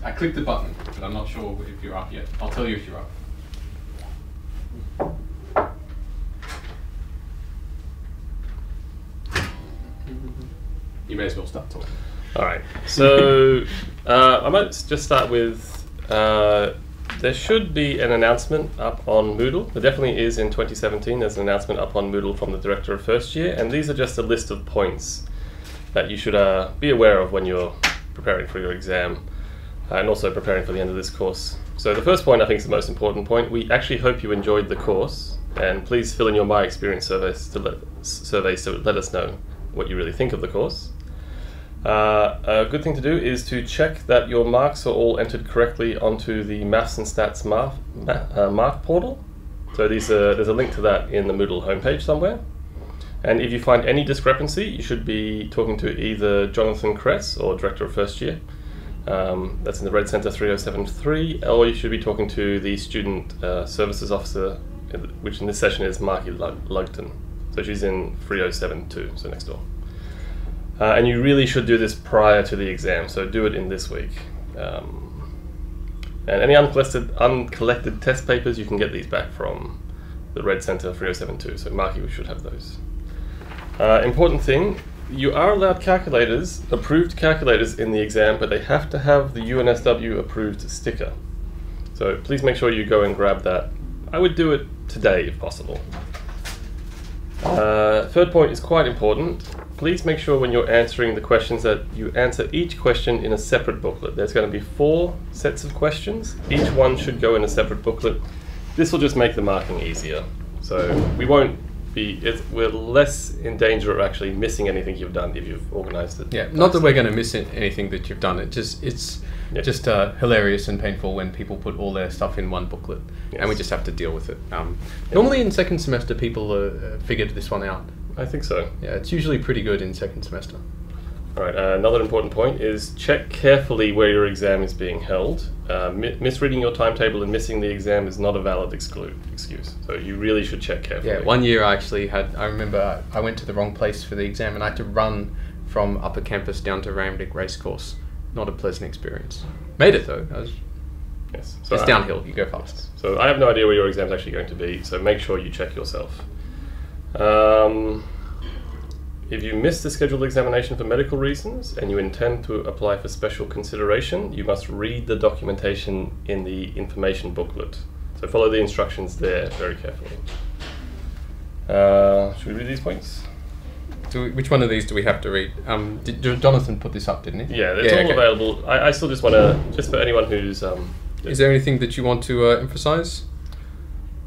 I clicked the button, but I'm not sure if you're up yet. I'll tell you if you're up. You may as well start talking. All right. So I might just start with there should be an announcement up on Moodle. There definitely is in 2017. There's an announcement up on Moodle from the Director of First Year, and these are just a list of points that you should be aware of when you're preparing for your exam and also preparing for the end of this course. So the first point I think is the most important point. We actually hope you enjoyed the course, and please fill in your My Experience surveys to let us know what you really think of the course. A good thing to do is to check that your marks are all entered correctly onto the Maths and Stats mark portal. So there's a link to that in the Moodle homepage somewhere. And if you find any discrepancy, you should be talking to either Jonathan Kress or Director of First Year. That's in the Red Centre 3073, or you should be talking to the Student Services Officer, which in this session is Marky Lugton. So she's in 3072, so next door. And you really should do this prior to the exam, so do it in this week. And any uncollected test papers, you can get these back from the Red Centre 3072, so Marky, we should have those. Important thing, you are allowed calculators, approved calculators in the exam, but they have to have the UNSW approved sticker. So please make sure you go and grab that. I would do it today if possible. Third point is quite important. Please make sure when you're answering the questions that you answer each question in a separate booklet. There's going to be 4 sets of questions. Each one should go in a separate booklet. This will just make the marking easier. So we're less in danger of actually missing anything you've done if you've organised it. Yeah, not that we're going to miss anything that you've done. It's just hilarious and painful when people put all their stuff in one booklet, and we just have to deal with it. Normally in second semester people figured this one out. I think so. Yeah, it's usually pretty good in second semester. All right, another important point is check carefully where your exam is being held. Misreading your timetable and missing the exam is not a valid excuse. So you really should check carefully. Yeah, one year I remember I went to the wrong place for the exam and I had to run from Upper Campus down to Randwick Racecourse. Not a pleasant experience. Made it though. Yes. So it's downhill, you go fast. So I have no idea where your exam is actually going to be, so make sure you check yourself. If you miss the scheduled examination for medical reasons and you intend to apply for special consideration, you must read the documentation in the information booklet. So follow the instructions there very carefully. Should we read these points? Which one of these do we have to read? Jonathan put this up, didn't he? Yeah, it's all available. I still just want to, just for anyone who's... Is there anything that you want to emphasise?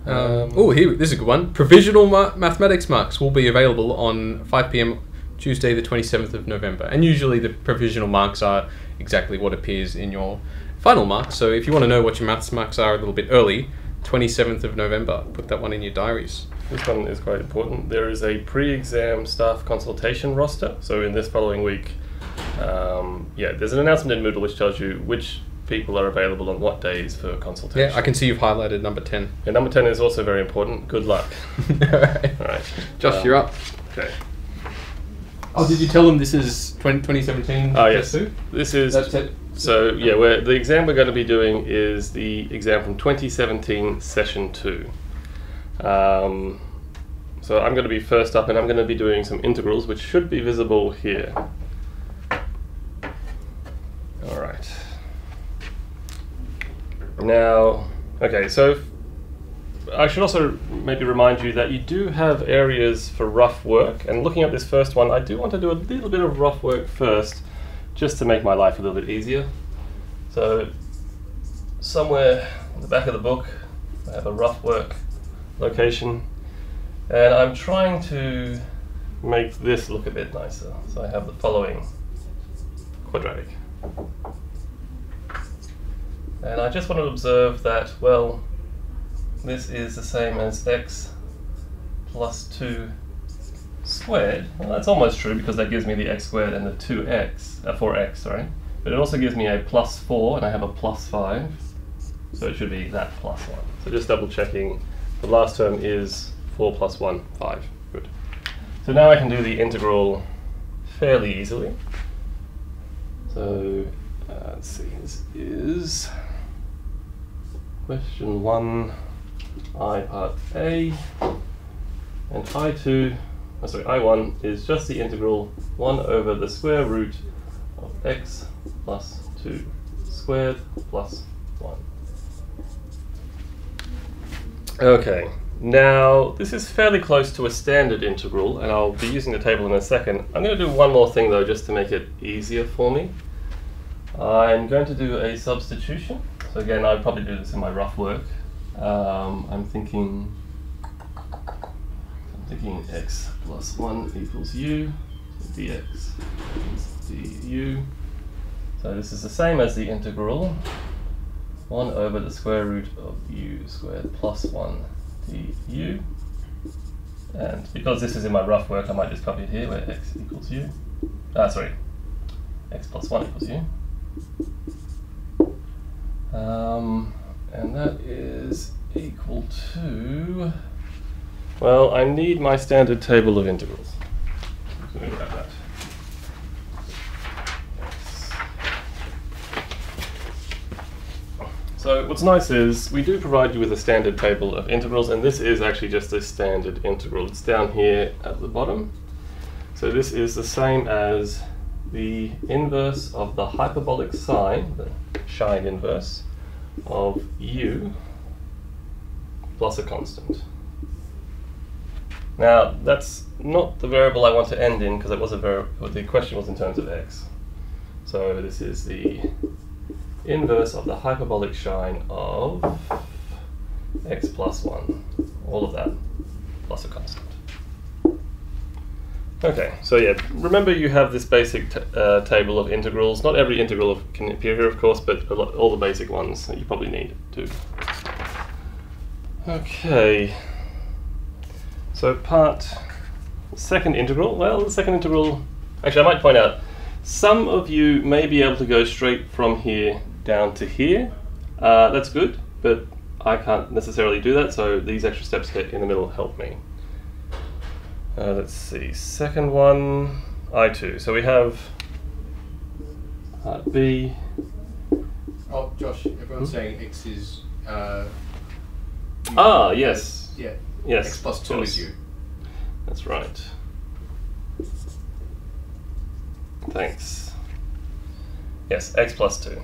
This is a good one. Provisional mathematics marks will be available on 5 PM Tuesday the 27th of November. And usually the provisional marks are exactly what appears in your final marks. So if you want to know what your maths marks are a little bit early, 27th of November, put that one in your diaries. This one is quite important. There is a pre-exam staff consultation roster. So in this following week, there's an announcement in Moodle which tells you which people are available on what days for consultation. Yeah, I can see you've highlighted number 10. Yeah, number 10 is also very important. Good luck. All right. Josh, you're up. Okay. Oh, did you tell them this is 2017? Oh, yes. This is... That's it. So, yeah, the exam we're going to be doing is the exam from 2017, Session 2. So I'm going to be first up, and I'm going to be doing some integrals, which should be visible here. All right. Now, okay, so I should also maybe remind you that you do have areas for rough work, and looking at this first one, I do want to do a little bit of rough work first, just to make my life a little bit easier. So, somewhere in the back of the book, I have a rough work location, and I'm trying to make this look a bit nicer. So I have the following quadratic. And I just want to observe that, well, this is the same as x plus 2 squared. Well, that's almost true because that gives me the x squared and the 4x, sorry. But it also gives me a plus 4 and I have a plus 5. So it should be that plus 1. So just double checking, the last term is 4 plus 1, 5. Good. So now I can do the integral fairly easily. So let's see, this is question 1, I part A, and I1 is just the integral 1 over the square root of x plus 2 squared plus 1. Okay, now this is fairly close to a standard integral, and I'll be using the table in a second. I'm going to do one more thing though, just to make it easier for me. I'm going to do a substitution. So again, I'll probably do this in my rough work. I'm thinking x plus 1 equals u, dx equals du. So this is the same as the integral 1 over the square root of u squared plus 1 du. And because this is in my rough work, I might just copy it here where x equals u. X plus 1 equals u. And that is equal to, well, I need my standard table of integrals. So let me grab that. So what's nice is we do provide you with a standard table of integrals, and this is actually just a standard integral. It's down here at the bottom. So this is the same as the inverse of the hyperbolic sine, the sine inverse, of u plus a constant. Now that's not the variable I want to end in, because it was the question was in terms of x. So this is the inverse of the hyperbolic sine of x plus 1, all of that plus a constant. Okay, so yeah, remember you have this basic table of integrals. Not every integral can appear here, of course, but all the basic ones that you probably need to. Okay, so second integral. Well, the second integral, actually I might point out, some of you may be able to go straight from here down to here. That's good, but I can't necessarily do that, so these extra steps in the middle help me. Let's see, second one, I2. So we have part B. Oh, Josh, everyone's saying x is... yes. Yeah. Yes. X plus 2 is u. That's right. Thanks. Yes, x plus 2.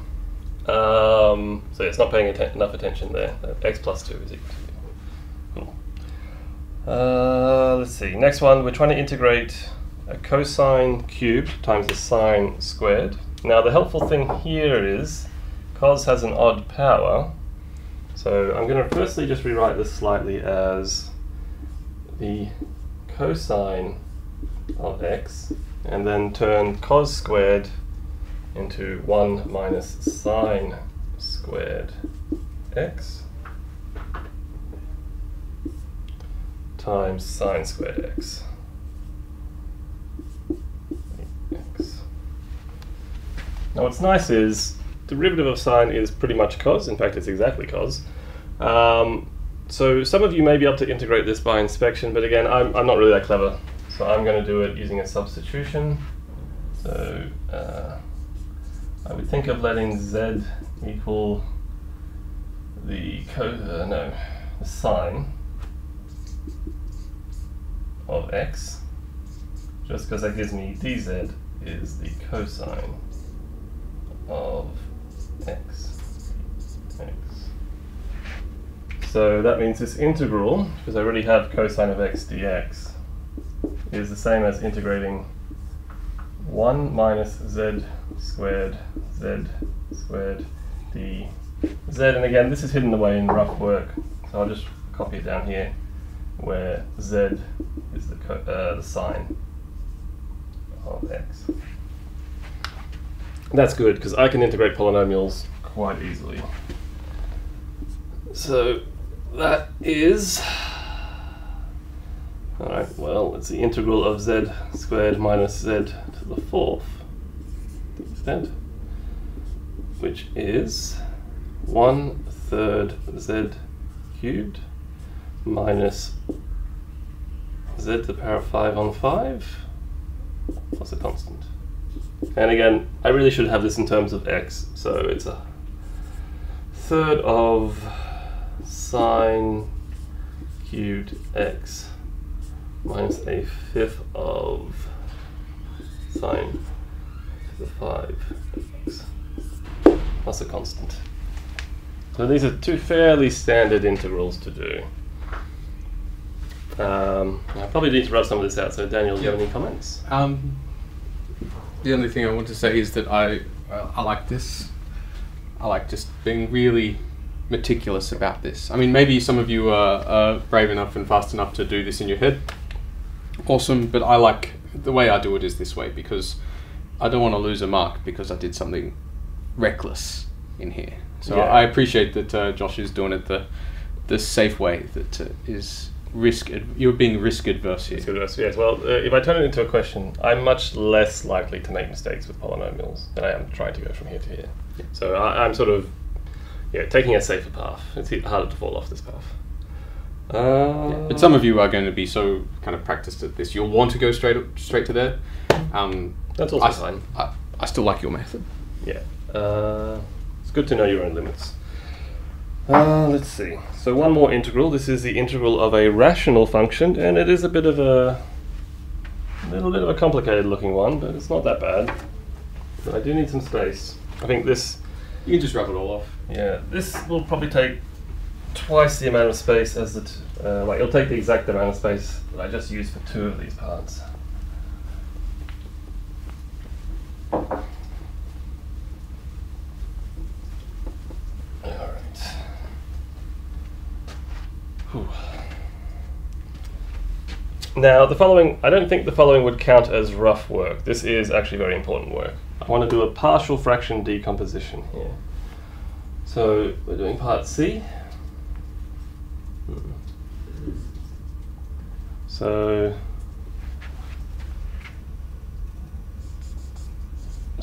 So it's not paying enough attention there. X plus 2 is equal to u. Cool. Let's see, next one, we're trying to integrate a cosine cubed times a sine squared. Now the helpful thing here is cos has an odd power, so I'm going to firstly just rewrite this slightly as the cosine of x, and then turn cos squared into 1 minus sine squared x times sine squared x. Now what's nice is derivative of sine is pretty much cos. In fact, it's exactly cos. So some of you may be able to integrate this by inspection, but again, I'm not really that clever. So I'm going to do it using a substitution. So I would think of letting z equal the sine of x, just because that gives me dz is the cosine of x. So that means this integral, because I already have cosine of x dx, is the same as integrating 1 minus z squared dz. And again, this is hidden away in rough work, so I'll just copy it down here, where z is the sine of x. That's good, because I can integrate polynomials quite easily. So that is, alright, well, it's the integral of z squared minus z to the 4th extent, which is 1/3 z cubed minus z to the power of 5 on 5 plus a constant. And again, I really should have this in terms of x, so it's a third of sine cubed x minus a fifth of sine to the 5x plus a constant. So these are two fairly standard integrals to do. I probably need to rub some of this out, so Daniel, do you have any comments? The only thing I want to say is that I like this. I like just being really meticulous about this. I mean, maybe some of you are brave enough and fast enough to do this in your head. Awesome, but I like the way I do it is this way because I don't want to lose a mark because I did something reckless in here. So yeah. I appreciate that Josh is doing it the safe way that is you're being risk adverse here. Risk adverse, yes. Well, if I turn it into a question, I'm much less likely to make mistakes with polynomials than I am trying to go from here to here. Yeah. So I'm sort of taking a safer path. It's harder to fall off this path. But some of you are going to be so kind of practiced at this, you'll want to go straight to there. That's also fine. I still like your method. Yeah. It's good to know your own limits. Let's see. So one more integral. This is the integral of a rational function, and it is a little bit of a complicated looking one, but it's not that bad. But I do need some space. I think this... You can just rub it all off. Yeah, this will probably take twice the amount of space as it'll take the exact amount of space that I just used for two of these parts. Now, the following, I don't think the following would count as rough work. This is actually very important work. I want to do a partial fraction decomposition here. So we're doing part C. So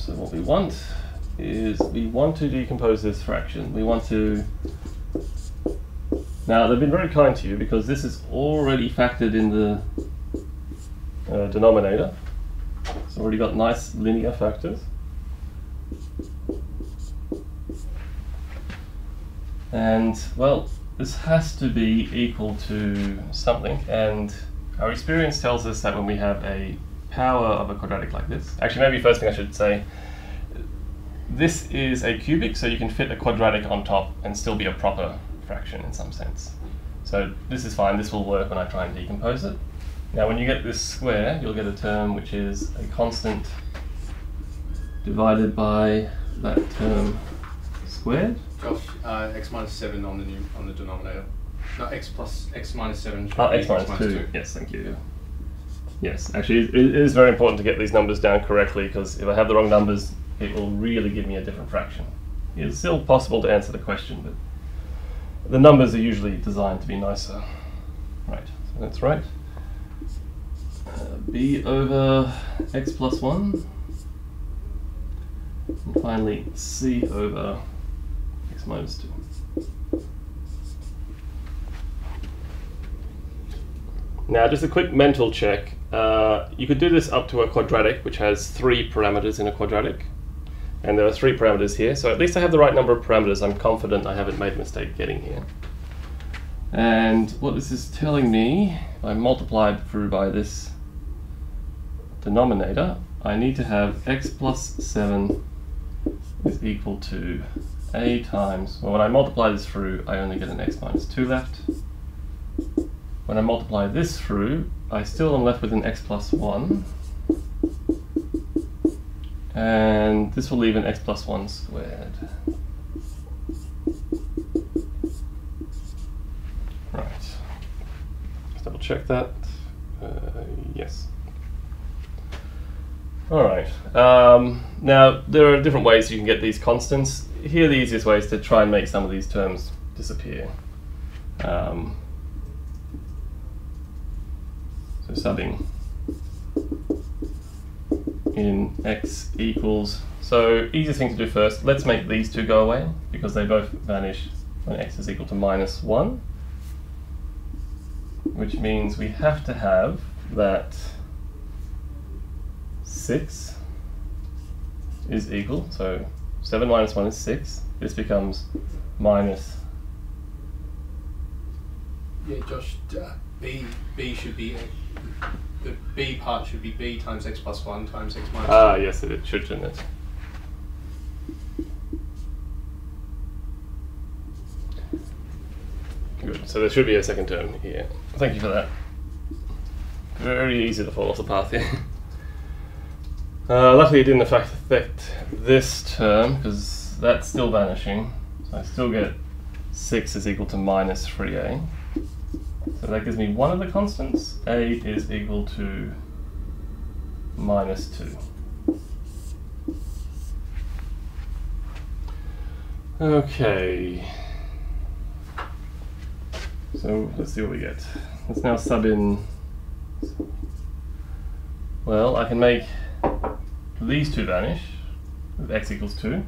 what we want is we want to decompose this fraction. We want to... Now, they've been very kind to you because this is already factored in the denominator. It's already got nice linear factors. And, well, this has to be equal to something. And our experience tells us that when we have a power of a quadratic like this, actually, maybe first thing I should say, this is a cubic, so you can fit a quadratic on top and still be a proper fraction in some sense. So this is fine, this will work when I try and decompose it. Now when you get this square, you'll get a term which is a constant divided by that term squared. Josh, x minus 7 on the denominator. No, x minus 7. Oh, x minus 2. Yes, thank you. Yes, actually it is very important to get these numbers down correctly because if I have the wrong numbers, it will really give me a different fraction. It's still possible to answer the question, but the numbers are usually designed to be nicer. Right, so that's right. B over x plus 1. And finally, C over x minus 2. Now, just a quick mental check. You could do this up to a quadratic, which has 3 parameters in a quadratic. And there are 3 parameters here, so at least I have the right number of parameters. I'm confident I haven't made a mistake getting here. And what this is telling me, if I multiply it through by this denominator, I need to have x plus 7 is equal to a times, well, when I multiply this through, I only get an x minus 2 left. When I multiply this through, I still am left with an x plus 1. And this will leave an x plus 1 squared. Right. Let's double check that. Yes. Alright. Now, there are different ways you can get these constants. Here, the easiest way is to try and make some of these terms disappear. So subbing in x equals, so easiest thing to do first, let's make these two go away because they both vanish when x is equal to minus 1, which means we have to have that 6 is equal, so 7 minus 1 is 6. This becomes minus. Yeah, Josh, B should be, the B part should be B times x plus 1 times x minus 2. Yes, it should, shouldn't it? Good, so there should be a second term here. Thank you for that. Very easy to fall off the path here. Luckily it didn't affect this term, because that's still vanishing. So I still get 6 is equal to minus 3a. So that gives me one of the constants. A is equal to minus 2. Okay. So let's see what we get. Let's now sub in. Well, I can make these two vanish with x equals 2.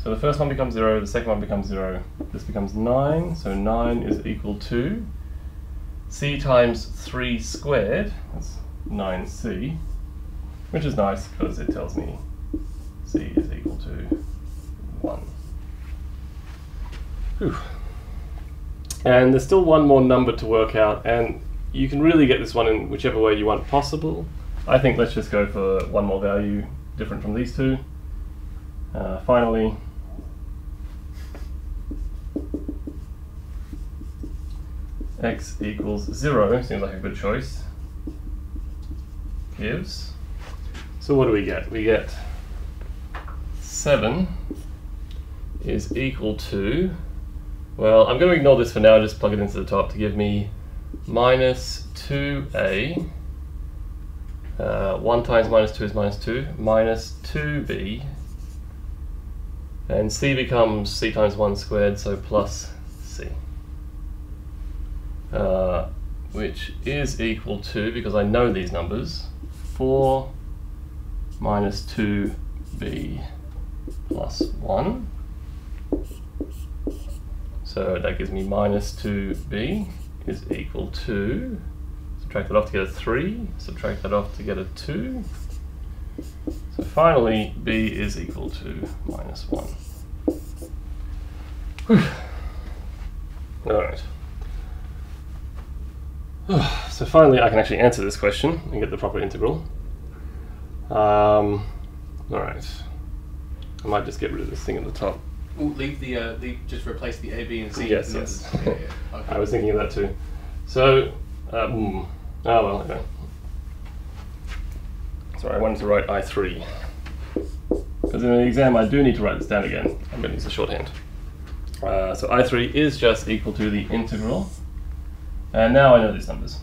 So the first one becomes 0, the second one becomes 0. This becomes 9, so 9 is equal to c times 3 squared, that's 9c, which is nice because it tells me c is equal to 1. Whew. And there's still one more number to work out, and you can really get this one in whichever way you want possible. I think let's just go for one more value different from these two. Finally, x equals 0 seems like a good choice. Gives. So what do we get? We get 7 is equal to, well, I'm going to ignore this for now, just plug it into the top to give me minus 2a. 1 times minus 2 is minus 2, minus 2b. And c becomes c times 1 squared, so plus c. Which is equal to, because I know these numbers, 4 minus 2b plus 1. So that gives me minus 2b is equal to, subtract that off to get a 3, subtract that off to get a 2. So finally, b is equal to minus 1. Alright. So finally I can actually answer this question and get the proper integral. Alright. I might just get rid of this thing at the top. Ooh, leave just replace the A, B, and C. Yes, with yes. numbers. Yeah. Okay. I was thinking of that too. So, oh well, okay. Sorry, I wanted to write I3. Because in the exam I do need to write this down again. I'm going to use the shorthand. So I3 is just equal to the integral. And now I know these numbers.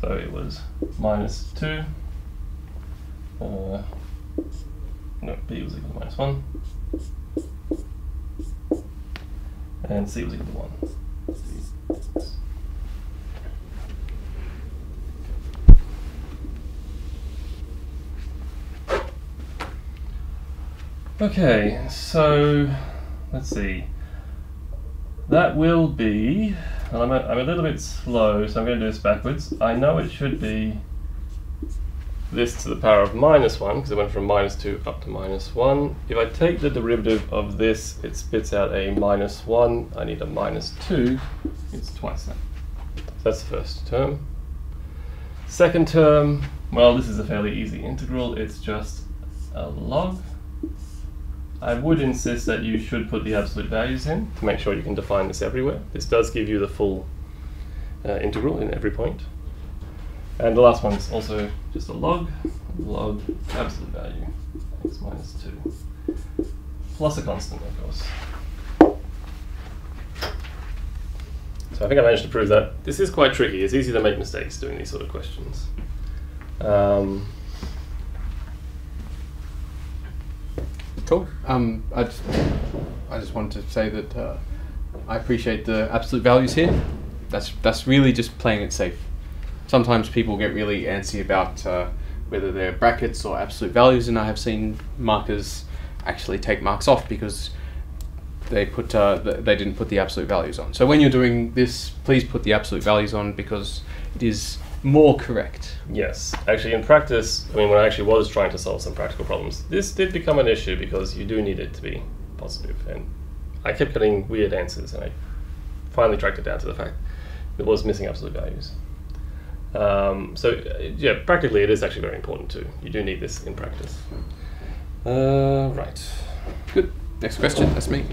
So it was minus 2. No, b was equal to minus 1. And c was equal to 1. Okay, so let's see. That will be, and I'm a little bit slow, so I'm going to do this backwards. I know it should be this to the power of minus 1, because it went from minus 2 up to minus 1. If I take the derivative of this, it spits out a minus 1. I need a minus 2. It's twice that. So that's the first term. Second term, well, this is a fairly easy integral. It's just a log. I would insist that you should put the absolute values in to make sure you can define this everywhere. This does give you the full integral in every point. And the last one is also just a log absolute value, x minus 2, plus a constant, of course. So I think I managed to prove that. This is quite tricky. It's easy to make mistakes doing these sort of questions. Cool. I just wanted to say that I appreciate the absolute values here. That's really just playing it safe. Sometimes people get really antsy about whether they're brackets or absolute values, and I have seen markers actually take marks off because they didn't put the absolute values on. So when you're doing this, please put the absolute values on, because it is more correct. Yes, actually in practice, I mean when I actually was trying to solve some practical problems, this did become an issue because you do need it to be positive, and I kept getting weird answers, and I finally tracked it down to the fact it was missing absolute values. Yeah, practically it is actually very important too. You do need this in practice. Right. Good. Next question, that's me.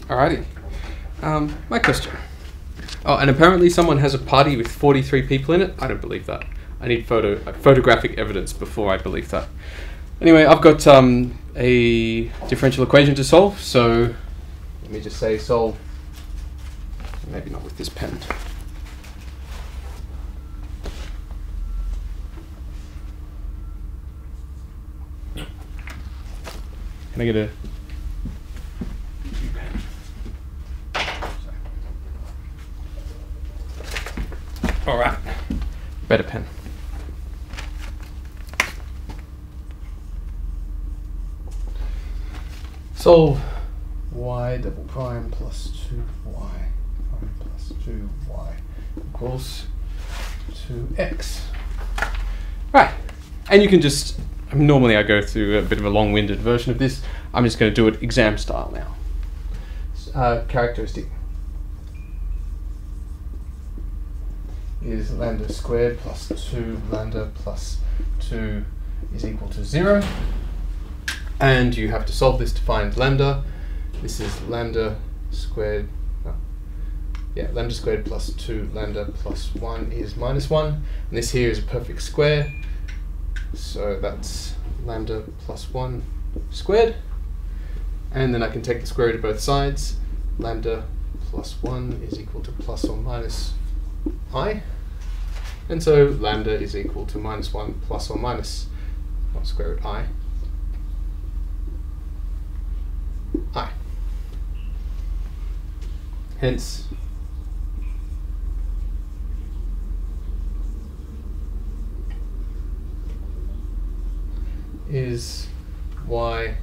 Alrighty. My question. Oh, and apparently someone has a party with 43 people in it. I don't believe that. I need photographic evidence before I believe that. Anyway, I've got a differential equation to solve. So let me just say solve. Maybe not with this pen. Can I get a all right, better pen. Solve y double prime plus 2y prime plus 2y equals 2x. Right, and you can just, normally I go through a bit of a long-winded version of this. I'm just going to do it exam style now. Characteristic is lambda squared plus 2 lambda plus 2 is equal to 0. And you have to solve this to find lambda. This is lambda squared, lambda squared plus 2 lambda plus 1 is minus 1. And this here is a perfect square. So that's lambda plus 1 squared. And then I can take the square root of both sides. Lambda plus 1 is equal to plus or minus I, and so lambda is equal to minus 1 plus or minus, not square root I. Hence, is y,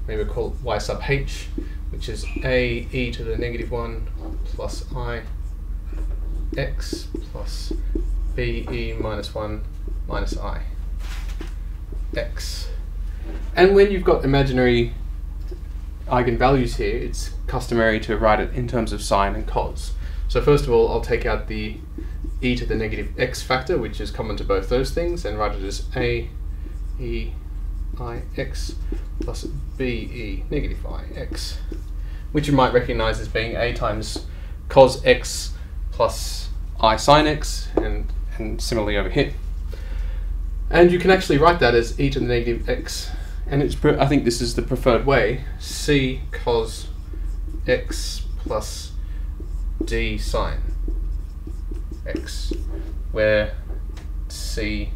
maybe we'll call it y sub h, which is a e to the negative 1 plus I x plus b e minus 1 minus I x. And when you've got imaginary eigenvalues here, it's customary to write it in terms of sine and cos. So first of all, I'll take out the e to the negative x factor, which is common to both those things, and write it as a e I x plus b e negative I x, which you might recognize as being a times cos x plus I sine x, and similarly over here. And you can actually write that as e to the negative x, and it's I think this is the preferred way, c cos x plus d sine x, where c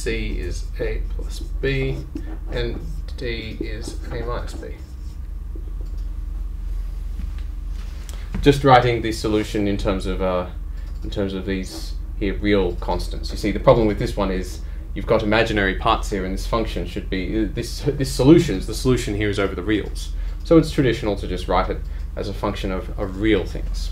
is a plus b and d is a minus b. Just writing the solution in terms of these here real constants. You see, the problem with this one is you've got imaginary parts here, and this function should be the solution here is over the reals. So it's traditional to just write it as a function of real things.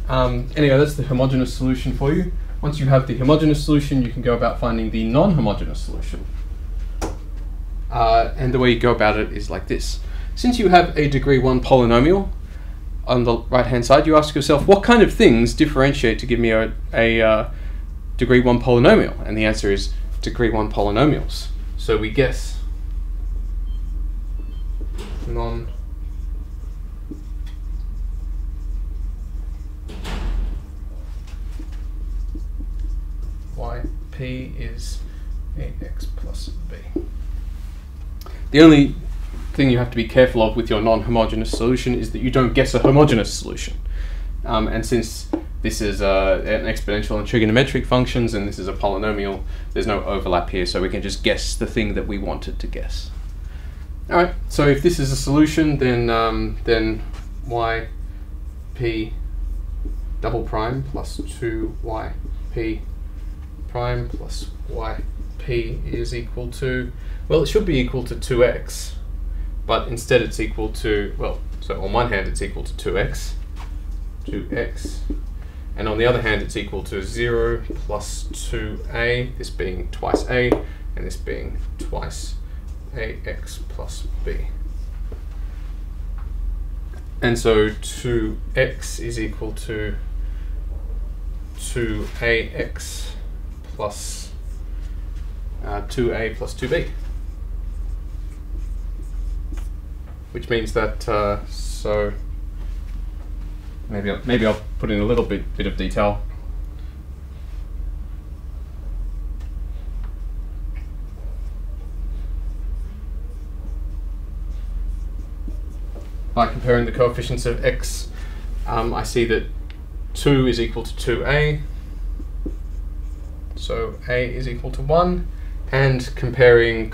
Anyway, that's the homogeneous solution for you. Once you have the homogeneous solution, you can go about finding the non-homogeneous solution. And the way you go about it is like this. Since you have a degree 1 polynomial, on the right-hand side, you ask yourself, what kind of things differentiate to give me a degree 1 polynomial? And the answer is degree 1 polynomials. So we guess non P is AX plus B. The only thing you have to be careful of with your non-homogeneous solution is that you don't guess a homogeneous solution. And since this is an exponential and trigonometric functions and this is a polynomial, there's no overlap here, so we can just guess the thing that we wanted to guess. Alright, so if this is a solution, then yp double prime plus 2yp prime plus yp is equal to, well, it should be equal to 2x, but instead it's equal to, well, so on one hand it's equal to 2x, and on the other hand it's equal to 0 plus 2a, this being twice a, and this being twice ax plus b. And so 2x is equal to 2ax plus 2a plus 2b. Which means that, so maybe I'll put in a little bit of detail. By comparing the coefficients of x, I see that 2 is equal to 2a, so a is equal to 1, and comparing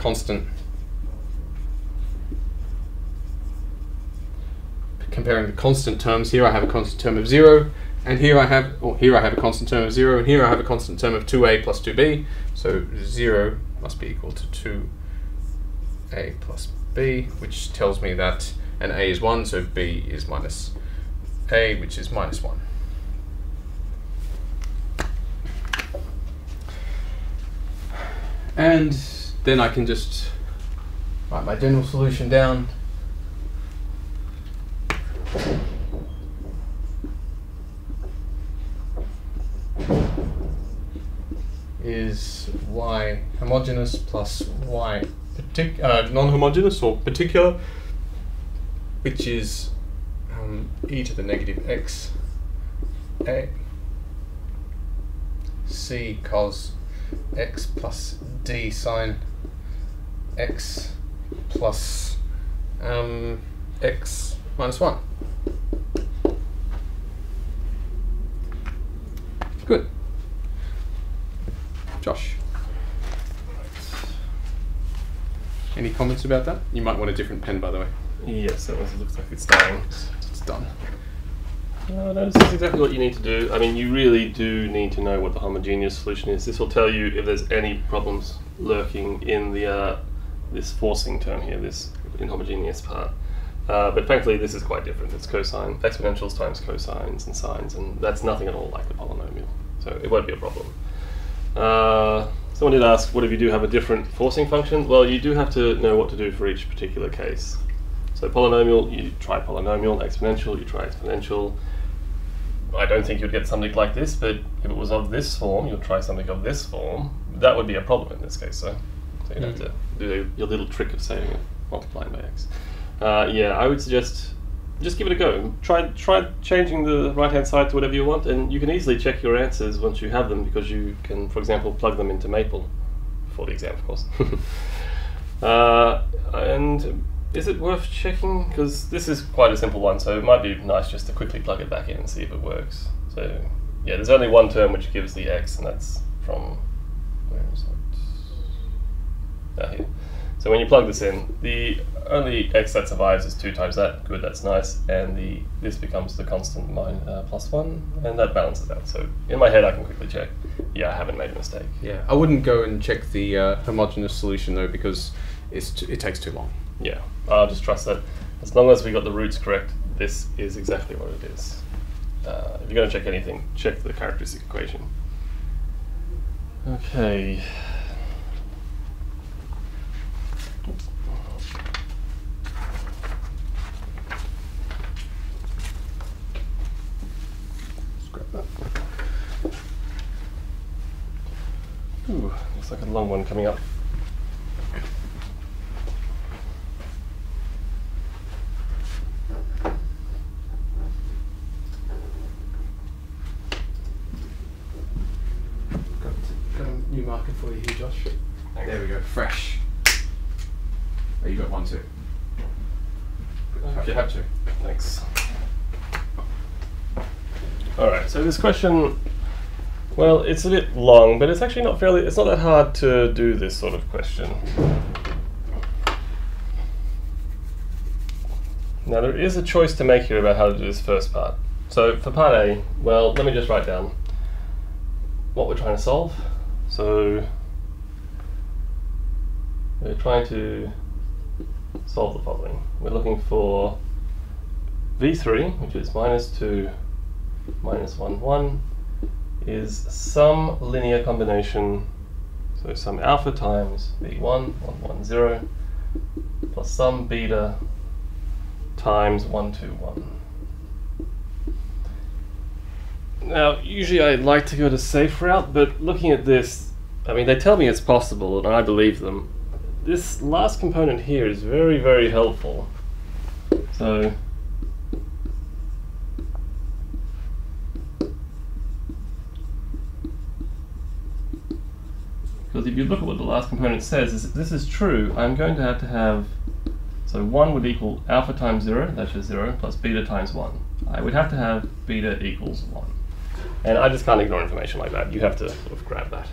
comparing the constant terms, here I have a constant term of 0, and here I have a constant term of 0, and here I have a constant term of 2a plus 2b, so 0 must be equal to 2a plus b, which tells me that and a is 1, so b is minus a, which is minus 1. And then I can just write my general solution down. Is y homogeneous plus y non-homogeneous or particular, which is e to the negative x a c cos x plus d sine x plus x minus 1. Good. Josh. Any comments about that? You might want a different pen, by the way. Yes, that looks like it's dying. It's done. No, this is exactly what you need to do. I mean, you really do need to know what the homogeneous solution is. This will tell you if there's any problems lurking in the this forcing term here, this inhomogeneous part. But frankly, this is quite different. It's cosine, exponentials times cosines and sines, and that's nothing at all like the polynomial. So it won't be a problem. Someone did ask, what if you do have a different forcing function? Well, you do have to know what to do for each particular case. So polynomial, you try polynomial, exponential, you try exponential. I don't think you'd get something like this, but if it was of this form, you'll try something of this form. That would be a problem in this case, so you'd have to do your little trick of saying it, multiplying by x. Yeah, I would suggest just give it a go. Try changing the right-hand side to whatever you want, and you can easily check your answers once you have them, because you can, for example, plug them into Maple for the exam, of course. And is it worth checking? Because this is quite a simple one, so it might be nice just to quickly plug it back in and see if it works. So yeah, there's only one term which gives the x, and that's from, where is it? Here. So when you plug this in, the only x that survives is 2 times that. Good, that's nice. And this becomes the constant plus 1, and that balances out. So in my head, I can quickly check. Yeah, I haven't made a mistake. Yeah, I wouldn't go and check the homogeneous solution though, because it takes too long. Yeah, I'll just trust that as long as we got the roots correct, this is exactly what it is. If you're going to check anything, check the characteristic equation. Okay. Ooh, looks like a long one coming up. Got new marker for you here, Josh. Thanks. There we go, fresh. Oh, you got one too. Okay. You have to. Thanks. Alright, so this question, well, it's a bit long, but it's actually it's not that hard to do this sort of question. Now there is a choice to make here about how to do this first part. So for part A, well, let me just write down what we're trying to solve. So we're trying to solve the following. We're looking for V3, which is -2, -1, 1, is some linear combination, so some alpha times V1, 1, 1, 0, plus some beta times 1, 2, 1. Now, usually I like to go the safe route, but looking at this, I mean, they tell me it's possible, and I believe them. This last component here is very, very helpful. So, because if you look at what the last component says, if this is true, I'm going to have, so 1 would equal alpha times 0, that's just 0, plus beta times 1. I would have to have beta equals 1. And I just can't ignore information like that. You have to sort of grab that.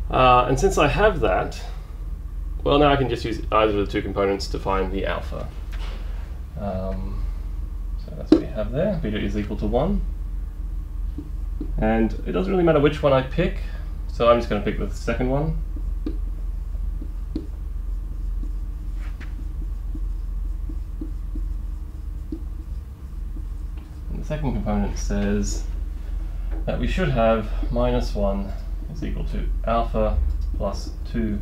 And since I have that, well, now I can just use either of the two components to find the alpha. So that's what we have there. Beta is equal to 1. And it doesn't really matter which one I pick, so I'm just going to pick the second one. And the second component says that we should have -1 is equal to alpha plus 2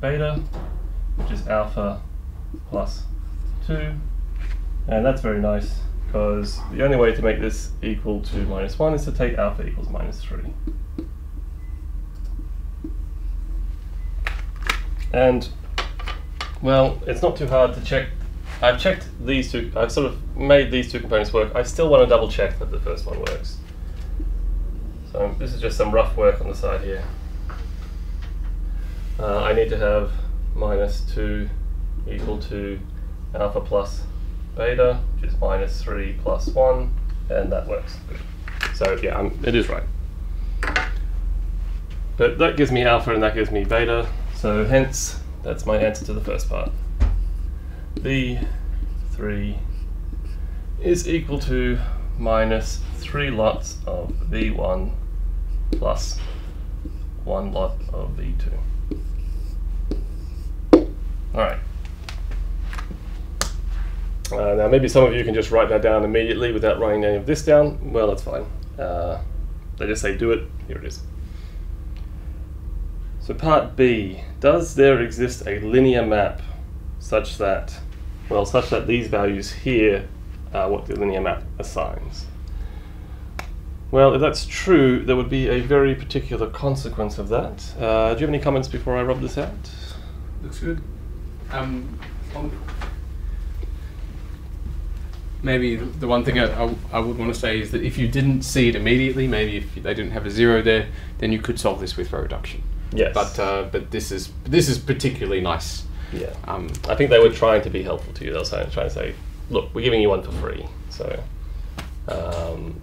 beta, which is alpha plus 2. And that's very nice, because the only way to make this equal to -1 is to take alpha equals -3. And, well, it's not too hard to check. I've checked these two, I've sort of made these two components work. I still want to double check that the first one works. So this is just some rough work on the side here. I need to have -2 equal to alpha plus beta, which is -3 plus 1, and that works. Good. So yeah, it is right. But that gives me alpha and that gives me beta, so hence that's my answer to the first part. V3 is equal to -3 lots of V1 plus 1 lot of V2. Alright. Now maybe some of you can just write that down immediately without writing any of this down. Well, that's fine. They just say do it. Here it is. So part B, does there exist a linear map such that these values here are what the linear map assigns? Well, if that's true, there would be a very particular consequence of that. Do you have any comments before I rub this out? Looks good. Maybe the one thing I would want to say is that if you didn't see it immediately, maybe if they didn't have a 0 there, then you could solve this with row reduction. Yes. But this is particularly nice. Yeah. I think they were trying to be helpful to you. They were trying to say, look, we're giving you one for free. So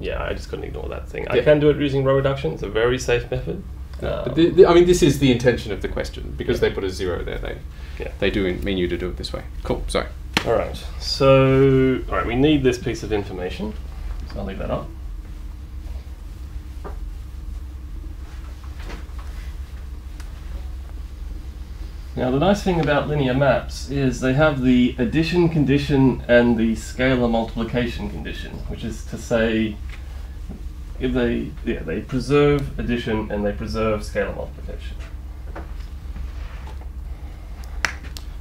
yeah, I just couldn't ignore that thing. Yeah. I can do it using row reduction. It's a very safe method. But I mean, this is the intention of the question, because they put a 0 there. They do mean you to do it this way. Cool. Sorry. All right. So, all right, we need this piece of information. So I'll leave that up. Now, the nice thing about linear maps is they have the addition condition and the scalar multiplication condition, which is to say, if they preserve addition and they preserve scalar multiplication.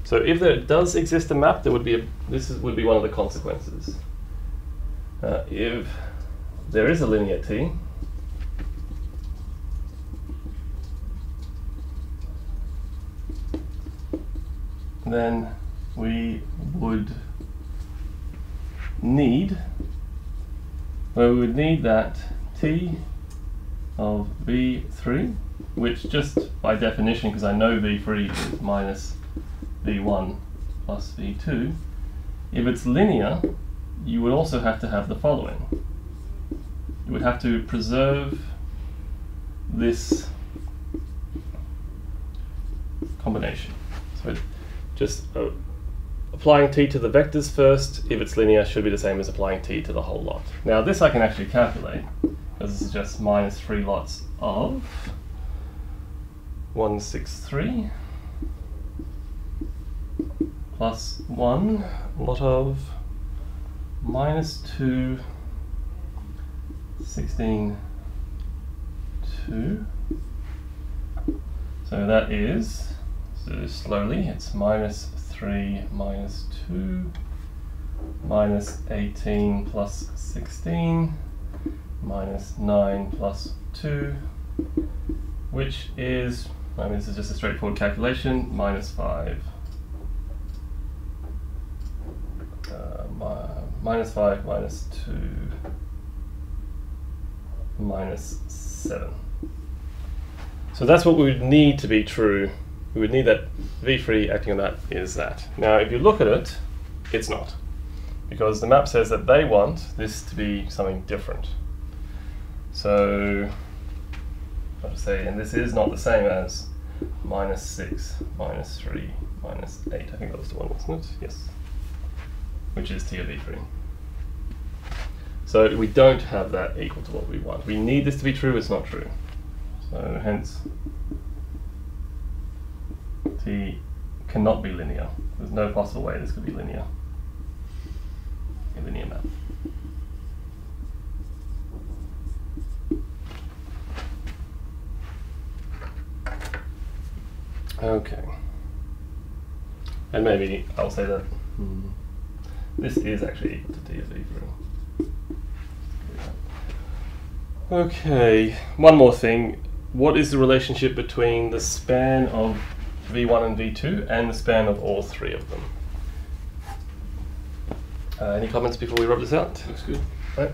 So if there does exist a map, there would be would be one of the consequences. If there is a linear T, then we would need that T of V3, which just by definition, because I know V3 is minus V1 plus V2, if it's linear, you would also have to have the following. You would have to preserve this combination. So just applying t to the vectors first, if it's linear, should be the same as applying t to the whole lot. Now this I can actually calculate, because this is just minus 3 lots of 163 plus 1 lot of minus 2 16 2. So that is, so slowly, it's minus 3 minus 2 minus 18 plus 16 minus 9 plus 2, which is, I mean, this is just a straightforward calculation, minus 5. Minus 5 minus 2 minus 7. So that's what we would need to be true. We would need that V3 acting on that is that. Now if you look at it, it's not. Because the map says that they want this to be something different. So, I'll just say, and this is not the same as minus 6, minus 3, minus 8. I think that was the one, wasn't it? Yes. Which is T of V3. So we don't have that equal to what we want. We need this to be true, it's not true. So hence, T cannot be linear. There's no possible way this could be linear. A linear map. Okay. And maybe I'll say that this is actually equal to T of V3. Okay, one more thing. What is the relationship between the span of V1 and V2 and the span of all three of them? Any comments before we rub this out? Looks good. Right.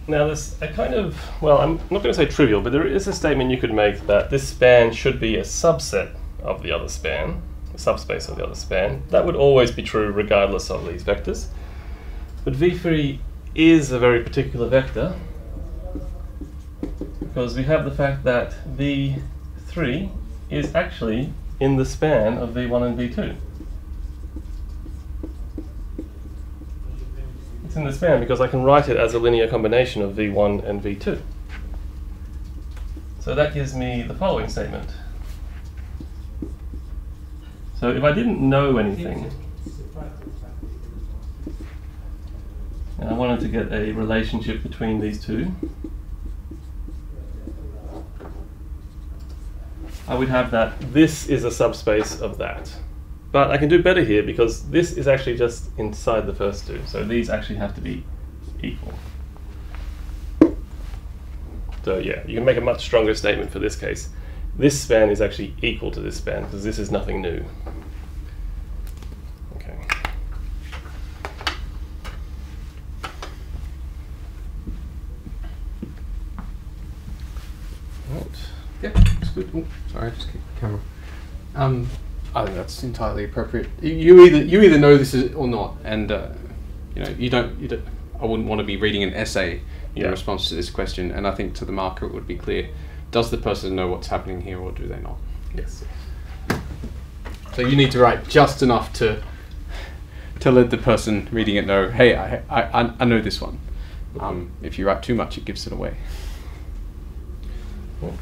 Now there's a kind of, well, I'm not going to say trivial, but there is a statement you could make that this span should be a subset of the other span, a subspace of the other span. That would always be true regardless of these vectors. But V3 is a very particular vector because we have the fact that V3 is actually in the span of V1 and V2. It's in the span because I can write it as a linear combination of V1 and V2. So that gives me the following statement. So if I didn't know anything, and I wanted to get a relationship between these two, I would have that this is a subspace of that. But I can do better here because this is actually just inside the first two. So these actually have to be equal. So yeah, you can make a much stronger statement for this case. This span is actually equal to this span because this is nothing new. Okay. Right. Yeah, that's good. Oh, sorry, I just kicked the camera. I think that's entirely appropriate. You either know this is or not, and you know you don't. I wouldn't want to be reading an essay in response to this question, and I think to the marker it would be clear: does the person know what's happening here, or do they not? Yes. So you need to write just enough to let the person reading it know, hey, I know this one. If you write too much, it gives it away. Right.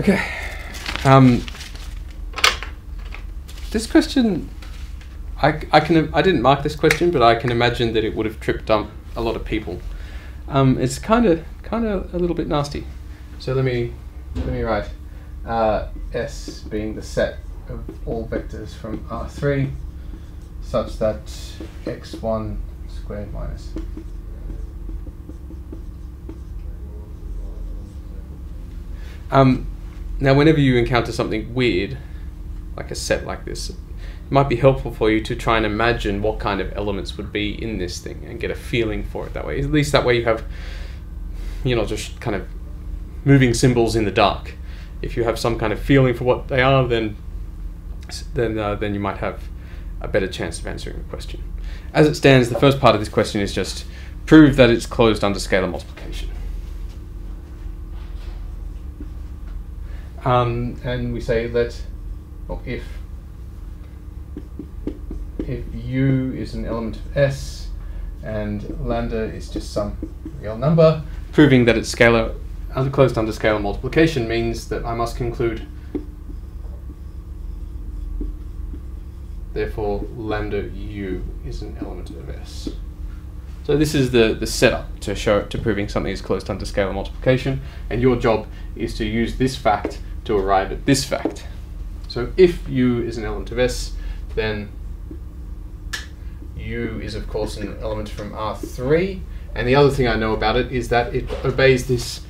Okay. This question, I didn't mark this question, but I can imagine that it would have tripped up a lot of people. It's kind of a little bit nasty. So let me write S being the set of all vectors from R3 such that x1 squared minus now whenever you encounter something weird like a set like this, it might be helpful for you to try and imagine what kind of elements would be in this thing and get a feeling for it that way. At least that way you have, you're not just kind of moving symbols in the dark. If you have some kind of feeling for what they are, then you might have a better chance of answering the question. As it stands, the first part of this question is just prove that it's closed under scalar multiplication. And we say that, or if U is an element of S and lambda is just some real number, proving that it's scalar closed under scalar multiplication means that I must conclude therefore lambda U is an element of S. So this is the setup to proving something is closed under scalar multiplication, and your job is to use this fact to arrive at this fact. So if U is an element of S, then U is of course an element from R3, and the other thing I know about it is that it obeys this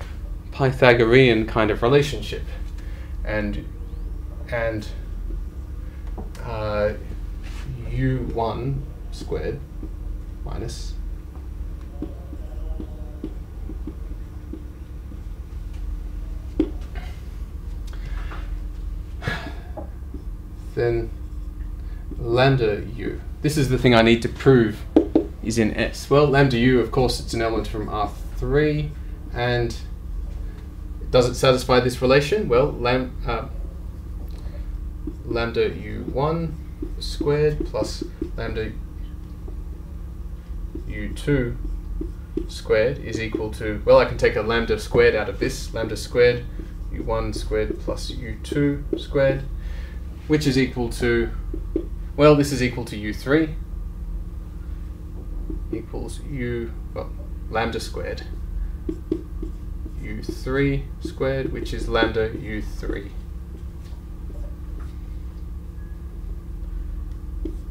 Pythagorean kind of relationship, and U1 squared minus then lambda U. This is the thing I need to prove is in S. Well, lambda U, of course, it's an element from R3, and does it satisfy this relation? Well, lambda U1 squared plus lambda U2 squared is equal to, well, I can take a lambda squared out of this, lambda squared U1 squared plus U2 squared, which is equal to, well, this is equal to U3 equals lambda squared U3 squared, which is lambda U3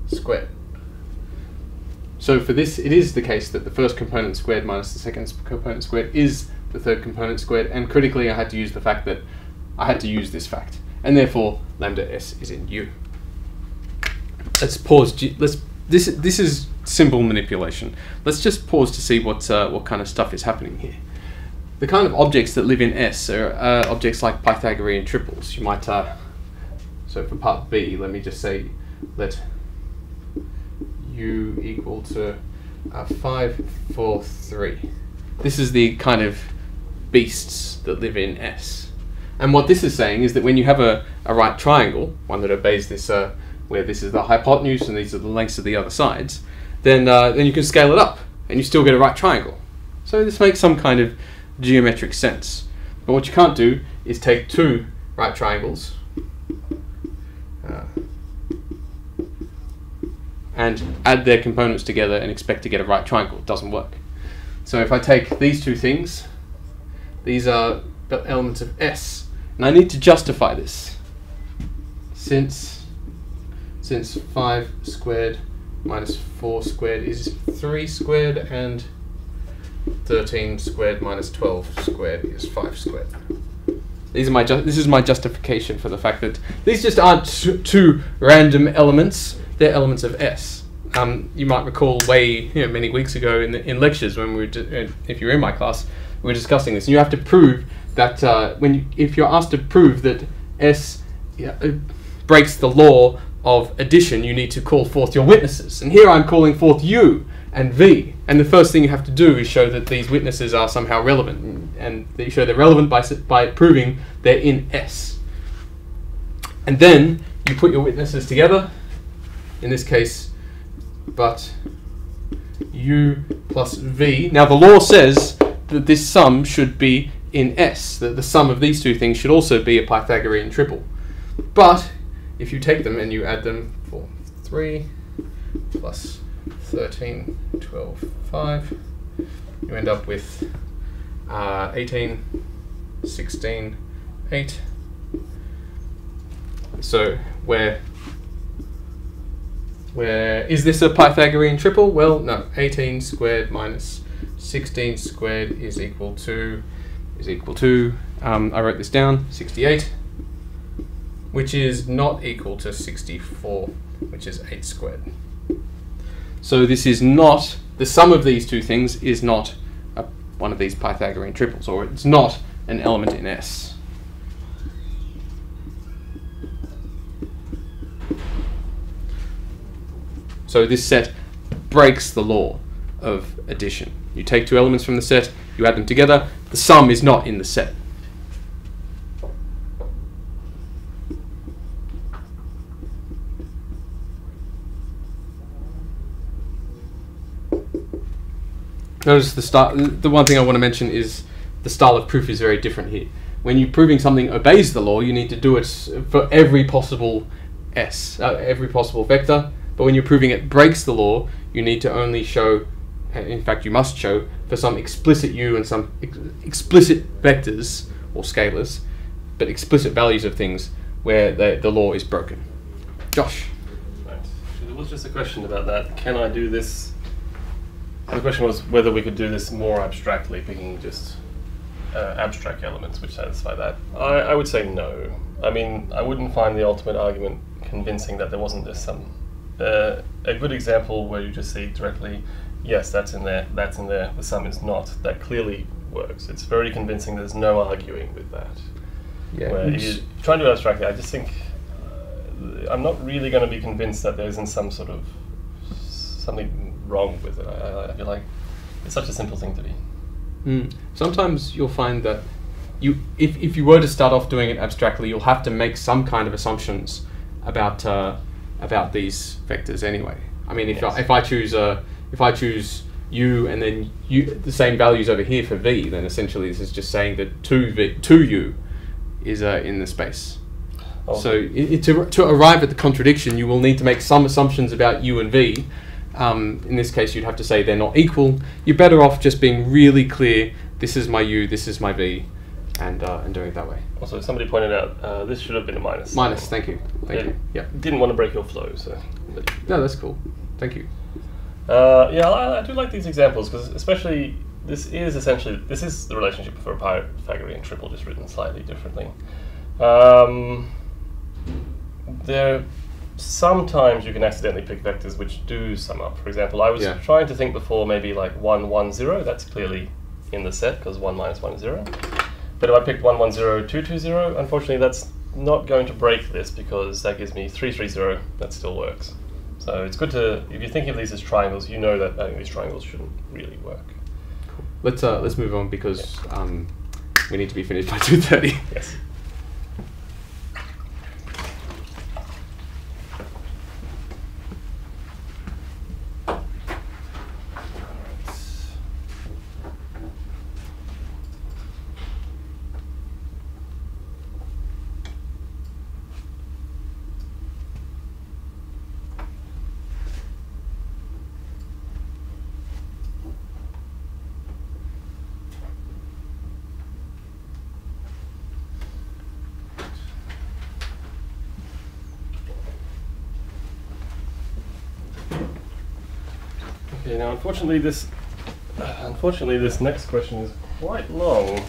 squared. So for this, it is the case that the first component squared minus the second component squared is the third component squared, and critically I had to use the fact that I had to use this fact, and therefore lambda S is in U. Let's pause. This is simple manipulation. Let's just pause to see what kind of stuff is happening here. The kind of objects that live in S are objects like Pythagorean triples. You might so for part B, let me just say let U equal to 5, 4, 3. This is the kind of beasts that live in S. And what this is saying is that when you have a right triangle, one that obeys this, where this is the hypotenuse and these are the lengths of the other sides, then you can scale it up and you still get a right triangle. So this makes some kind of geometric sense. But what you can't do is take two right triangles and add their components together and expect to get a right triangle. It doesn't work. So if I take these two things, these are elements of S, and I need to justify this. Since 5 squared minus 4 squared is 3 squared, and 13 squared minus 12 squared is 5 squared. This is my justification for the fact that these just aren't two random elements. They're elements of S. You might recall many weeks ago in lectures when we were, if you were in my class, we were discussing this. And you have to prove that if you're asked to prove that S breaks the law of addition, you need to call forth your witnesses. And here I'm calling forth U and V. And the first thing you have to do is show that these witnesses are somehow relevant. And you show they're relevant by proving they're in S. And then you put your witnesses together. In this case, but U plus V. Now the law says that this sum should be in S. The sum of these two things should also be a Pythagorean triple. But if you take them and you add them for 3 plus 13, 12, 5, you end up with 18, 16, 8. So where is this a Pythagorean triple? Well, no. 18 squared minus 16 squared is equal to I wrote this down, 68, which is not equal to 64, which is 8 squared. So this is not, the sum of these two things is not one of these Pythagorean triples, or it's not an element in S. So this set breaks the law of addition. You take two elements from the set, you add them together, the sum is not in the set. Notice the one thing I want to mention is the style of proof is very different here. When you're proving something obeys the law, you need to do it for every possible every possible vector. But when you're proving it breaks the law, you need to only show, in fact you must show, for some explicit u and some explicit vectors, or scalars, but explicit values of things where the law is broken. Josh? Right. There was just a question about that. Can I do this? The question was whether we could do this more abstractly, picking just abstract elements which satisfy that. I would say no. I mean, I wouldn't find the ultimate argument convincing that there wasn't just some a good example where you just see directly, yes, that's in there, the sum is not. That clearly works. It's very convincing. There's no arguing with that. Yeah. Where you're trying to abstract it, I just think I'm not really going to be convinced that there isn't something wrong with it. I feel like it's such a simple thing to be. Sometimes you'll find that if you were to start off doing it abstractly, you'll have to make some kind of assumptions about these vectors anyway. I mean, if I choose u and then the same values over here for v, then essentially this is just saying that 2u is in the space. Okay. So to arrive at the contradiction, you will need to make some assumptions about u and v. In this case, you'd have to say they're not equal. You're better off just being really clear, this is my u, this is my v, and doing it that way. Also, somebody pointed out this should have been a minus. Minus, thank you. Thank you. Yeah. Didn't want to break your flow, so. No, that's cool. Thank you. Yeah, I do like these examples because especially this is the relationship for a Pythagorean triple, just written slightly differently. Sometimes you can accidentally pick vectors which do sum up. For example, I was trying to think before maybe like 1, 1, 0. That's clearly in the set because 1 minus 1 is 0. But if I picked 1, 1, 0, 2, 2, 0, unfortunately that's not going to break this because that gives me 3, 3, 0. That still works. So it's good to, if you're thinking of these as triangles, you know that adding these triangles shouldn't really work. Cool. Let's move on because we need to be finished by 2:30. Yes. Okay, now unfortunately this next question is quite long.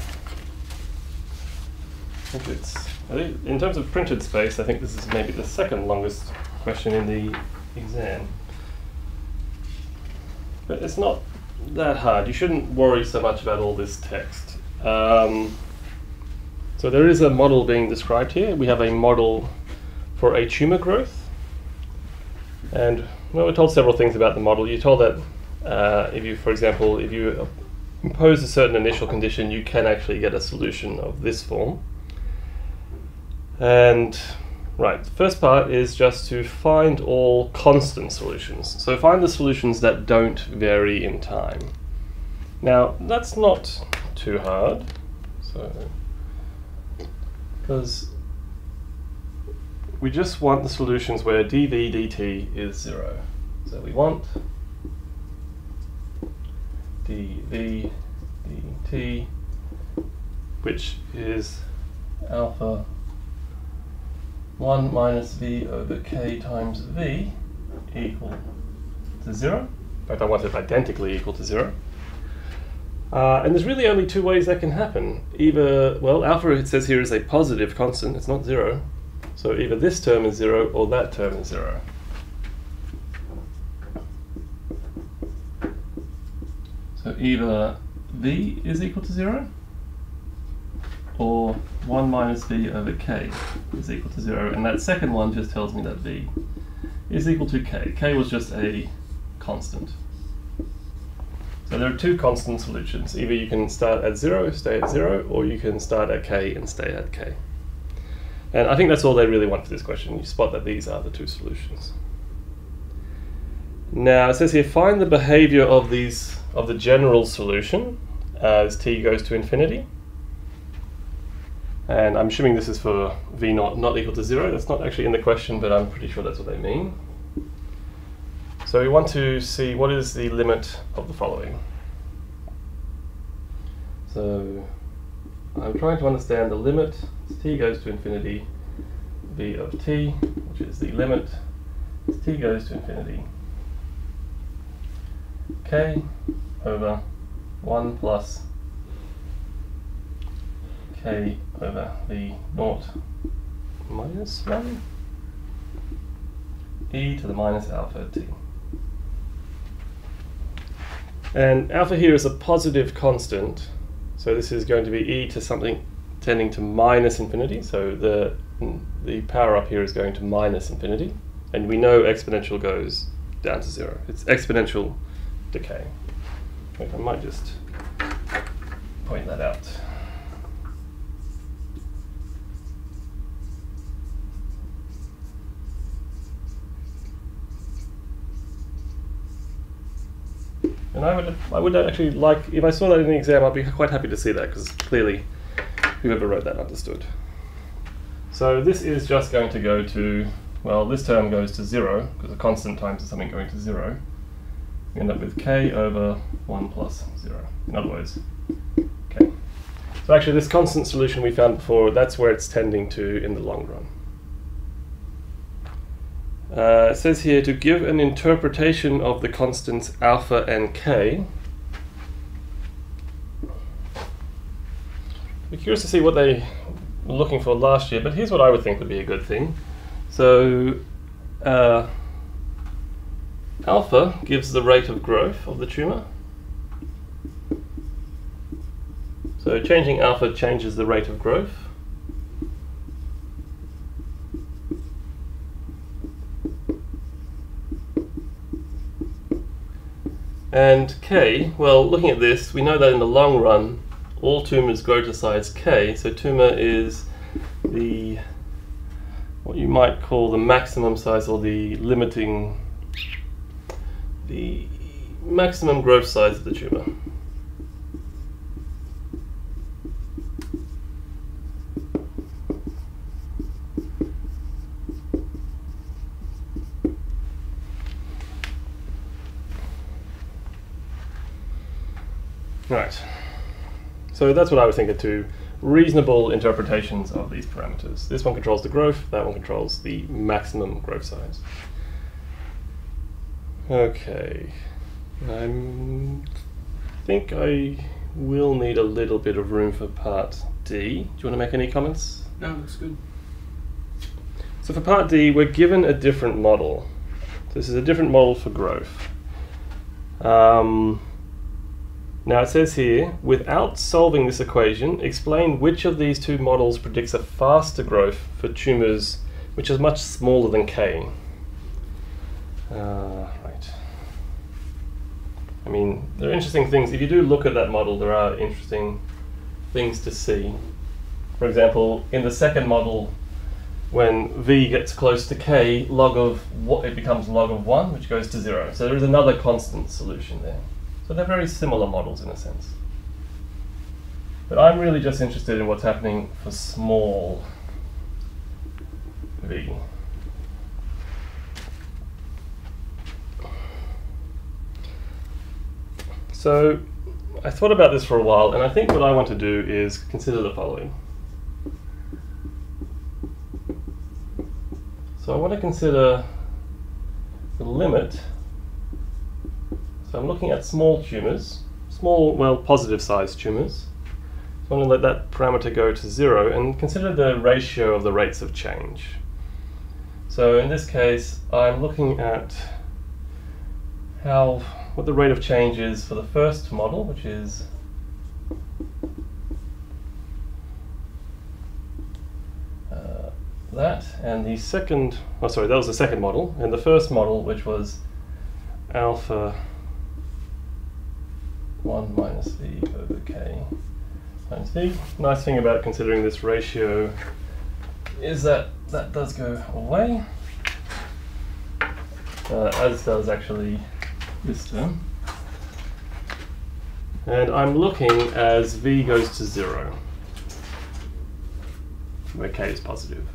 I think in terms of printed space, I think this is maybe the second longest question in the exam. But it's not that hard. You shouldn't worry so much about all this text. So there is a model being described here. We have a model for a tumor growth. And well, we're told several things about the model. You're told that for example, if you impose a certain initial condition, you can actually get a solution of this form. And right, the first part is just to find all constant solutions. So find the solutions that don't vary in time. Now, that's not too hard. So, because we just want the solutions where dv dt is 0. So we want dv dt, which is alpha 1 minus v over k times v equal to 0. In fact, I want it identically equal to 0. And there's really only two ways that can happen. Either, well, alpha, it says here, is a positive constant, it's not 0. So either this term is 0 or that term is 0. So either v is equal to 0 or 1 minus v over k is equal to 0. And that second one just tells me that v is equal to k. K was just a constant. So there are two constant solutions. Either you can start at 0, stay at 0, or you can start at k and stay at k. And I think that's all they really want for this question. You spot that these are the two solutions. Now it says here, find the behavior of the general solution as t goes to infinity. And I'm assuming this is for v not equal to 0. That's not actually in the question, but I'm pretty sure that's what they mean. So we want to see what is the limit of the following. So I'm trying to understand the limit as t goes to infinity v of t, which is the limit as t goes to infinity k over 1 plus k over v naught minus 1 e to the minus alpha t. And alpha here is a positive constant, so this is going to be e to something tending to minus infinity, so the power up here is going to minus infinity, and we know exponential goes down to 0. It's exponential decay. I might just point that out. And I would actually like, if I saw that in the exam, I'd be quite happy to see that, because clearly whoever wrote that understood. So this is just going to go to, well, this term goes to 0, because a constant times something going to 0. We end up with k over 1 plus 0. In other words, k. So actually this constant solution we found before, that's where it's tending to in the long run. It says here, to give an interpretation of the constants alpha and k. I'm curious to see what they were looking for last year, but here's what I would think would be a good thing. So alpha gives the rate of growth of the tumour. So changing alpha changes the rate of growth. And k, well, looking at this, we know that in the long run, all tumours grow to size k, so tumour is the, what you might call the maximum size, or the maximum growth size of the tumour. Right, so that's what I would think are two reasonable interpretations of these parameters. This one controls the growth, that one controls the maximum growth size. Okay, I think I will need a little bit of room for part D. Do you want to make any comments? No, looks good. So for part D, we're given a different model. This is a different model for growth. Now it says here, without solving this equation, explain which of these two models predicts a faster growth for tumours which is much smaller than K. Right. I mean, there are interesting things. If you do look at that model, there are interesting things to see. For example, in the second model, when V gets close to K, log of what, it becomes log of 1, which goes to 0. So there is another constant solution there. So they're very similar models in a sense. But I'm really just interested in what's happening for small v. So I thought about this for a while, and I think what I want to do is consider the following. So I want to consider the limit. So I'm looking at small tumours, small, well, positive sized tumours. So I want to let that parameter go to 0 and consider the ratio of the rates of change. So in this case, I'm looking at what the rate of change is for the first model, which is that, and the second, oh sorry, that was the second model, and the first model, which was alpha 1 minus v over k times v. Nice thing about considering this ratio is that that does go away, as does actually this term. And I'm looking as v goes to 0, where k is positive.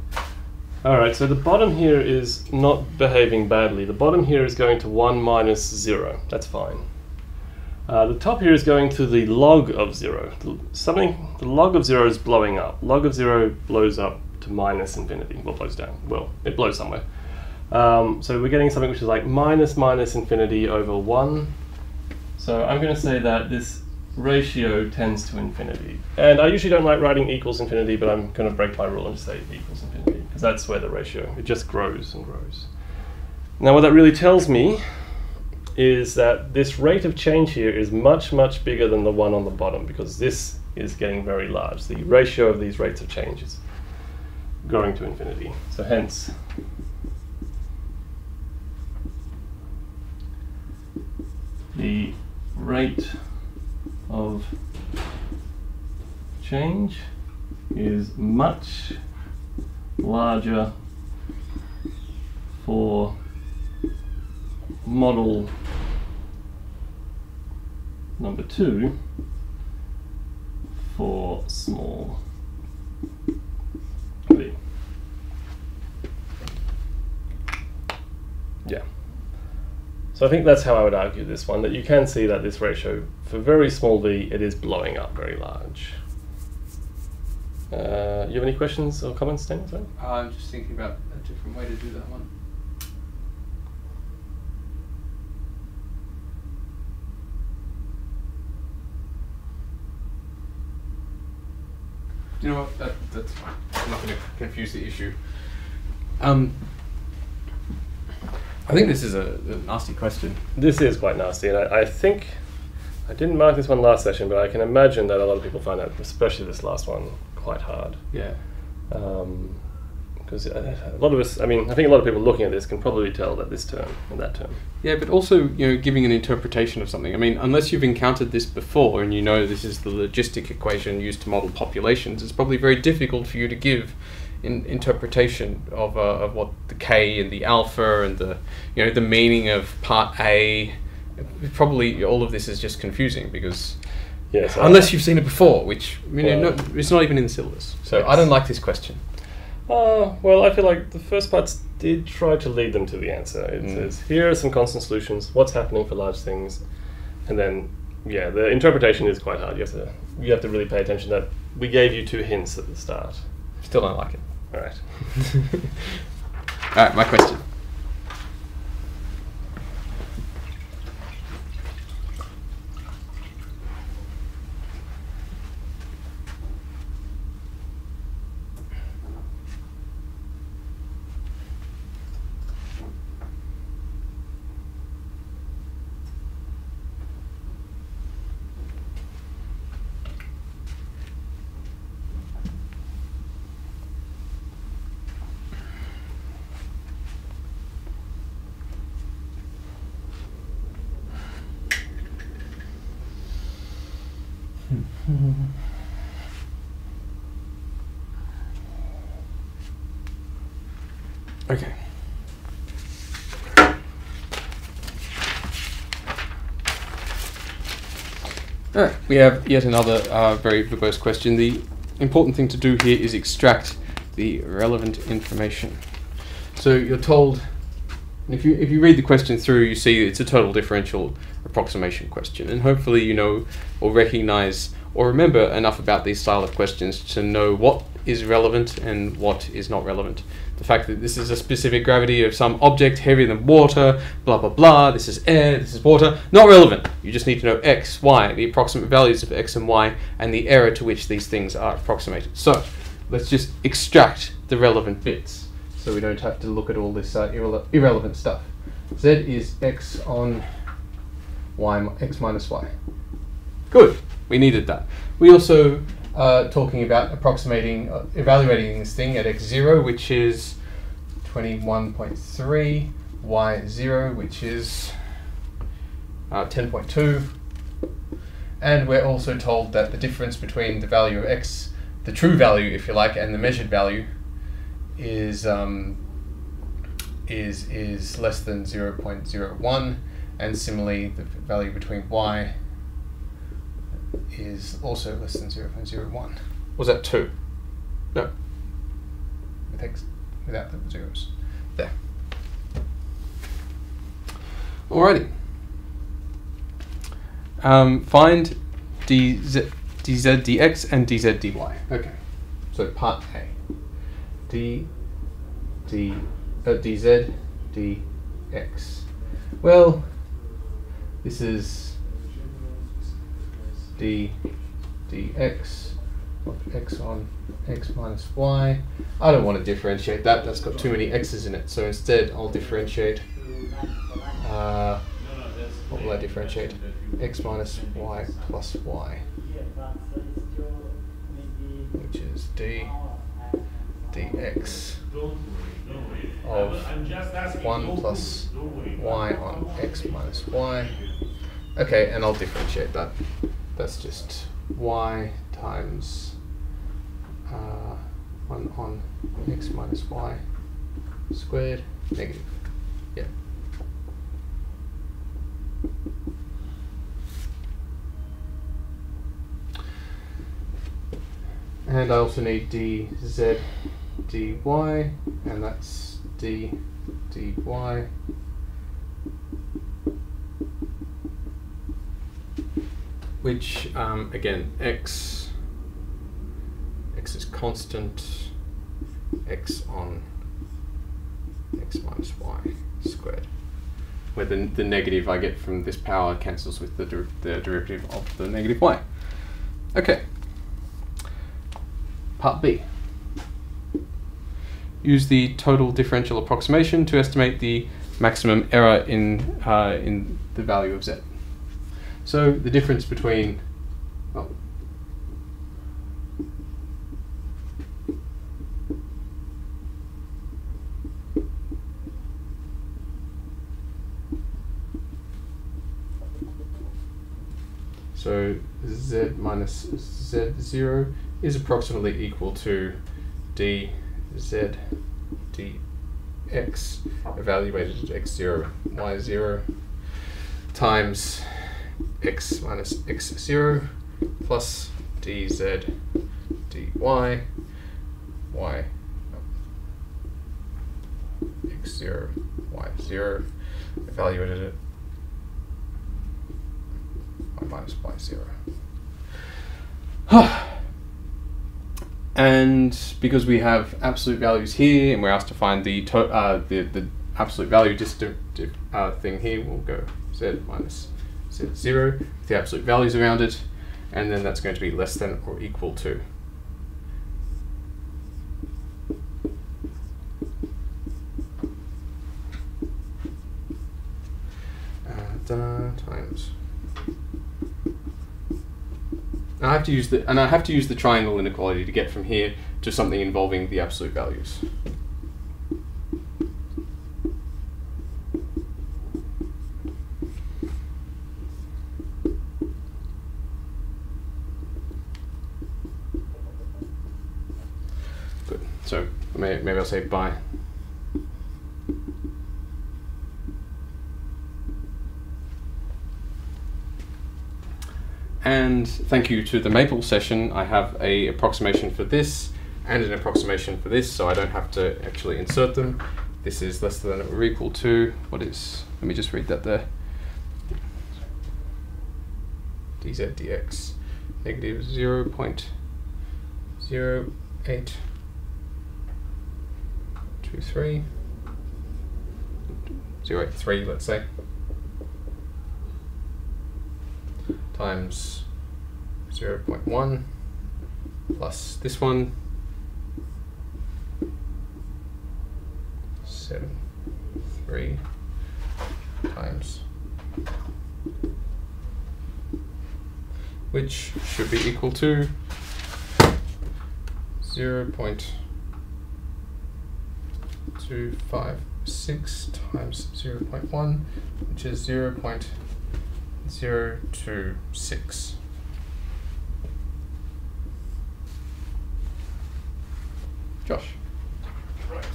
Alright, so the bottom here is not behaving badly. The bottom here is going to 1 minus 0. That's fine. The top here is going to the log of 0. The log of 0 is blowing up. Log of 0 blows up to minus infinity. Well, blows down. Well, it blows somewhere. So we're getting something which is like minus infinity over 1. So I'm going to say that this ratio tends to infinity. And I usually don't like writing equals infinity, but I'm going to break my rule and just say equals infinity, because that's where the ratio, it just grows and grows. Now what that really tells me is that this rate of change here is much, much bigger than the one on the bottom, because this is getting very large. The ratio of these rates of change is growing to infinity. So hence, the rate of change is much larger for model number 2 for small v. Yeah. So I think that's how I would argue this one, that you can see that this ratio, for very small v, it is blowing up very large. You have any questions or comments, Dan? Sorry? I'm just thinking about a different way to do that one. You know what? That's fine. I'm not going to confuse the issue. I think this is a nasty question. This is quite nasty, and I think, I didn't mark this one last session, but I can imagine that a lot of people find that, especially this last one, quite hard. Yeah. Because a lot of us, I mean, I think a lot of people looking at this can probably tell that this term and that term. Yeah, but also, giving an interpretation of something. I mean, unless you've encountered this before and you know this is the logistic equation used to model populations, it's probably very difficult for you to give interpretation of what the k and the alpha and the the meaning of part A. Probably all of this is just confusing because unless you've seen it before, which it's not even in the syllabus. So yes. I don't like this question. Well, I feel like the first parts did try to lead them to the answer. It says, here are some constant solutions, what's happening for large things, and then, yeah, the interpretation is quite hard. You have to really pay attention that we gave you 2 hints at the start. Still don't like it. All right. All right, my question. Okay. Alright, we have yet another very verbose question. The important thing to do here is extract the relevant information. So you're told, if you read the question through, you see it's a total differential approximation question, and hopefully you know or recognize or remember enough about these style of questions to know what is relevant and what is not relevant. The fact that this is a specific gravity of some object heavier than water, blah blah blah, this is air, this is water, not relevant. You just need to know x, y, the approximate values of x and y, and the error to which these things are approximated. So let's just extract the relevant bits so we don't have to look at all this irrelevant stuff. Z is x on y, x minus y. Good, we needed that. We also talking about evaluating this thing at x0, which is 21.3, y0, which is 10.2, and we're also told that the difference between the value of x, the true value if you like, and the measured value is less than 0.01, and similarly the value between y is also less than 0.01. Was that 2? No. With x, without the zeros. There. Alrighty. Find dz dx and dz dy. Okay. So part A. dz dx. Well, this is dx of x on x minus y. I don't want to differentiate that, that's got too many x's in it, so instead I'll differentiate, what will I differentiate? X minus y plus y, which is dx of 1 plus y on x minus y. Okay, and I'll differentiate that. That's just y times 1 on x minus y squared negative. Yeah. And I also need dz dy, and that's dy, which again, x is constant, x on x minus y squared, where the negative I get from this power cancels with the derivative of the negative y. Okay. Part B. Use the total differential approximation to estimate the maximum error in the value of z. So the difference between, so z minus z0 is approximately equal to dz dx evaluated at x0, y0 times x minus x0 plus dz dy y x0 y0 evaluated at y minus y0. And because we have absolute values here, and we're asked to find the absolute value thing here, we'll go z minus z0 with the absolute values around it, and then that's going to be less than or equal to times. I have to use the triangle inequality to get from here to something involving the absolute values. Good. So maybe I'll say bye. And thank you to the Maple session. I have a approximation for this and an approximation for this, so I don't have to actually insert them. This is less than or equal to, what is, let me just read that there. dz dx negative 0.0823, let's say, times 0.1 plus this one, 7.3 times, which should be equal to 0.256 times 0.1, which is 0.026. Josh. Right.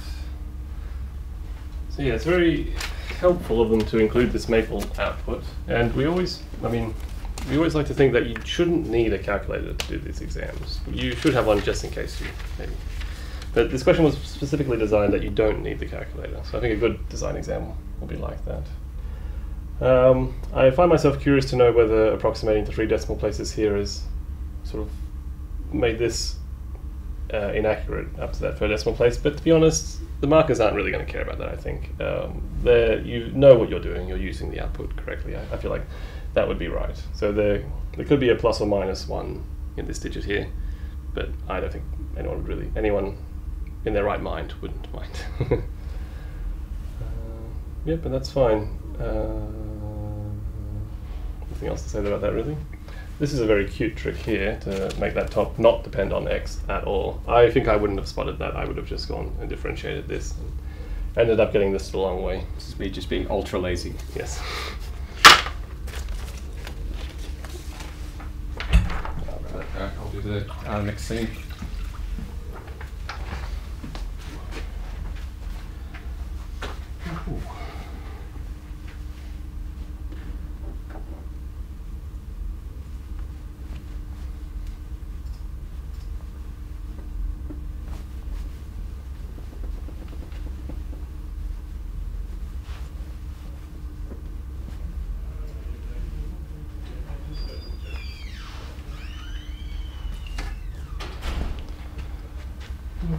So yeah, it's very helpful of them to include this Maple output, and we always like to think that you shouldn't need a calculator to do these exams. You should have one just in case you maybe. But this question was specifically designed that you don't need the calculator, so I think a good design exam will be like that. I find myself curious to know whether approximating to 3 decimal places here has sort of made this inaccurate up to that 3rd decimal place, but to be honest, the markers aren't really going to care about that, I think. You know what you're doing, you're using the output correctly. I feel like that would be right. So there could be a plus or minus 1 in this digit here, but I don't think anyone in their right mind wouldn't mind. Yeah, but that's fine. Nothing else to say about that, really. This is a very cute trick here to make that top not depend on x at all. I think I wouldn't have spotted that. I would have just gone and differentiated this and ended up getting this the long way. This is me just being ultra lazy. Yes. I'll do the next scene. Ooh.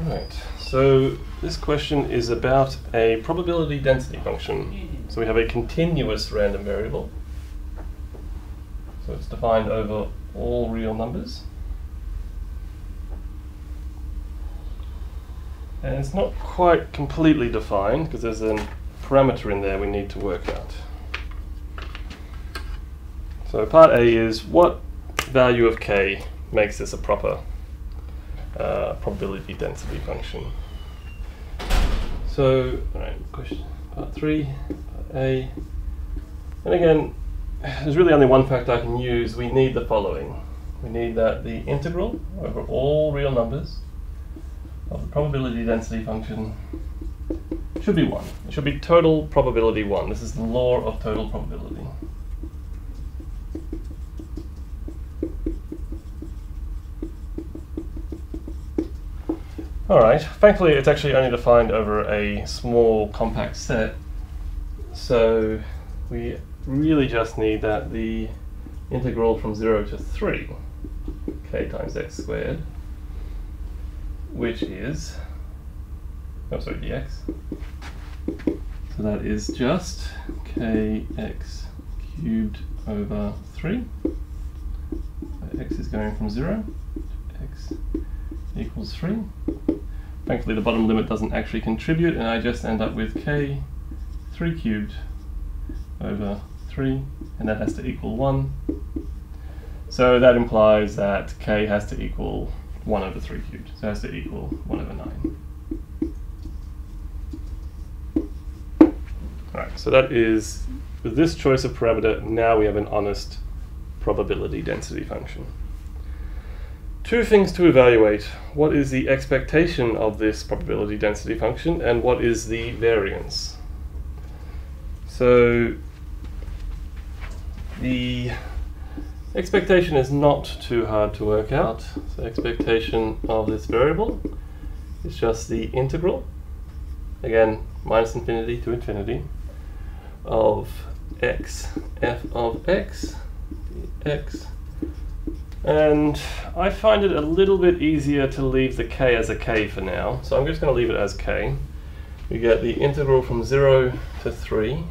Right, so this question is about a probability density function. So we have a continuous random variable. So it's defined over all real numbers. And it's not quite completely defined because there's a parameter in there we need to work out. So part A is what value of k makes this a proper probability density function. So, alright, question part 3, part A. And again, there's really only one factor I can use. We need the following. We need that the integral over all real numbers of the probability density function should be 1. It should be total probability 1. This is the law of total probability. Alright, thankfully it's actually only defined over a small compact set, so we really just need that the integral from 0 to 3, k times x squared, which is, dx, so that is just kx cubed over 3, so x is going from 0 to x equals 3. Thankfully the bottom limit doesn't actually contribute, and I just end up with k 3 cubed over 3, and that has to equal 1. So that implies that k has to equal 1 over 3 cubed, so it has to equal 1 over 9. Alright, so that is, with this choice of parameter, now we have an honest probability density function. 2 things to evaluate. What is the expectation of this probability density function, and what is the variance? So the Expectation is not too hard to work out. So expectation of this variable is just the integral, again, minus infinity to infinity, of x f of x dx. And I find it a little bit easier to leave the k as a k for now, so I'm just going to leave it as k. We get the integral from 0 to 3,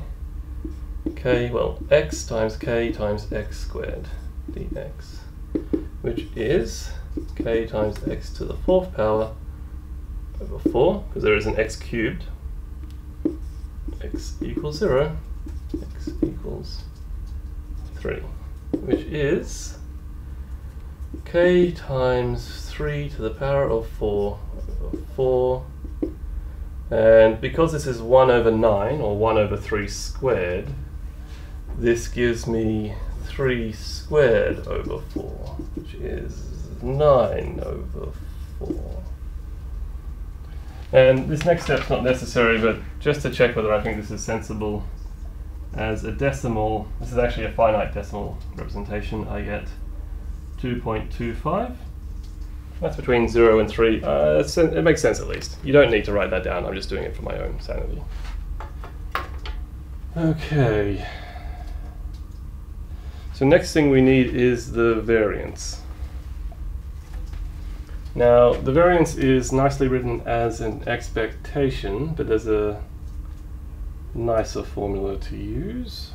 k, well, x times k times x squared dx, which is k times x to the 4th power over 4, because there is an x cubed. X equals 0, x equals 3, which is k times 3 to the power of 4 over 4. And because this is 1 over 9, or 1 over 3 squared, this gives me 3 squared over 4, which is 9 over 4. And this next step's not necessary, but just to check whether I think this is sensible, as a decimal, this is actually a finite decimal representation, I get 2.25. That's between 0 and 3. It makes sense at least. You don't need to write that down, I'm just doing it for my own sanity. Okay. So next thing we need is the variance. Now, the variance is nicely written as an expectation, but there's a nicer formula to use.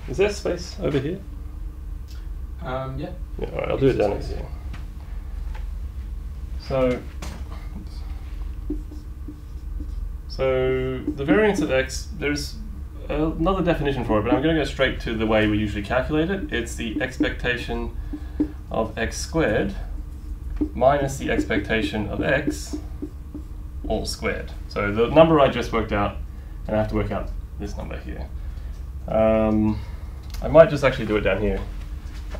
Is there space over here? Yeah. Yeah, all right, I'll do it down here. So the variance of x, there's another definition for it, but I'm going to go straight to the way we usually calculate it. It's the expectation of x squared minus the expectation of x all squared. So the number I just worked out, and I have to work out this number here. I might just actually do it down here.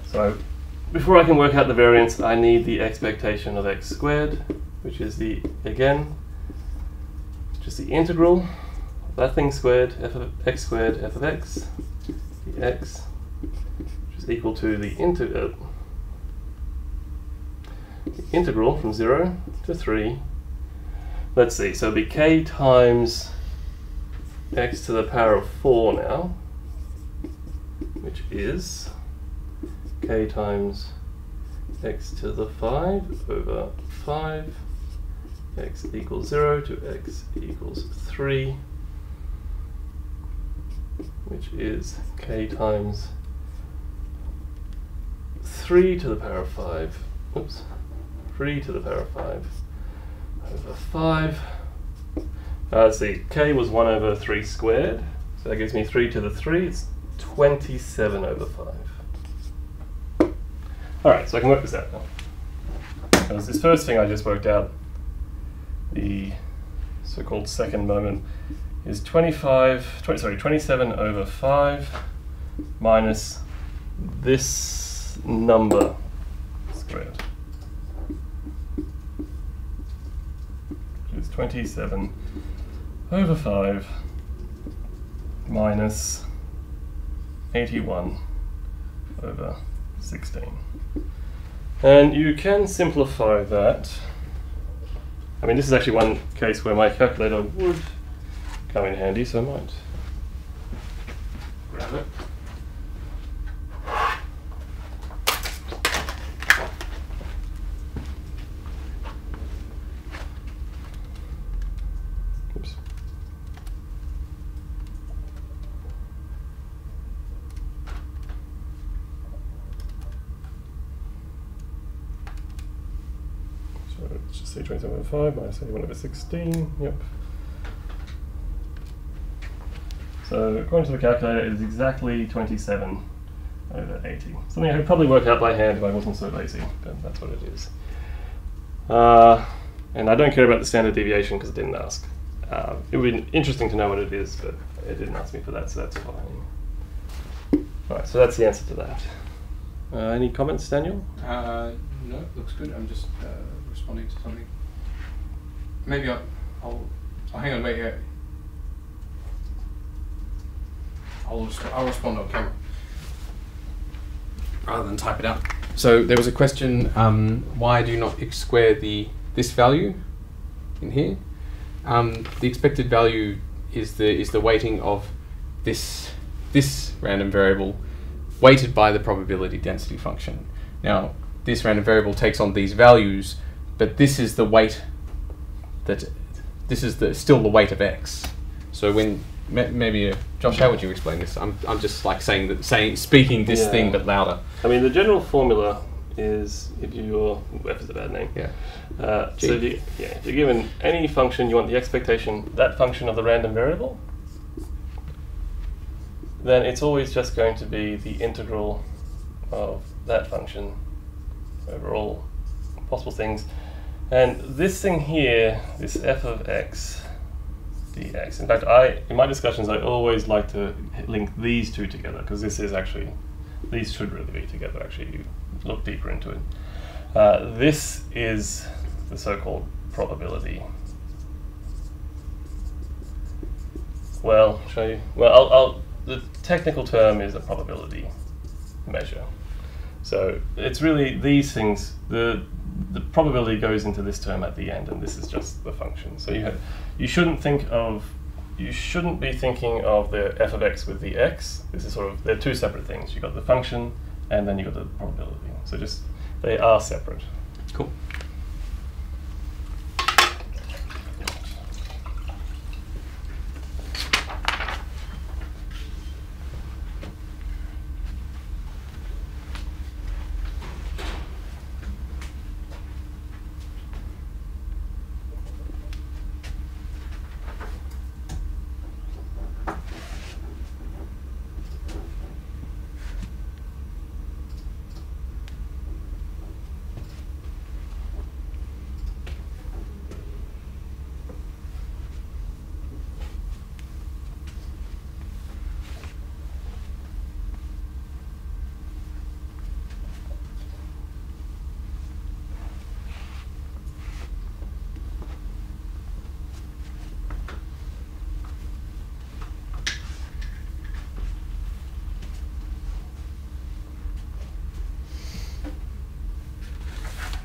So before I can work out the variance, I need the expectation of x squared, which is the, again, just the integral of that thing squared, f of x squared, f of x, dx, which is equal to the integral from 0 to 3. Let's see, so it'll be k times x to the power of 4 now, which is k times x to the 5 over 5, x equals 0 to x equals 3, which is k times 3 to the power of 5, oops, 3 to the power of 5 over 5. Let's see, k was 1 over 3 squared, so that gives me 3 to the 3, it's 27 over 5. Alright, so I can work this out now. Because this first thing I just worked out, the so-called second moment, is 27 over 5 minus this number squared, which is 27 over 5 minus 81 over 16. And you can simplify that. I mean, this is actually one case where my calculator would come in handy, so I might grab it. Oops. So let's just say 27 over 5 minus 81 over 16, yep. So according to the calculator, it is exactly 27 over 80. Something I could probably work out by hand if I wasn't so lazy, but that's what it is. And I don't care about the standard deviation because it didn't ask. It would be interesting to know what it is, but it didn't ask me for that, so that's fine. Alright, so that's the answer to that. Any comments, Daniel? No, looks good. I'm just responding to something. Maybe I'll hang on, wait here. I'll respond on camera. rather than type it out. So there was a question, why do you not x square this value in here? The expected value is the weighting of this random variable weighted by the probability density function. Now this random variable takes on these values, but this is the weight still the weight of x. So when maybe Josh, how would you explain this? I'm just like speaking this thing but louder. I mean, the general formula is if f is a bad name. Yeah. So if you're given any function, you want the expectation, that function of the random variable, then it's always just going to be the integral of that function over all possible things. And this thing here, this f of x dx. In fact, in my discussions, I always like to link these two together, because this is actually, these should really be together, actually, you look deeper into it. This is the so-called probability. Well, show you. Well, the technical term is a probability measure. So it's really these things, the probability goes into this term at the end, and this is just the function. So you shouldn't be thinking of the f of x with the x. This is sort of, they're two separate things. You've got the function, and then you've got the probability. So just, they are separate. Cool.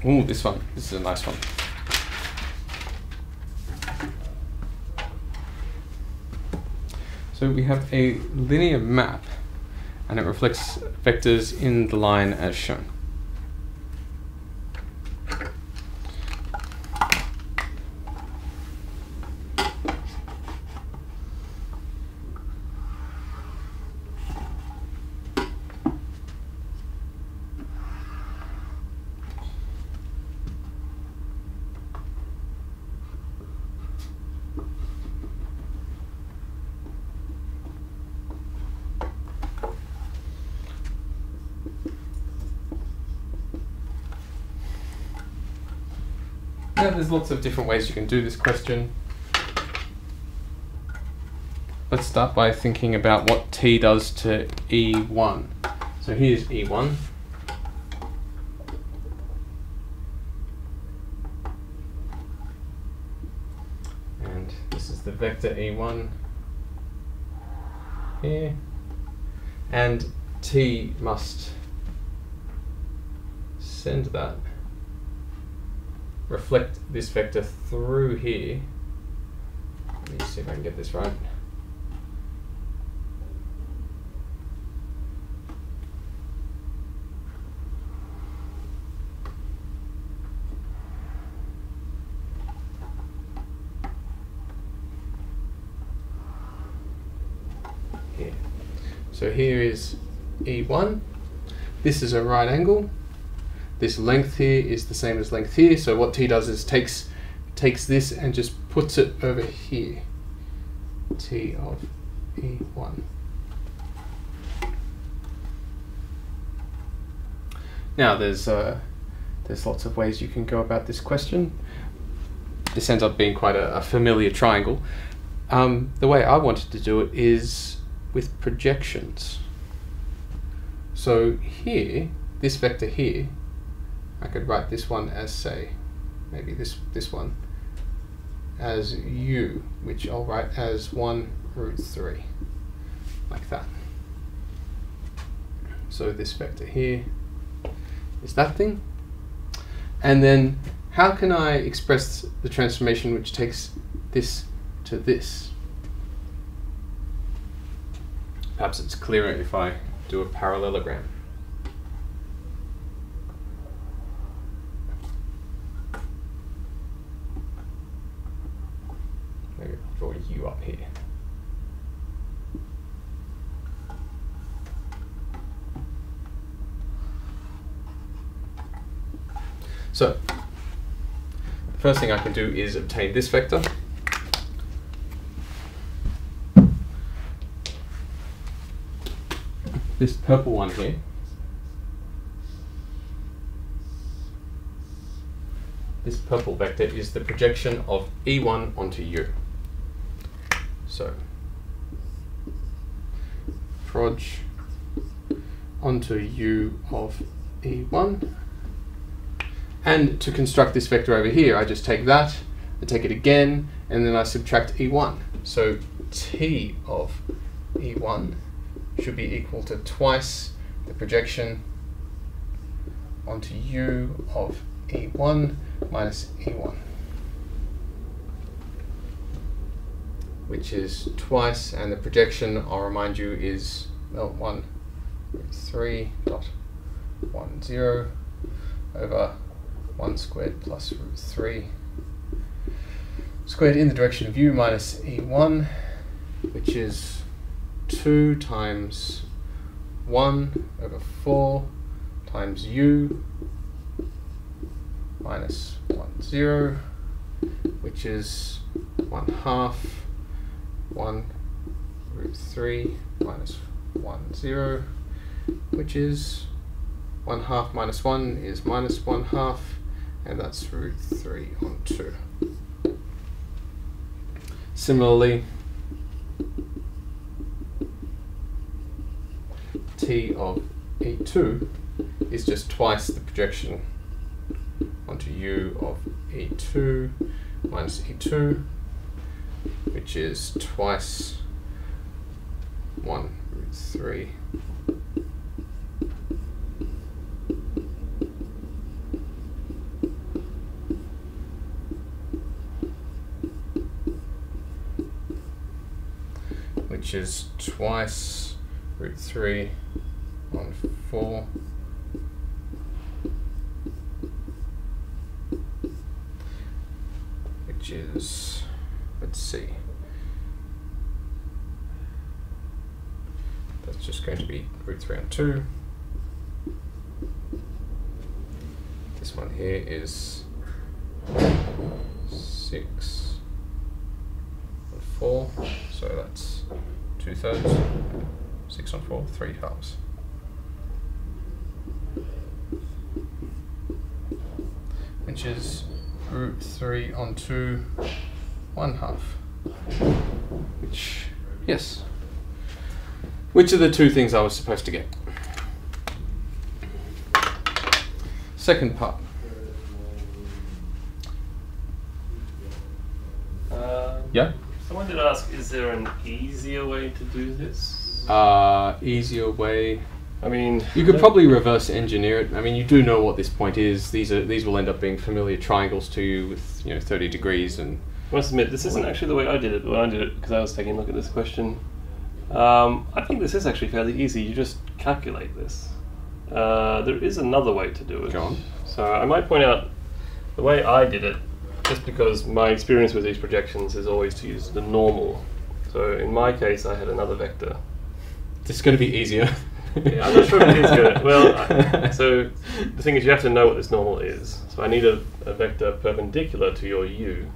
Ooh, this one. This is a nice one. So we have a linear map, and it reflects vectors in the line as shown. Yeah, there's lots of different ways you can do this question. Let's start by thinking about what t does to E1. So here's E1. And this is the vector E1 here. And t must send that, reflect this vector through here. Let me see if I can get this right. Here. So here is E1. This is a right angle. This length here is the same as length here, so what t does is takes this and just puts it over here, t of E1. Now there's lots of ways you can go about this question. This ends up being quite a familiar triangle. The way I wanted to do it is with projections. So here, this vector here, I could write this one as, say, maybe this one as u, which I'll write as 1√3, like that. So this vector here is that thing. And then how can I express the transformation which takes this to this? Perhaps it's clearer if I do a parallelogram. Maybe I'll draw U up here. So, the first thing I can do is obtain this vector. This purple one here. This purple vector is the projection of E1 onto U. So, proj onto U of E1. And to construct this vector over here, I just take that, I take it again, and then I subtract E1. So T of E1 should be equal to twice the projection onto U of E1 minus E1, which is twice, and the projection, I'll remind you, is 1/3.10 over 1 squared plus √3 squared in the direction of U minus E1, which is 2 times 1 over 4 times U minus 10, which is 1/2 1/3 minus 10, which is 1/2 minus 1 is minus 1/2, and that's √3 on 2. Similarly, T of E2 is just twice the projection onto U of E2 minus E2, which is twice 1/3. Which is twice √3 on 4, which is, let's see, that's just going to be √3 on 2. This one here is 6 on 4, so that's 2/3, 6 on 4, 3/2. Which is √3 on 2, 1/2. Which, yes. Which are the two things I was supposed to get? Second part. Yeah? Someone did ask, is there an easier way to do this? Easier way. I mean, you could probably reverse engineer it. I mean, you do know what this point is. These will end up being familiar triangles to you with 30 degrees and. I must admit, this isn't actually the way I did it. But when I did it, because I was taking a look at this question, I think this is actually fairly easy. You just calculate this. There is another way to do it. Go on. So I might point out the way I did it, just because my experience with these projections is always to use the normal. So in my case, I had another vector. This is going to be easier. Yeah, I'm not sure if it is good. Well, so the thing is, you have to know what this normal is. So I need a vector perpendicular to your U,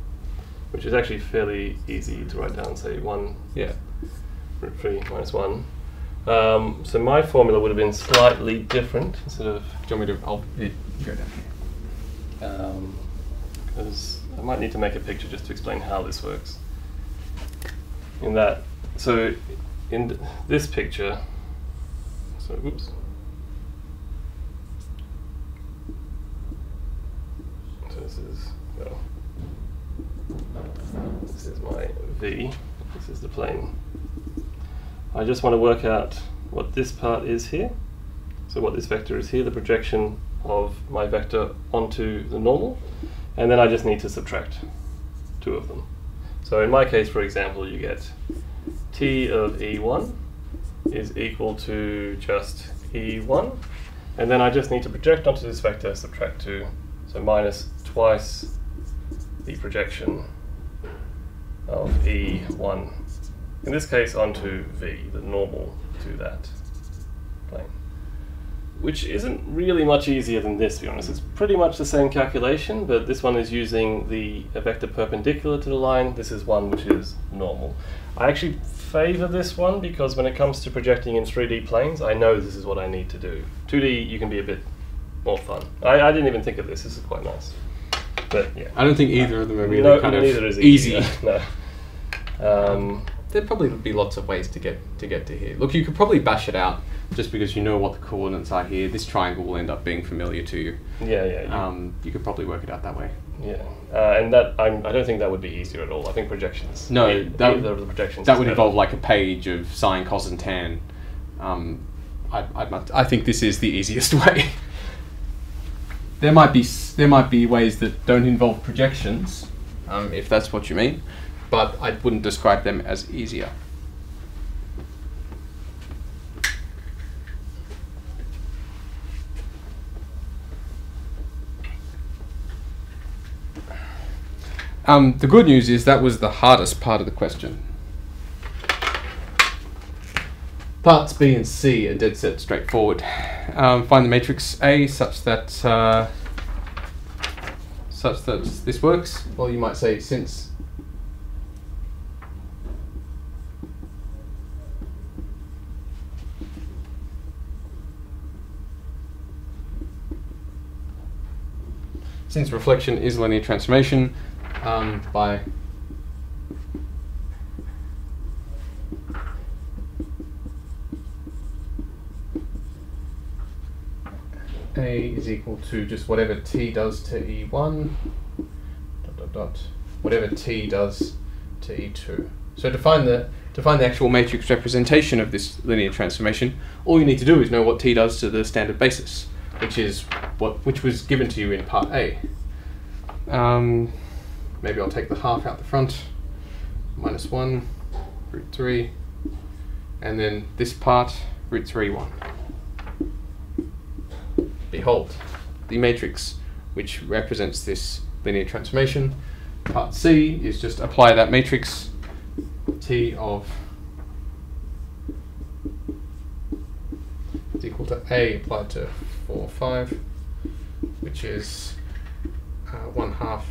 which is actually fairly easy to write down. Say 1, √3 minus 1. So my formula would have been slightly different. Instead of, do you want me to? I'll go down here. Because I might need to make a picture just to explain how this works. So in this picture. So, oops. So this is my V. This is the plane. I just want to work out what this part is here. So what this vector is here, the projection of my vector onto the normal, and then I just need to subtract two of them. So in my case, for example, you get t of E1 is equal to just E1, and then I just need to project onto this vector, subtract 2, so minus twice the projection of E1, in this case onto V, the normal to that plane. Which isn't really much easier than this, to be honest. It's pretty much the same calculation, but this one is using a vector perpendicular to the line. This is one which is normal. I actually favor this one because when it comes to projecting in 3D planes, I know this is what I need to do. 2D, you can be a bit more fun. I didn't even think of this. This is quite nice. But yeah, I don't think either of them are really kind of easy. No. There'd probably be lots of ways to get to here. Look, you could probably bash it out just because you know what the coordinates are here. This triangle will end up being familiar to you. Yeah. You could probably work it out that way. Yeah, and that I don't think that would be easier at all. I think projections. No, either of the projections. That would involve like a page of sine, cos, and tan. I think this is the easiest way. There might be ways that don't involve projections, if that's what you mean, but I wouldn't describe them as easier. The good news is that was the hardest part of the question. Parts B and C are dead set straightforward. Find the matrix A such that this works. Well, you might say since reflection is linear transformation by A is equal to just whatever t does to E1 whatever t does to E2. So to find the actual matrix representation of this linear transformation, all you need to do is know what t does to the standard basis, which was given to you in part A. Maybe I'll take the half out the front, minus 1, root 3, and then this part, root 3, 1. Behold, the matrix which represents this linear transformation. Part C is just apply that matrix, T of is equal to A applied to 4, 5, which is 1/2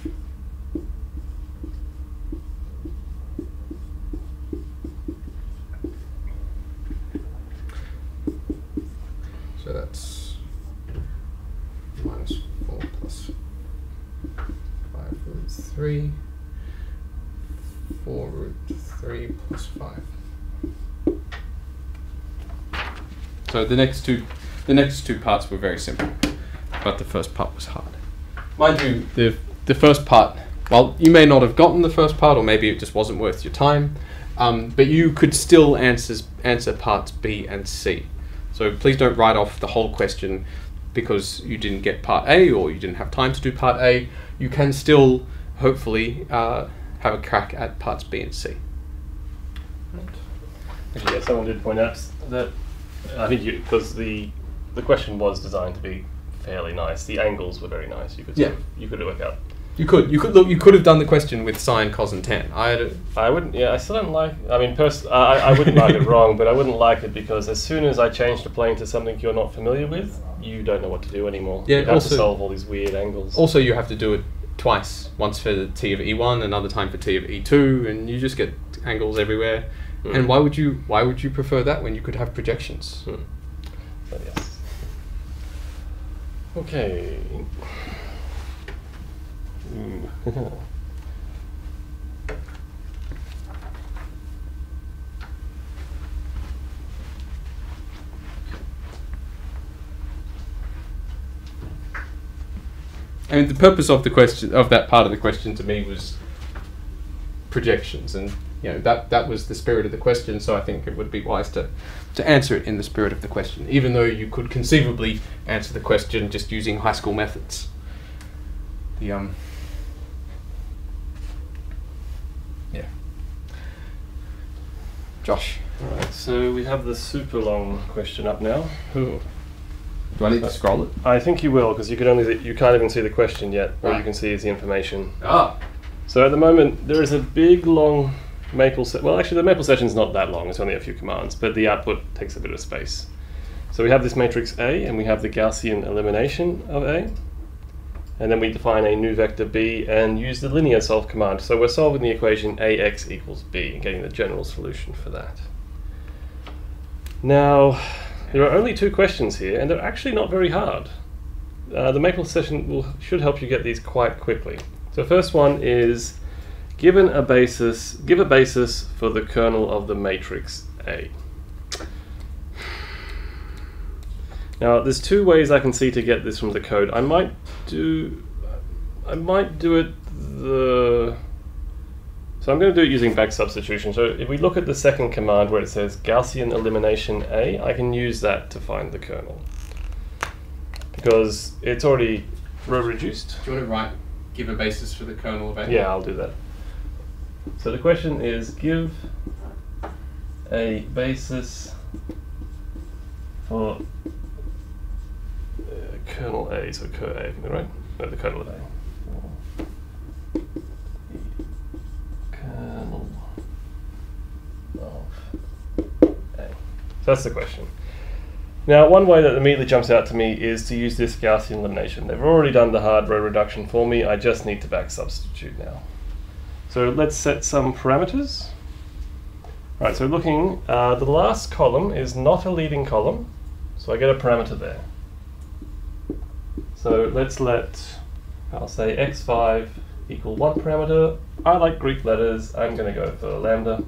so that's minus 4 plus 5 root 3, 4 root 3 plus 5. So the next two parts were very simple, but the first part was hard. Mind you, the first part, well, you may not have gotten the first part, or maybe it just wasn't worth your time, but you could still answer parts B and C. So please don't write off the whole question because you didn't get part A or you didn't have time to do part A. You can still, hopefully, have a crack at parts B and C. Yeah, someone did point out that, I think because the question was designed to be fairly nice. The angles were very nice. You could you could work out. You could have done the question with sine, cos, and tan. I wouldn't. Yeah, I still don't like. I mean, I wouldn't like it wrong, but I wouldn't like it because as soon as I change the plane to something you're not familiar with, you don't know what to do anymore. Yeah, you have to solve all these weird angles. Also, you have to do it twice. Once for the t of E1, another time for t of E2, and you just get angles everywhere. Mm. And why would you prefer that when you could have projections? Mm. So yes. Okay. I mean, the purpose of the question, of that part of the question, to me was projections, and that was the spirit of the question. So I think it would be wise to answer it in the spirit of the question, even though you could conceivably answer the question just using high school methods. Yeah. Josh. Alright, so we have the super long question up now. Ooh. Do I need to scroll it? I think you will, because you can't even see the question yet. All Right. you can see is the information. Ah. So at the moment, there is a big, long maple well, actually, the maple session is not that long. It's only a few commands, but the output takes a bit of space. So we have this matrix A, and we have the Gaussian elimination of A. And then we define a new vector B and use the linear solve command. So we're solving the equation AX equals B and getting the general solution for that. Now, there are only 2 questions here, and they're actually not very hard. The maple session should help you get these quite quickly. So first one is, give a basis for the kernel of the matrix A. Now, there's 2 ways I can see to get this from the code. I might do it so I'm going to do it using back substitution. So if we look at the second command where it says Gaussian elimination A, I can use that to find the kernel, because it's already row reduced. Do you want to write, give a basis for the kernel of A? Yeah, I'll do that. So the question is, give a basis for kernel A, so ker A, right? No, the kernel of A. Kernel of A. So that's the question. Now, one way that immediately jumps out to me is to use this Gaussian elimination. They've already done the hard row reduction for me. I just need to back substitute now. So let's set some parameters. All right, so looking, the last column is not a leading column, so I get a parameter there. So let's I'll say x5 equal 1 parameter. I like Greek letters. I'm going to go for lambda.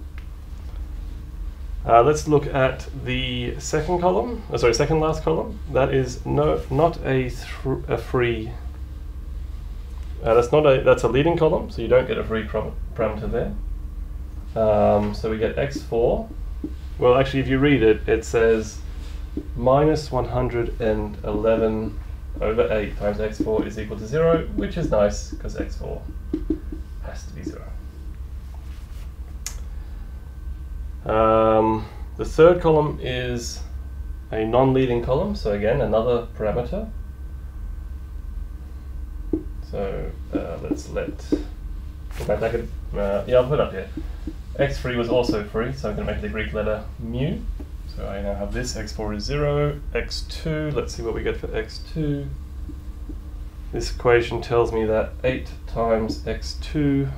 Let's look at the second column. Second last column. That is not a free. That's a leading column, so you don't get a free parameter there. So we get x4. Well, actually, if you read it, it says minus 111 over 8 times x4 is equal to 0, which is nice because x4 has to be 0. The third column is a non-leading column, so again, another parameter. So let's in fact, I could, yeah, I'll put it up here. x3 was also free, so I'm going to make the Greek letter mu. So I now have this, x4 is 0, x2, let's see what we get for x2. This equation tells me that 8 times x2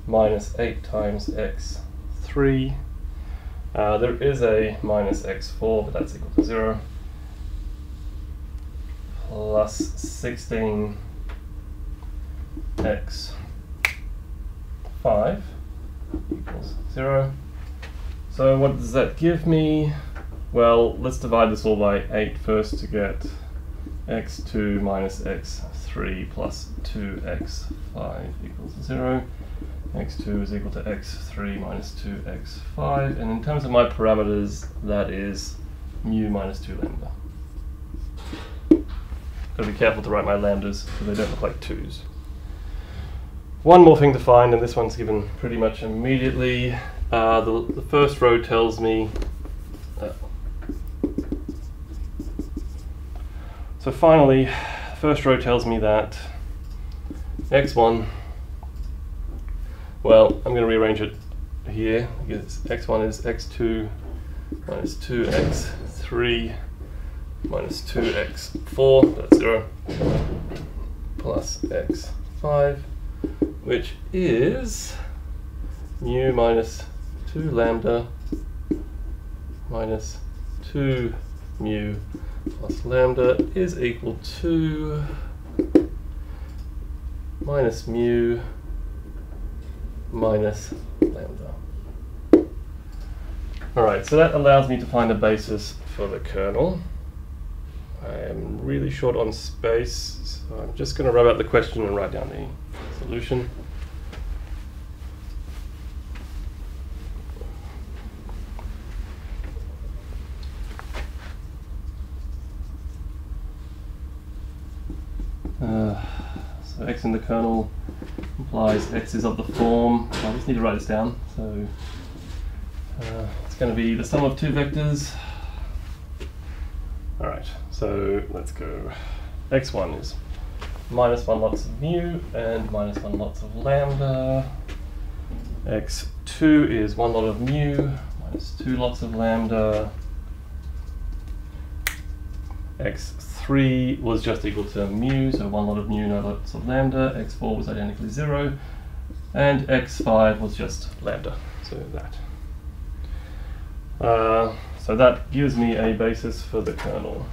minus 8 times x3. There is a minus x4, but that's equal to 0. Plus 16 x5 equals 0. So what does that give me? Well, let's divide this all by 8 first to get x2 minus x3 plus 2x5 equals 0. x2 is equal to x3 minus 2x5. And in terms of my parameters, that is mu minus 2 lambda. Got to be careful to write my lambdas so they don't look like 2s. One more thing to find, and this one's given pretty much immediately. The first row tells me. So finally, the first row tells me that x1. Well, I'm going to rearrange it here. Because x1 is x2 minus 2x3 minus 2x4. That's 0. Plus x5. Which is mu minus 2 lambda minus 2 mu plus lambda is equal to minus mu minus lambda. Alright, so that allows me to find a basis for the kernel. I am really short on space, so I'm just going to rub out the question and write down the solution. So x in the kernel implies x is of the form, I just need to write this down, so it's going to be the sum of two vectors. Alright, so let's go. X1 is -1 lots of mu and -1 lots of lambda. X2 is 1 lot of mu minus 2 lots of lambda. X3 was just equal to mu, so 1 lot of mu, no lots of lambda. X4 was identically 0. And X5 was just lambda, so that. So that gives me a basis for the kernel.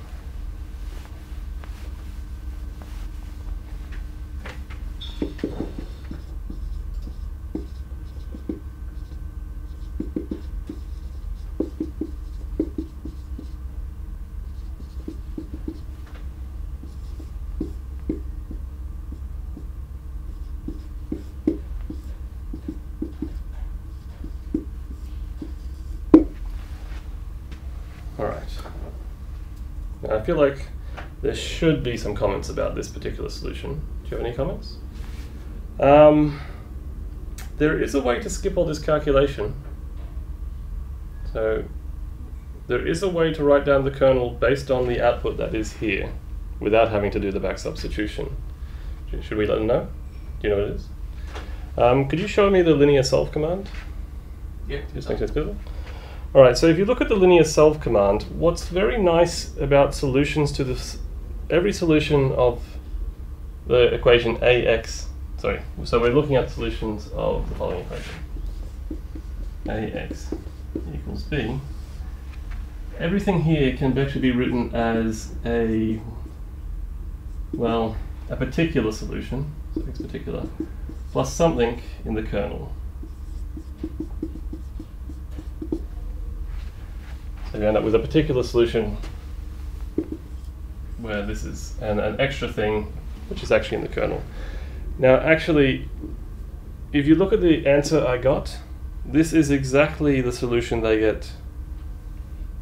I feel like there should be some comments about this particular solution. Do you have any comments? There is a way to skip all this calculation. So there is a way to write down the kernel based on the output that is here without having to do the back substitution. Should we let them know? Do you know what it is? Could you show me the linear solve command? Yeah. Just makes sense better. Alright, so if you look at the linear solve command, what's very nice about solutions to this, every solution of the equation AX, sorry, so we're looking at solutions of the following equation. AX equals B. Everything here can actually be written as a, well, a particular solution, so X particular, plus something in the kernel. So you end up with a particular solution where this is an extra thing which is actually in the kernel. Now actually, if you look at the answer I got, this is exactly the solution they get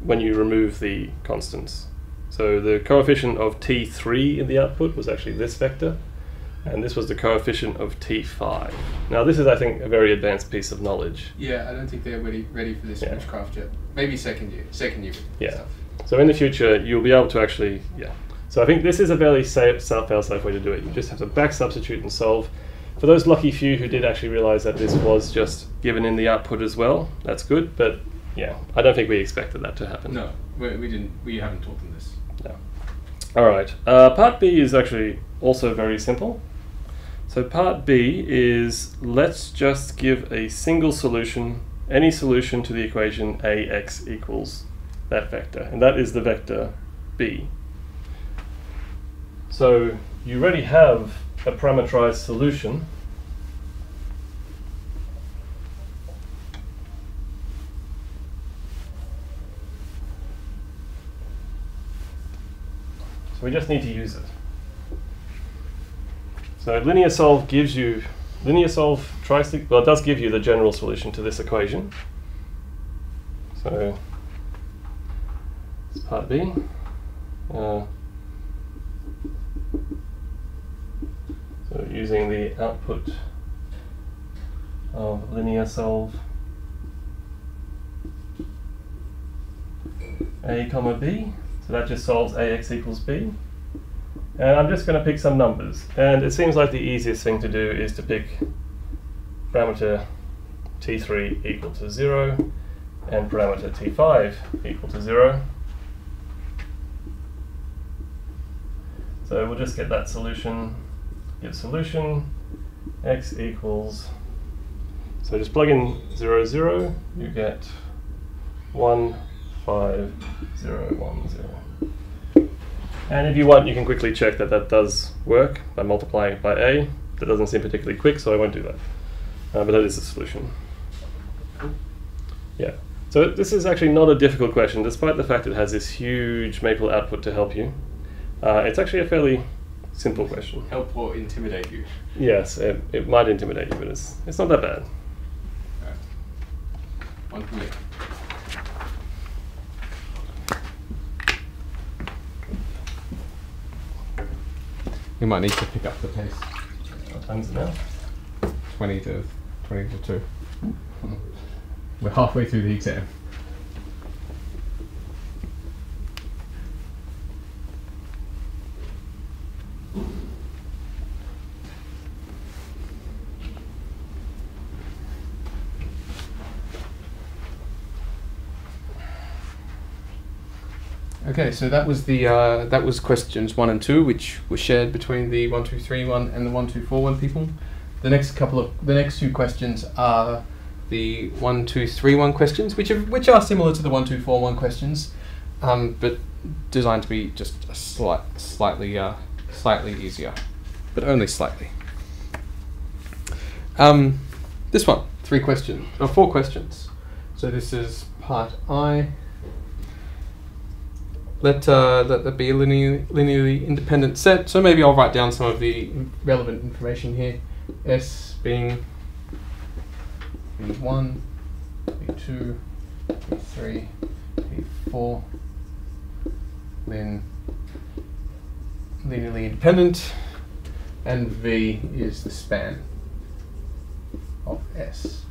when you remove the constants. So the coefficient of T3 in the output was actually this vector, and this was the coefficient of T5. Now this is, I think, a very advanced piece of knowledge. Yeah, I don't think they're ready for this witchcraft yet. Maybe second year stuff. So in the future, you'll be able to actually, So I think this is a fairly fail-safe way to do it. You just have to back substitute and solve. For those lucky few who did actually realize that this was just given in the output as well, that's good, but yeah, I don't think we expected that to happen. No, we didn't. We haven't taught them this. No. All right. Part B is actually also very simple. So part B is, let's just give a single solution, any solution to the equation AX equals that vector, and that is the vector B. So you already have a parameterized solution. So we just need to use it. So linear solve gives you, it does give you the general solution to this equation. So it's part B. So using the output of linear solve A comma B, so that just solves AX equals B. And I'm just going to pick some numbers, and it seems like the easiest thing to do is to pick parameter T3 equal to 0 and parameter T5 equal to 0. So we'll just get that solution, give solution, x equals, so just plug in 0, 0, you get 1, 5, 0, 1, 0. And if you want, you can quickly check that that does work by multiplying it by a. That doesn't seem particularly quick, so I won't do that. But that is the solution. Yeah. So this is actually not a difficult question, despite the fact it has this huge maple output to help you. It's actually a fairly simple question. Help or intimidate you? Yes, it might intimidate you, but it's not that bad. Right. One from you. We might need to pick up the pace. times it now? 20 to 2. We're halfway through the exam. Okay, so that was the that was questions 1 and 2, which were shared between the 1231 and the 1241 people. The next two questions are the 1231 questions, which are similar to the 1241 questions, but designed to be just a slightly easier, but only slightly. This one, 4 questions. So this is part I. Let that be a linearly independent set. So maybe I'll write down some of the relevant information here. S being B1, B2, B3, B4, then linearly independent, and V is the span of S,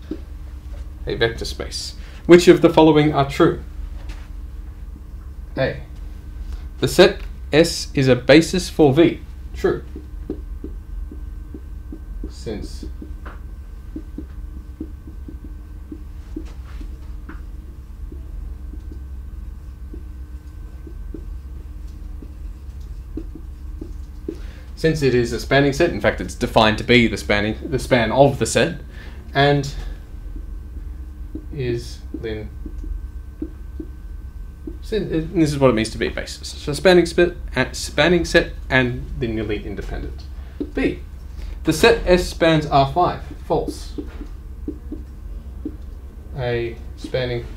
a vector space. Which of the following are true? A. The set S is a basis for V. True. Since it is a spanning set, in fact it's defined to be the span of the set, and is then this is what it means to be a basis. So spanning set and linearly independent. B. The set S spans R5. False. A spanning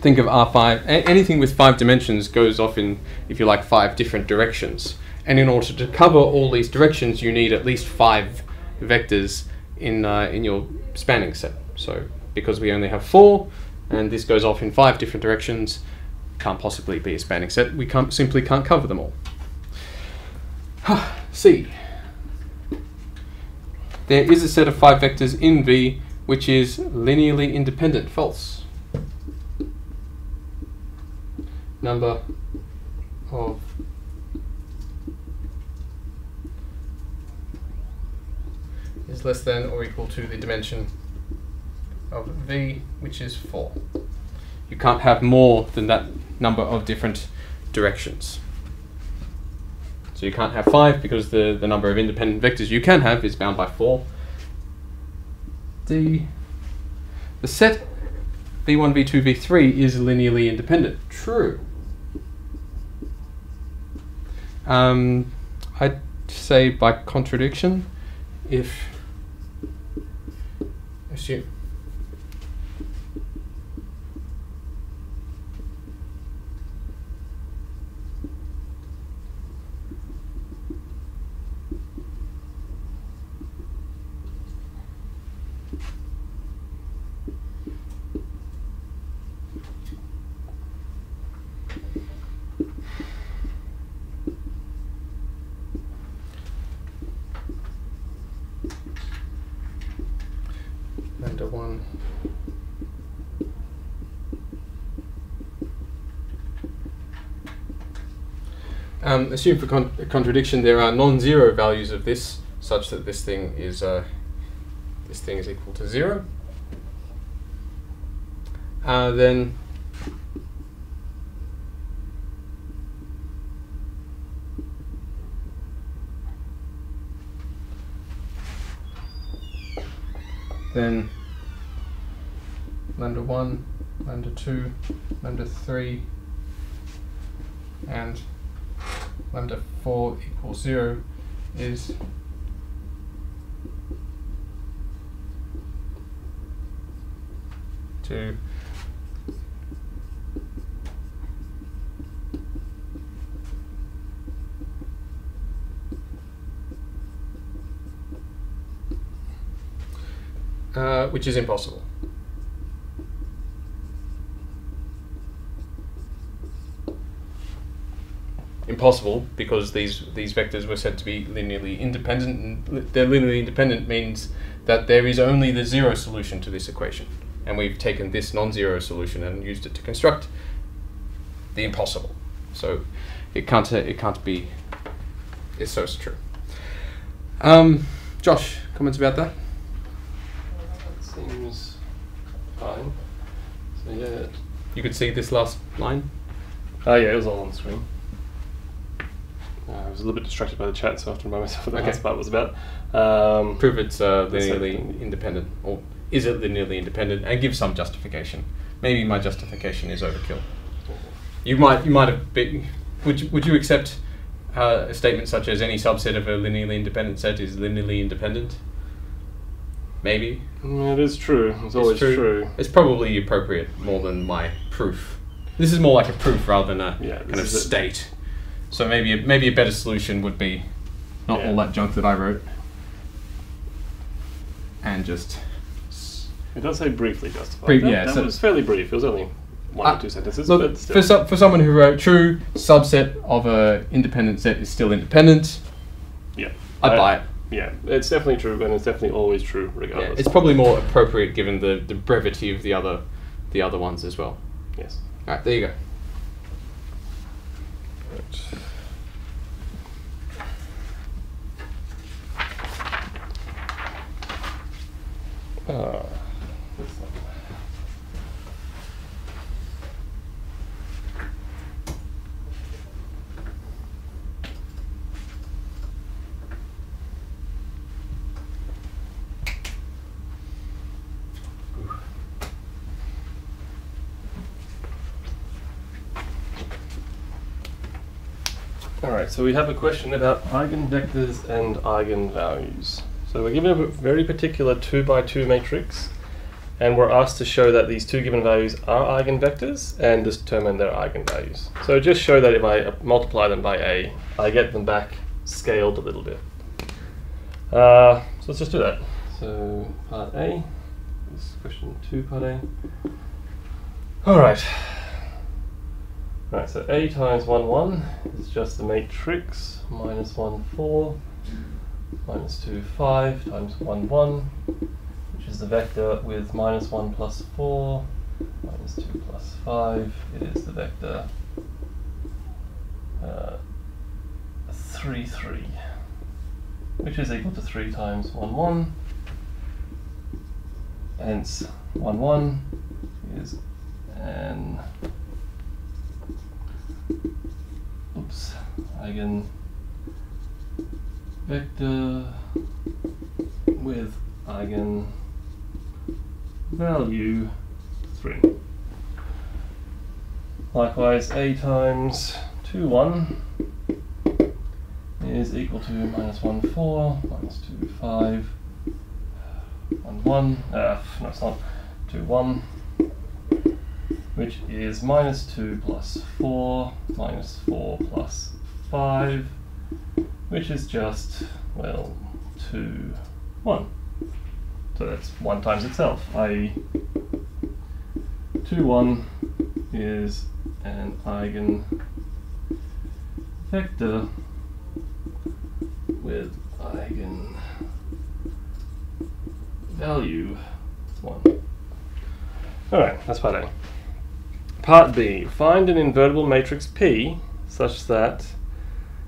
think of R5, anything with 5 dimensions goes off in, if you like, 5 different directions. And in order to cover all these directions, you need at least 5 vectors in your spanning set. So because we only have 4, and this goes off in 5 different directions, can't possibly be a spanning set. We simply can't cover them all. C. There is a set of 5 vectors in V which is linearly independent. False. Number of is less than or equal to the dimension of V, which is 4. You can't have more than that number of different directions. So you can't have 5 because the number of independent vectors you can have is bound by 4. D. The set V1, V2, V3 is linearly independent. True. I'd say by contradiction, if assume lambda 1 assume for contradiction there are non-zero values of this such that this thing is equal to 0. Then lambda 1, lambda 2, lambda 3, and lambda 4 equals 0 is to which is impossible. Impossible because these vectors were said to be linearly independent, and they're linearly independent means that there is only the zero solution to this equation, and we've taken this non-zero solution and used it to construct the impossible. So it can't be. So it's true. Josh, comments about that? Seems fine. So yeah. You could see this last line? Oh yeah, it was all on the screen. I was a little bit distracted by the chat, so I have to remind myself what the last part was about. Prove it's linearly independent, or is it linearly independent, and give some justification. Maybe my justification is overkill. You might have been. Would you accept a statement such as any subset of a linearly independent set is linearly independent? Maybe. It is true. It's always true. It's probably appropriate more than my proof. This is more like a proof rather than a kind of state. So maybe a better solution would be not all that junk that I wrote, and just. It does say briefly justified. That was fairly brief. It was only 1 or 2 sentences. Look, but still. For someone who wrote true subset of a independent set is still independent. Yeah, I'd buy it. Yeah, it's definitely true, and it's definitely always true, regardless. Yeah, it's probably more appropriate given the brevity of the other ones as well. Yes. All right, there you go. Alright, so we have a question about eigenvectors and eigenvalues. So we're given a very particular 2x2 matrix, and we're asked to show that these two given values are eigenvectors and determine their eigenvalues. So just show that if I multiply them by A, I get them back scaled a little bit. So let's just do that. So part A, this is question 2, part A. Alright. Right, so A times 1, 1 is just the matrix minus 1, 4, minus 2, 5 times 1, 1, which is the vector with minus 1 plus 4, minus 2 plus 5. It is the vector 3, 3, which is equal to 3 times 1, 1. Hence, 1, 1 is an eigen vector with eigen value 3. Likewise, A times 2, 1 is equal to minus 1, 4, minus 2, 5, 1, 1, no it's not, 2, 1, which is minus 2 plus 4, minus 4 plus 5, which is just, well, 2, 1. So that's 1 times itself, i.e. 2, 1 is an eigen vector with eigen value 1. Alright, that's part A. Part B, find an invertible matrix P such that,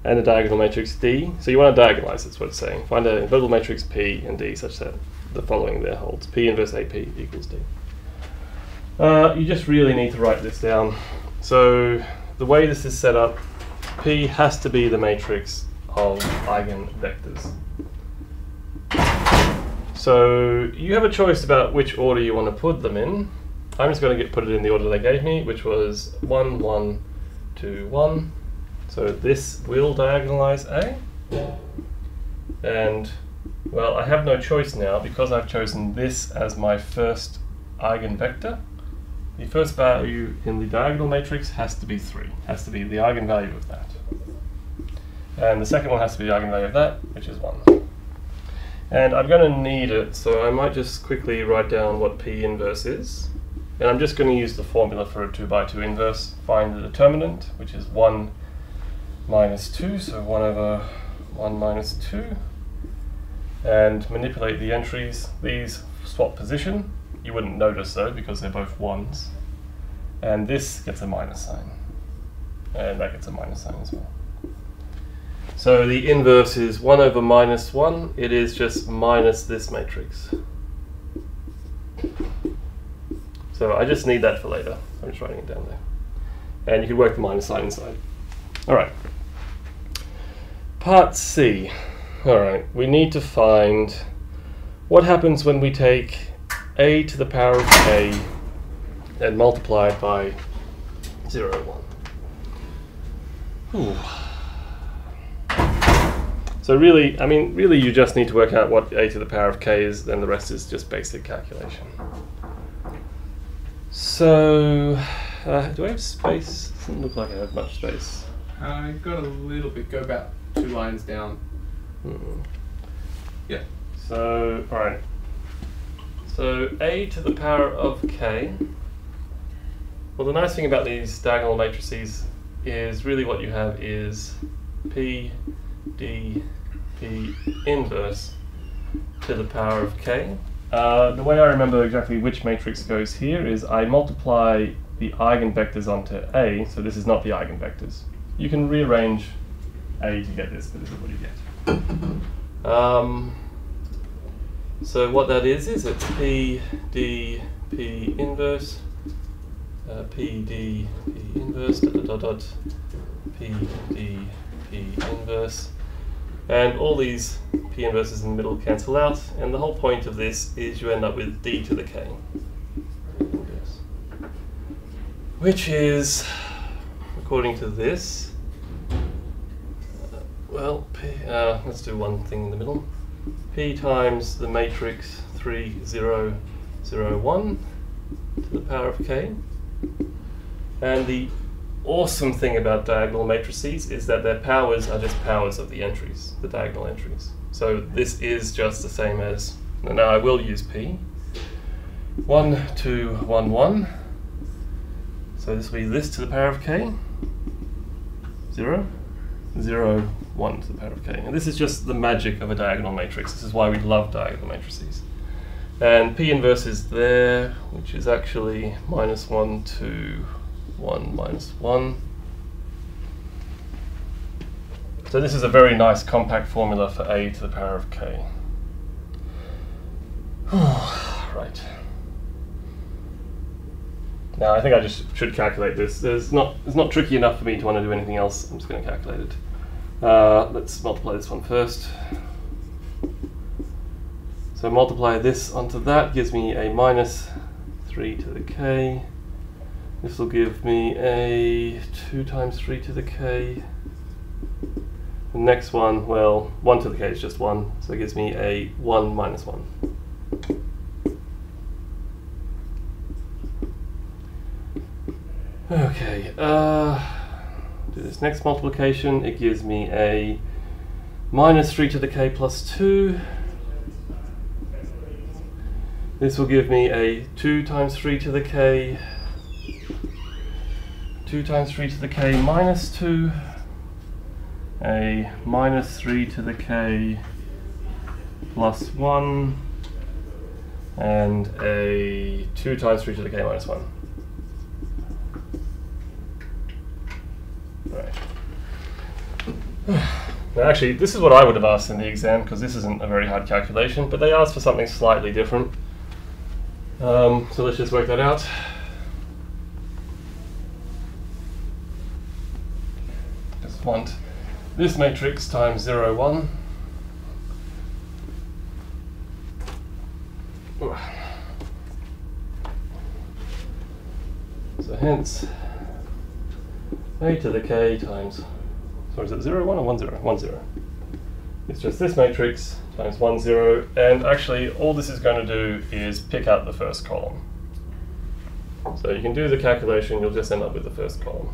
and a diagonal matrix D. So you want to diagonalize, that's what it's saying. Find an invertible matrix P and D such that the following there holds. P inverse AP equals D. You just really need to write this down. So the way this is set up, P has to be the matrix of eigenvectors. So you have a choice about which order you want to put them in. I'm just going to put it in the order they gave me, which was 1, 1, 2, 1. So this will diagonalize A. And, well, I have no choice now because I've chosen this as my first eigenvector. The first value in the diagonal matrix has to be 3, has to be the eigenvalue of that. And the second one has to be the eigenvalue of that, which is 1. And I'm going to need it, so I might just quickly write down what P inverse is. And I'm just going to use the formula for a 2 by 2 inverse. Find the determinant, which is 1 minus 2, so 1 over 1 minus 2. And manipulate the entries. These swap position. You wouldn't notice though, because they're both 1s. And this gets a minus sign. And that gets a minus sign as well. So the inverse is 1 over minus 1. It is just minus this matrix. So I just need that for later. I'm just writing it down there. And you can work the minus sign inside. All right. Part C. All right. We need to find what happens when we take a to the power of k and multiply it by 0, 1. Ooh. So really, I mean, really you just need to work out what a to the power of k is, then the rest is just basic calculation. So, do I have space? Doesn't look like I have much space. I got a little bit, go about 2 lines down. Yeah. So, alright. So, a to the power of k. Well, the nice thing about these diagonal matrices is really what you have is P, D, P inverse to the power of k. The way I remember exactly which matrix goes here is I multiply the eigenvectors onto A, so this is not the eigenvectors. You can rearrange A to get this, but this is what you get. So what that is it's P, D, P inverse, P, D, P inverse, dot, dot, dot, dot, P, D, P inverse. And all these P inverses in the middle cancel out, and the whole point of this is you end up with D to the K inverse, which is, according to this, let's do one thing in the middle. P times the matrix 3, 0, 0, 1 to the power of K. And the awesome thing about diagonal matrices is that their powers are just powers of the entries, the diagonal entries. So this is just the same as, now I will use P. 1, 2, 1, 1. So this will be this to the power of K. 0, 0, 1 to the power of K. And this is just the magic of a diagonal matrix. This is why we love diagonal matrices. And P inverse is there, which is actually minus 1, 2, 1, minus 1. So this is a very nice compact formula for a to the power of k. Right. Now I think I just should calculate this. It's not tricky enough for me to want to do anything else. I'm just going to calculate it. Let's multiply this one first. So multiply this onto that gives me a minus 3 to the k. This will give me a 2 times 3 to the k. The next one, well, 1 to the k is just 1, so it gives me a 1 minus 1. Okay, do this next multiplication. It gives me a minus 3 to the k plus 2. This will give me a 2 times 3 to the k, 2 times 3 to the k minus 2, a minus 3 to the k plus 1, and a 2 times 3 to the k minus 1. Right. Now actually, this is what I would have asked in the exam, because this isn't a very hard calculation, but they asked for something slightly different. So let's just work that out. Just want this matrix times 0, 1. So hence, a to the k times, sorry, is it 0, 1 or 1, 0? 1, 0. It's just this matrix times 1, 0, and actually all this is going to do is pick out the first column. So you can do the calculation, you'll just end up with the first column.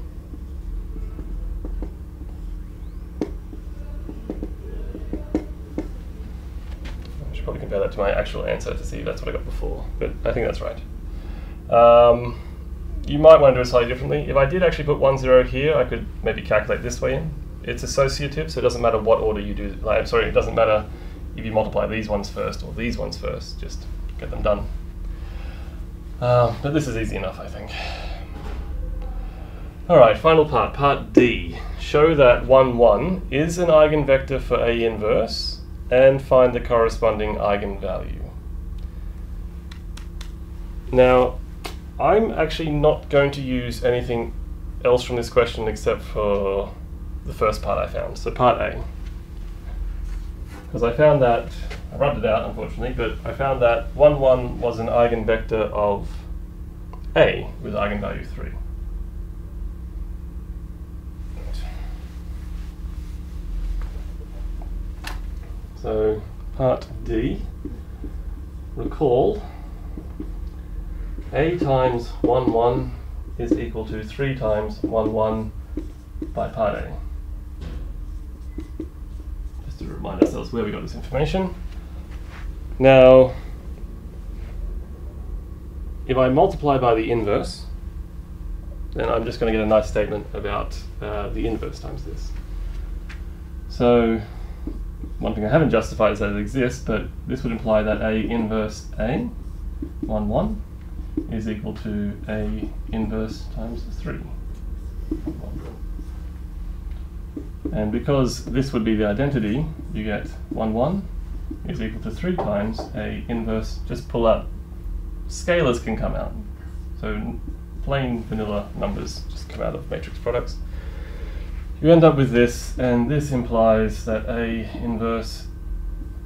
compare that to my actual answer to see if that's what I got before. But I think that's right. You might want to do it slightly differently. If I did actually put 1, 0 here, I could maybe calculate this way in. It's associative, so it doesn't matter what order you do. Like, sorry, it doesn't matter if you multiply these ones first or these ones first. Just get them done. But this is easy enough, I think. All right, final part, part D. Show that 1, 1 is an eigenvector for A inverse and find the corresponding eigenvalue. Now, I'm actually not going to use anything else from this question except for the first part I found, so part A. Because I found that, I rubbed it out unfortunately, but I found that 1, 1 was an eigenvector of A with eigenvalue 3. So, part D, recall A times 1, 1 is equal to 3 times 1, 1 by part A. Just to remind ourselves where we got this information. Now, if I multiply by the inverse, then I'm just going to get a nice statement about the inverse times this. So, one thing I haven't justified is that it exists, but this would imply that A inverse A, 1, 1, is equal to A inverse times 3. 1, 1. And because this would be the identity, you get 1, 1 is equal to 3 times A inverse. Just pull out, scalars can come out. So plain vanilla numbers just come out of matrix products. You end up with this, and this implies that A inverse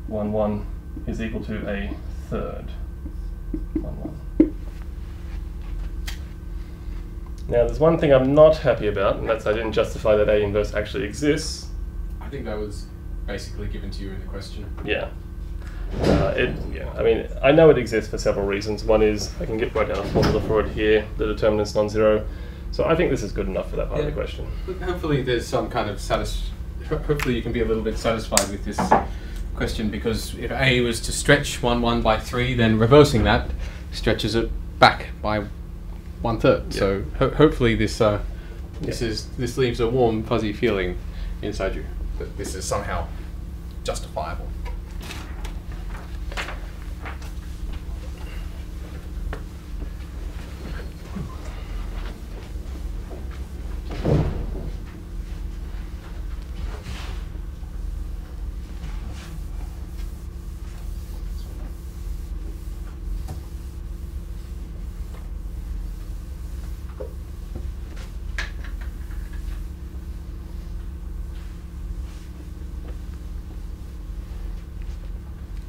1, 1 is equal to a third 1, 1. Now there's one thing I'm not happy about, and that's I didn't justify that A inverse actually exists. I think that was basically given to you in the question. Yeah. I mean, I know it exists for several reasons. One is I can write down a formula for it here, the determinant's non-zero. So I think this is good enough for that part of the question. But hopefully there's some kind of hopefully you can be a little bit satisfied with this question, because if A was to stretch 1, 1 by 3, then reversing that stretches it back by 1/3. Yeah. So hopefully this this leaves a warm, fuzzy feeling inside you that this is somehow justifiable.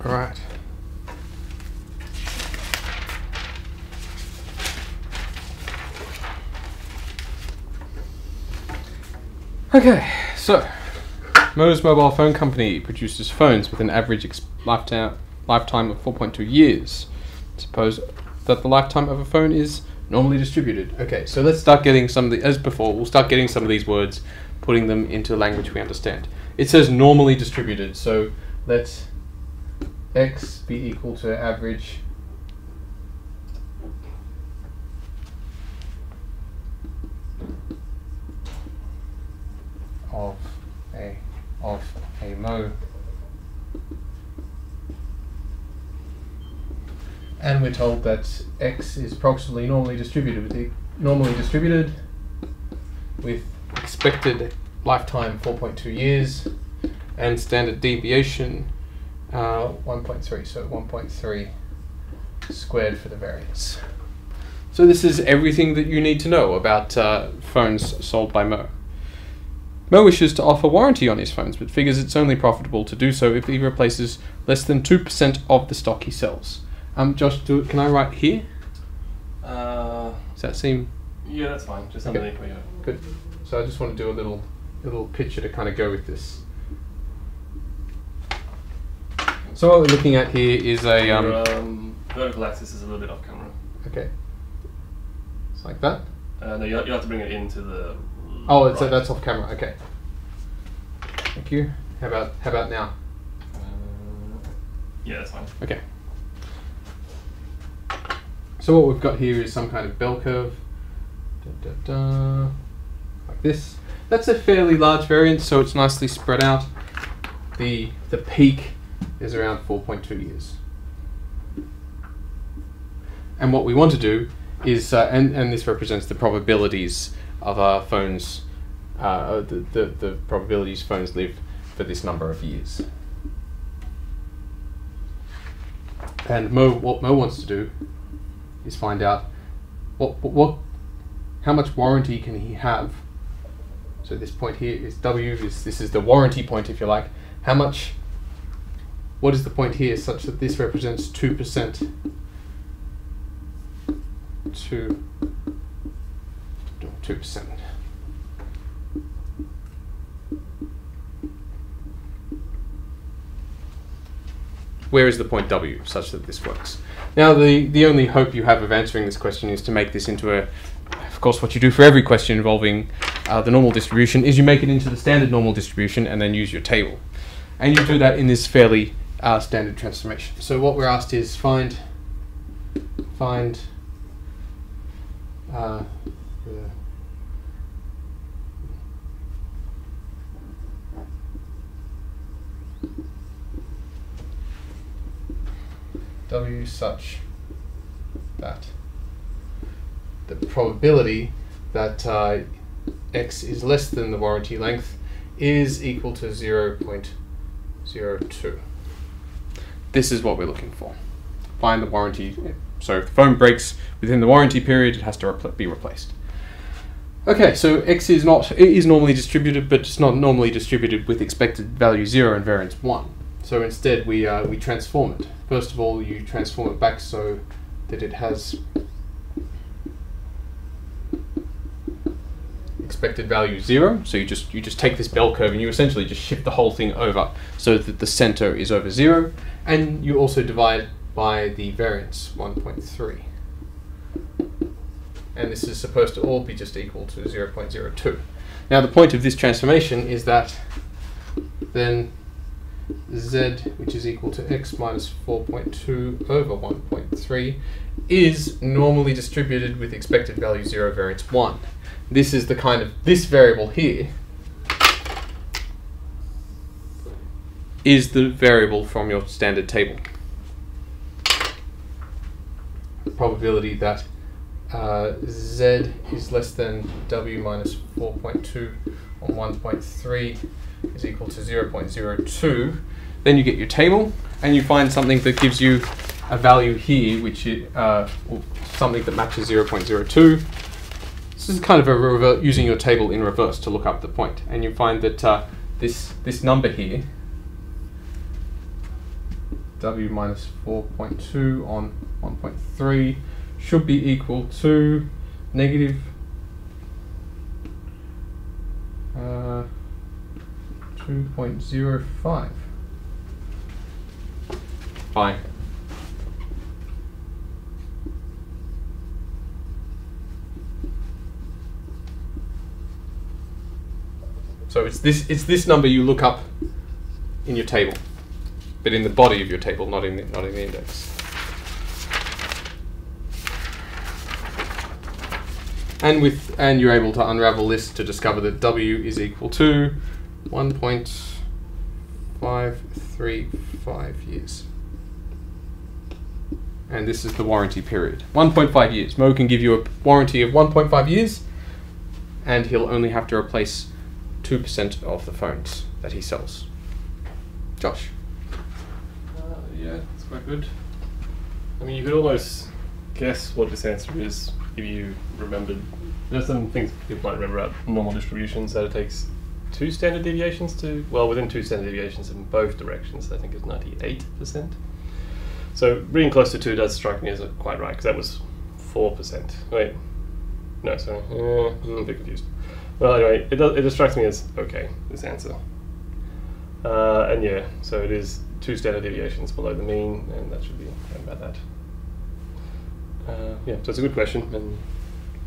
Right. Okay, so Mo's mobile phone company produces phones with an average lifetime of 4.2 years. Suppose that the lifetime of a phone is normally distributed. Okay, so let's start getting some of the, as before, we'll start getting some of these words, putting them into language we understand. It says normally distributed, so let's X be equal to average of a Mo, and we're told that X is approximately normally distributed with expected lifetime 4.2 years and standard deviation 1.3, so 1.3 squared for the variance. So this is everything that you need to know about phones sold by Mo. Mo wishes to offer warranty on his phones, but figures it's only profitable to do so if he replaces less than 2% of the stock he sells. Josh, can I write here? Does that seem? Yeah, that's fine. Just underneath where you are. Good. So I just want to do a little picture to kind of go with this. So what we're looking at here is a vertical axis is a little bit off camera. Okay. It's like that. No, you have to bring it into the. Oh, right. That's off camera. Okay. Thank you. How about now? Yeah, that's fine. Okay. So what we've got here is some kind of bell curve, like this. That's a fairly large variance, so it's nicely spread out. The peak is around 4.2 years. And what we want to do is, and this represents the probabilities of our phones, the probabilities phones live for this number of years. And what Mo wants to do is find out how much warranty can he have. So this point here is W. This is the warranty point, if you like. What is the point here such that this represents 2%? 2%. Where is the point W such that this works? Now, the only hope you have of answering this question is to make this into of course, what you do for every question involving the normal distribution is you make it into the standard normal distribution and then use your table. And you do that in this fairly standard transformation. So what we're asked is find W such that the probability that x is less than the warranty length is equal to 0.02. This is what we're looking for. Find the warranty. So if the phone breaks within the warranty period, it has to be replaced. Okay, so x is normally distributed, but it's not normally distributed with expected value 0 and variance 1. So instead we transform it. First of all, you transform it back so that it has expected value 0. So you just take this bell curve and you essentially just shift the whole thing over so that the center is over 0, and you also divide by the variance 1.3. And this is supposed to all be just equal to 0.02. Now the point of this transformation is that then z, which is equal to x minus 4.2 over 1.3, is normally distributed with expected value 0, variance 1. This is this variable here is the variable from your standard table. The probability that z is less than w minus 4.2 on 1.3 is equal to 0.02. Then you get your table and you find something that gives you a value here, which is something that matches 0.02. This is kind of using your table in reverse to look up the point, and you find that this number here, w minus 4.2 on 1.3, should be equal to negative 2.05. Fine. So it's this number you look up in your table, but in the body of your table, not in the index. And you're able to unravel this to discover that W is equal to 1.535 years. And this is the warranty period, 1.5 years. Mo can give you a warranty of 1.5 years, and he'll only have to replace 2% of the phones that he sells. Josh? Yeah, it's quite good. I mean, you could almost guess what this answer is if you remembered. There's some things people might remember about normal distributions, that it takes 2 standard deviations to, well, within 2 standard deviations in both directions, I think it's 98%. So being close to 2 does strike me as quite right, because that was 4%. Wait, no, sorry, I'm a bit confused. Well, anyway, it just strikes me as okay, this answer. And yeah, so it is 2 standard deviations below the mean, and that should be about that. Yeah, so it's a good question, and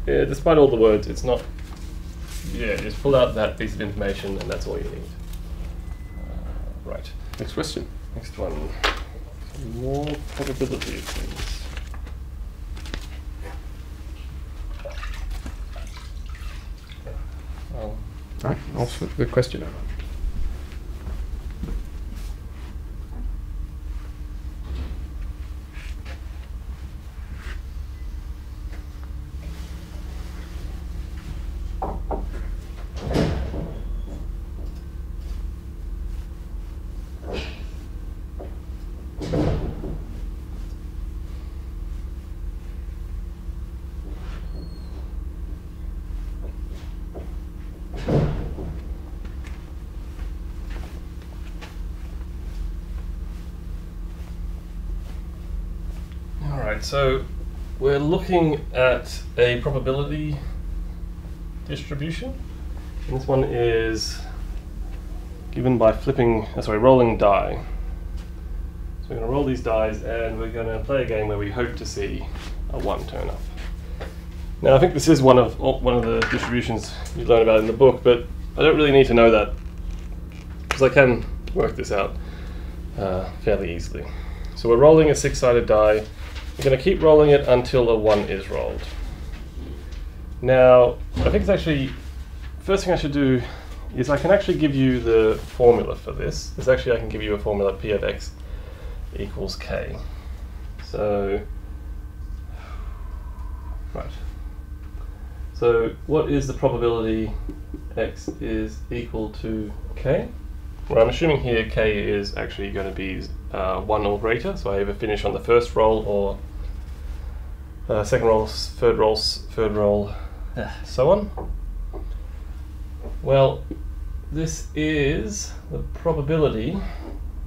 yeah, despite all the words, it's not. Yeah, just pull out that piece of information, and that's all you need. Right. Next question. Next one. More probability of things. Right, I'll flip the question over. So we're looking at a probability distribution. And this one is given by rolling die. So we're going to roll these dice and we're going to play a game where we hope to see a 1 turn up. Now I think this is one of the distributions you learn about in the book, but I don't really need to know that because I can work this out fairly easily. So we're rolling a 6-sided die. We're going to keep rolling it until a 1 is rolled. Now, I think it's actually, first thing I should do is I can actually give you the formula for this. I can give you a formula, P of x equals k. So, right. So, what is the probability x is equal to k? Well, I'm assuming here k is actually going to be 1 or greater, so I either finish on the first roll or second roll, third roll, so on. Well, this is the probability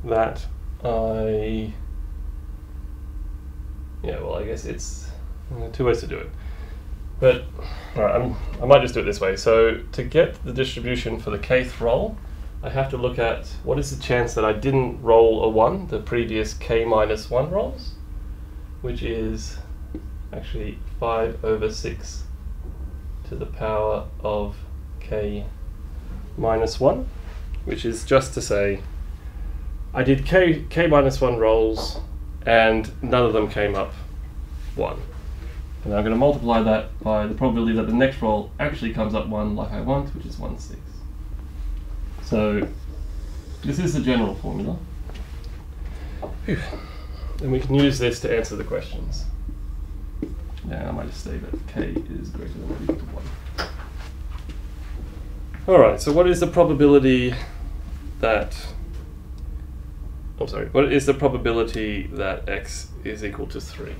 that I guess it's two ways to do it. But all right, I might just do it this way. So to get the distribution for the kth roll, I have to look at what is the chance that I didn't roll a 1, the previous k minus 1 rolls, which is actually 5 over 6 to the power of k minus 1, which is just to say I did k minus 1 rolls and none of them came up 1. And I'm going to multiply that by the probability that the next roll actually comes up 1 like I want, which is 1/6. So this is the general formula. Whew. And we can use this to answer the questions. Now I might just say that k is greater than or equal to 1. Alright, so what is the probability that what is the probability that x is equal to 3?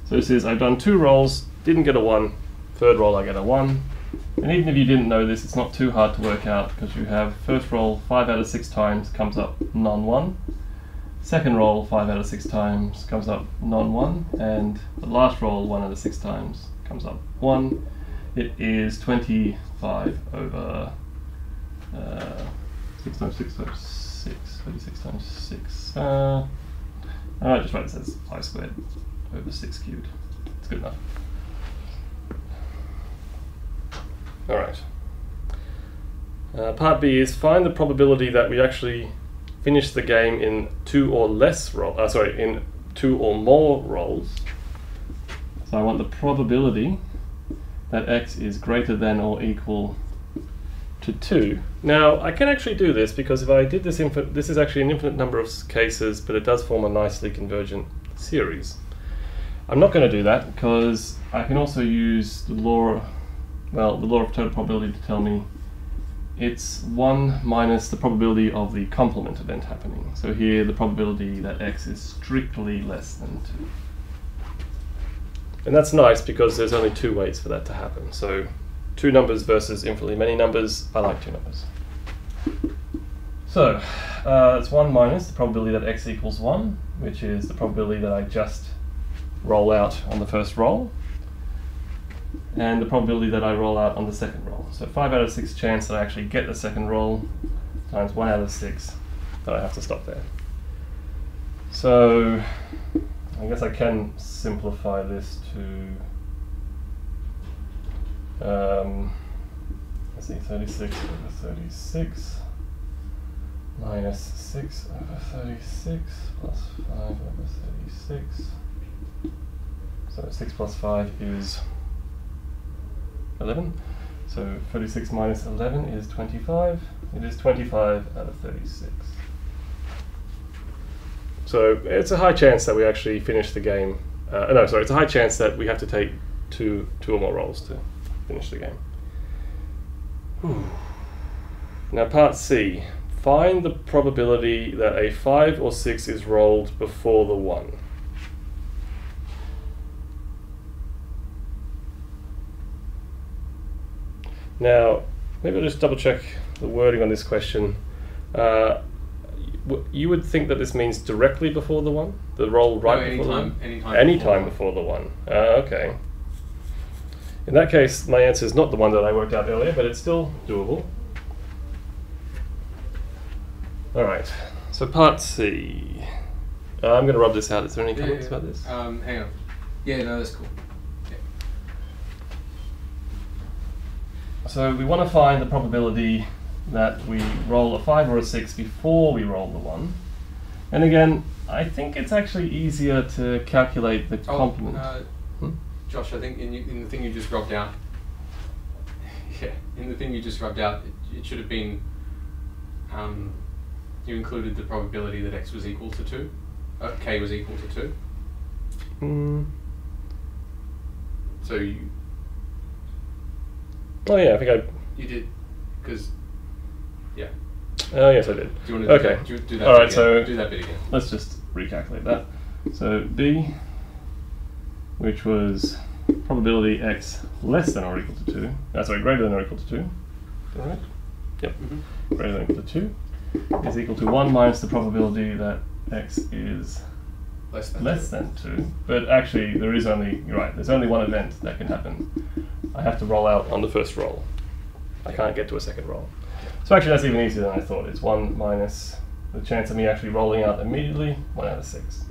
So this is, I've done 2 rolls, didn't get a 1, third roll I get a 1. And even if you didn't know this, it's not too hard to work out because you have first roll 5 out of 6 times comes up non-1. Second roll 5 out of 6 times comes up non-1. And the last roll 1 out of 6 times comes up 1. It is 25 over 6 times 6 times 6, 36 times 6. I might just write this as 5 squared over 6 cubed. It's good enough. Alright. Part B is find the probability that we actually finish the game in 2 or in 2 or more rolls. So I want the probability that x is greater than or equal to 2. Now I can actually do this because if I did this, this is actually an infinite number of cases, but it does form a nicely convergent series. I'm not going to do that because I can also use the law of total probability to tell me it's 1 minus the probability of the complement event happening. So here the probability that x is strictly less than 2. And that's nice because there's only 2 ways for that to happen. So 2 numbers versus infinitely many numbers, I like 2 numbers. So it's 1 minus the probability that x equals 1, which is the probability that I just roll out on the first roll, and the probability that I roll out on the second roll. So 5 out of 6 chance that I actually get the second roll times 1 out of 6 that I have to stop there. So I guess I can simplify this to let's see, 36 over 36. minus 6 over 36 plus 5 over 36. So 6 plus 5 is 11. So 36 minus 11 is 25. It is 25 out of 36. So it's a high chance that we actually finish the game. No, sorry, it's a high chance that we have to take two or more rolls to finish the game. Whew. Now part C. Find the probability that a 5 or 6 is rolled before the 1. Now, maybe I'll just double check the wording on this question. You would think that this means directly before the 1? The roll right before the 1? Anytime before the 1. Okay. In that case, my answer is not the one that I worked out earlier, but it's still doable. Alright, so part C. I'm going to rub this out. Is there any comments about this? Hang on. Yeah, no, that's cool. Yeah. So we want to find the probability that we roll a 5 or a 6 before we roll the 1. And again, I think it's actually easier to calculate the complement. Josh, I think in the thing you just rubbed out, in the thing you just rubbed out, it should have been, you included the probability that x was equal to 2, k was equal to 2. So you... Oh yeah, I think You did, because... Yeah. Oh yes, I did. Do you want to do that? All right, again? so do that bit again. Let's just recalculate that. So B, which was probability x less than or equal to 2. Sorry, greater than or equal to 2. All right. Yep. Greater than or equal to 2 is equal to 1 minus the probability that x is less than 2. But actually, there is only, you're right, there's only one event that can happen. I have to roll out on the first roll. I can't get to a second roll. So actually that's even easier than I thought. It's 1 minus the chance of me actually rolling out immediately, 1 out of 6.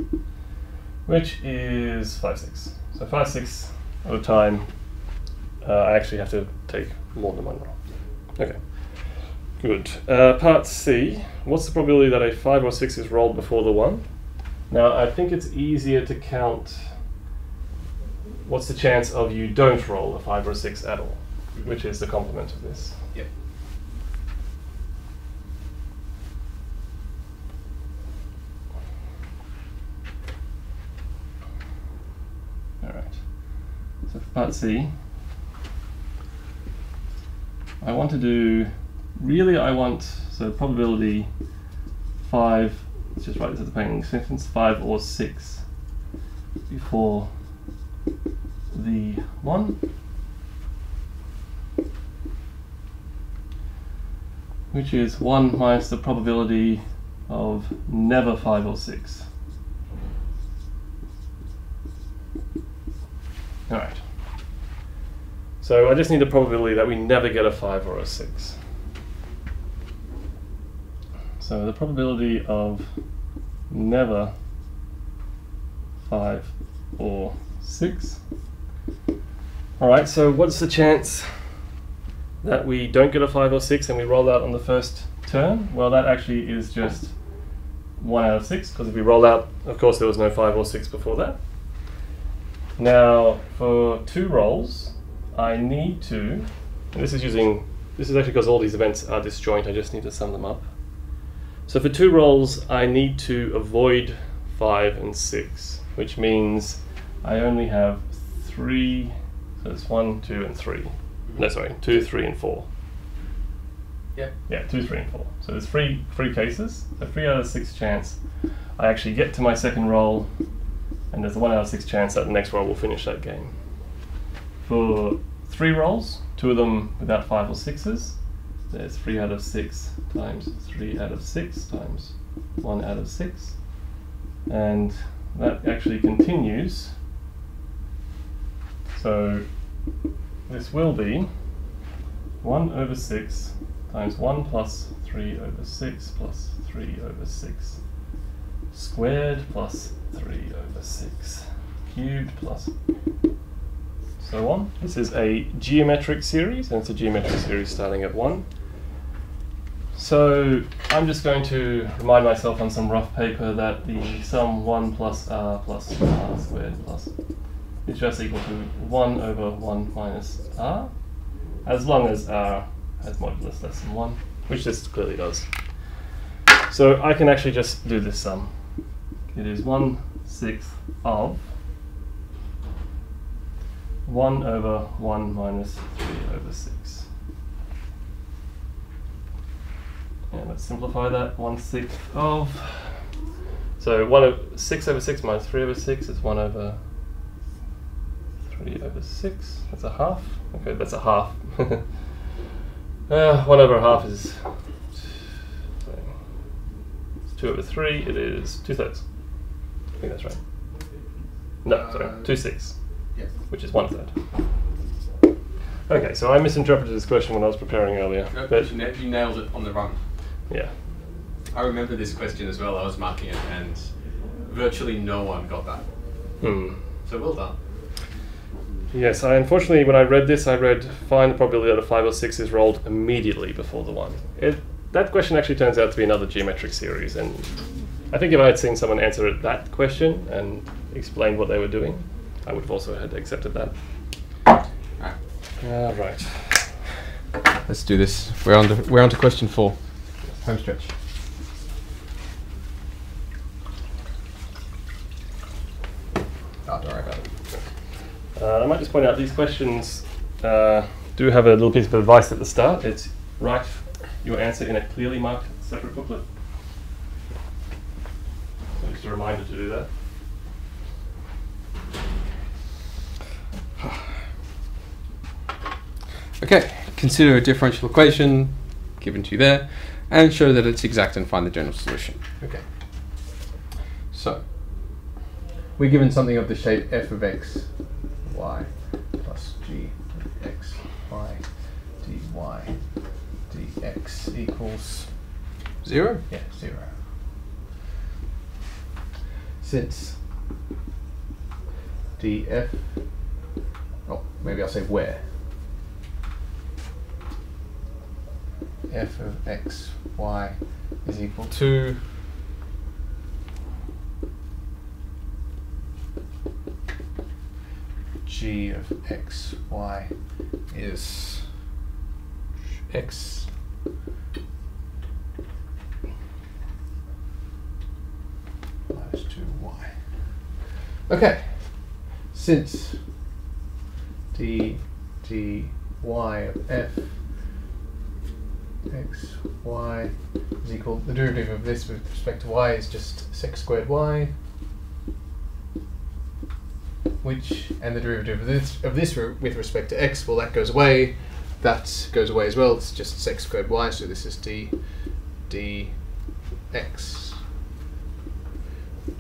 Which is 5, 6. So 5, 6 at a time, I actually have to take more than one roll. Okay, good. Part C, what's the probability that a 5 or 6 is rolled before the 1? Now I think it's easier to count what's the chance of you don't roll a 5 or a 6 at all, which is the complement of this. Yep. Alright, so for part C, I want to do, so probability 5, let's just write this as a plain sentence, 5 or 6 before the 1, which is 1 minus the probability of never 5 or 6. Alright. So I just need the probability that we never get a 5 or a 6. So the probability of never 5 or 6. Alright, so what's the chance that we don't get a 5 or 6 and we roll out on the first turn? Well, that actually is just 1 out of 6, because if we roll out, of course there was no 5 or 6 before that. Now, for 2 rolls, I need to, and this is actually because all these events are disjoint, I just need to sum them up. So for 2 rolls, I need to avoid 5 and 6, which means I only have 3, so it's 1, 2, and 3. No, sorry, 2, 3, and 4. Yeah. Yeah, 2, 3, and 4. So there's 3 cases, so 3 out of 6 chance I actually get to my second roll, and there's a 1 out of 6 chance that the next roll will finish that game. For 3 rolls, 2 of them without 5 or 6s, there's 3 out of 6 times 3 out of 6 times 1 out of 6. And that actually continues. So this will be 1 over 6 times 1 plus 3 over 6 plus 3 over 6 squared plus 3 over 6 cubed plus so on. This is a geometric series, and it's a geometric series starting at 1. So I'm just going to remind myself on some rough paper that the sum 1 plus r plus r squared plus is just equal to 1 over 1 minus r, as long as r has modulus less than 1, which this clearly does. So I can actually just do this sum. It is 1/6 of 1 over 1 minus 3 over 6. And let's simplify that. 1/6 of, so 6 over 6 minus 3 over 6 is 1 over 3 over 6. That's a half. Okay, that's a half. 1 over a half is 2 over 3. It is 2/3. I think that's right. No, sorry, 2/6. Yes. Which is 1/3. Okay, so I misinterpreted this question when I was preparing earlier. No, but you nailed it on the run. Yeah. I remember this question as well. I was marking it, and virtually no one got that. So well done. Yes, unfortunately, when I read this, I read find the probability that a 5 or 6 is rolled immediately before the 1. That question actually turns out to be another geometric series, and I think if I had seen someone answer that question and explained what they were doing, I would have also had accepted that. Right. Let's do this. We're on to question 4. Home stretch. Oh, don't worry about it. I might just point out these questions do have a little piece of advice at the start. It's write your answer in a clearly marked separate booklet. So just a reminder to do that. Okay, consider a differential equation given to you there, and show that it's exact and find the general solution. Okay. So, we're given something of the shape f of x, y, plus g of x, y, dy, dx equals 0? Yeah, 0. Since df, oh, maybe I'll say where. F of x, y is equal to g of x, y is x minus 2y. Okay, since dy of f x, y is equal, the derivative of this with respect to y is just sec squared y, which, and the derivative of this with respect to x, well, that goes away as well, it's just sec squared y, so this is dx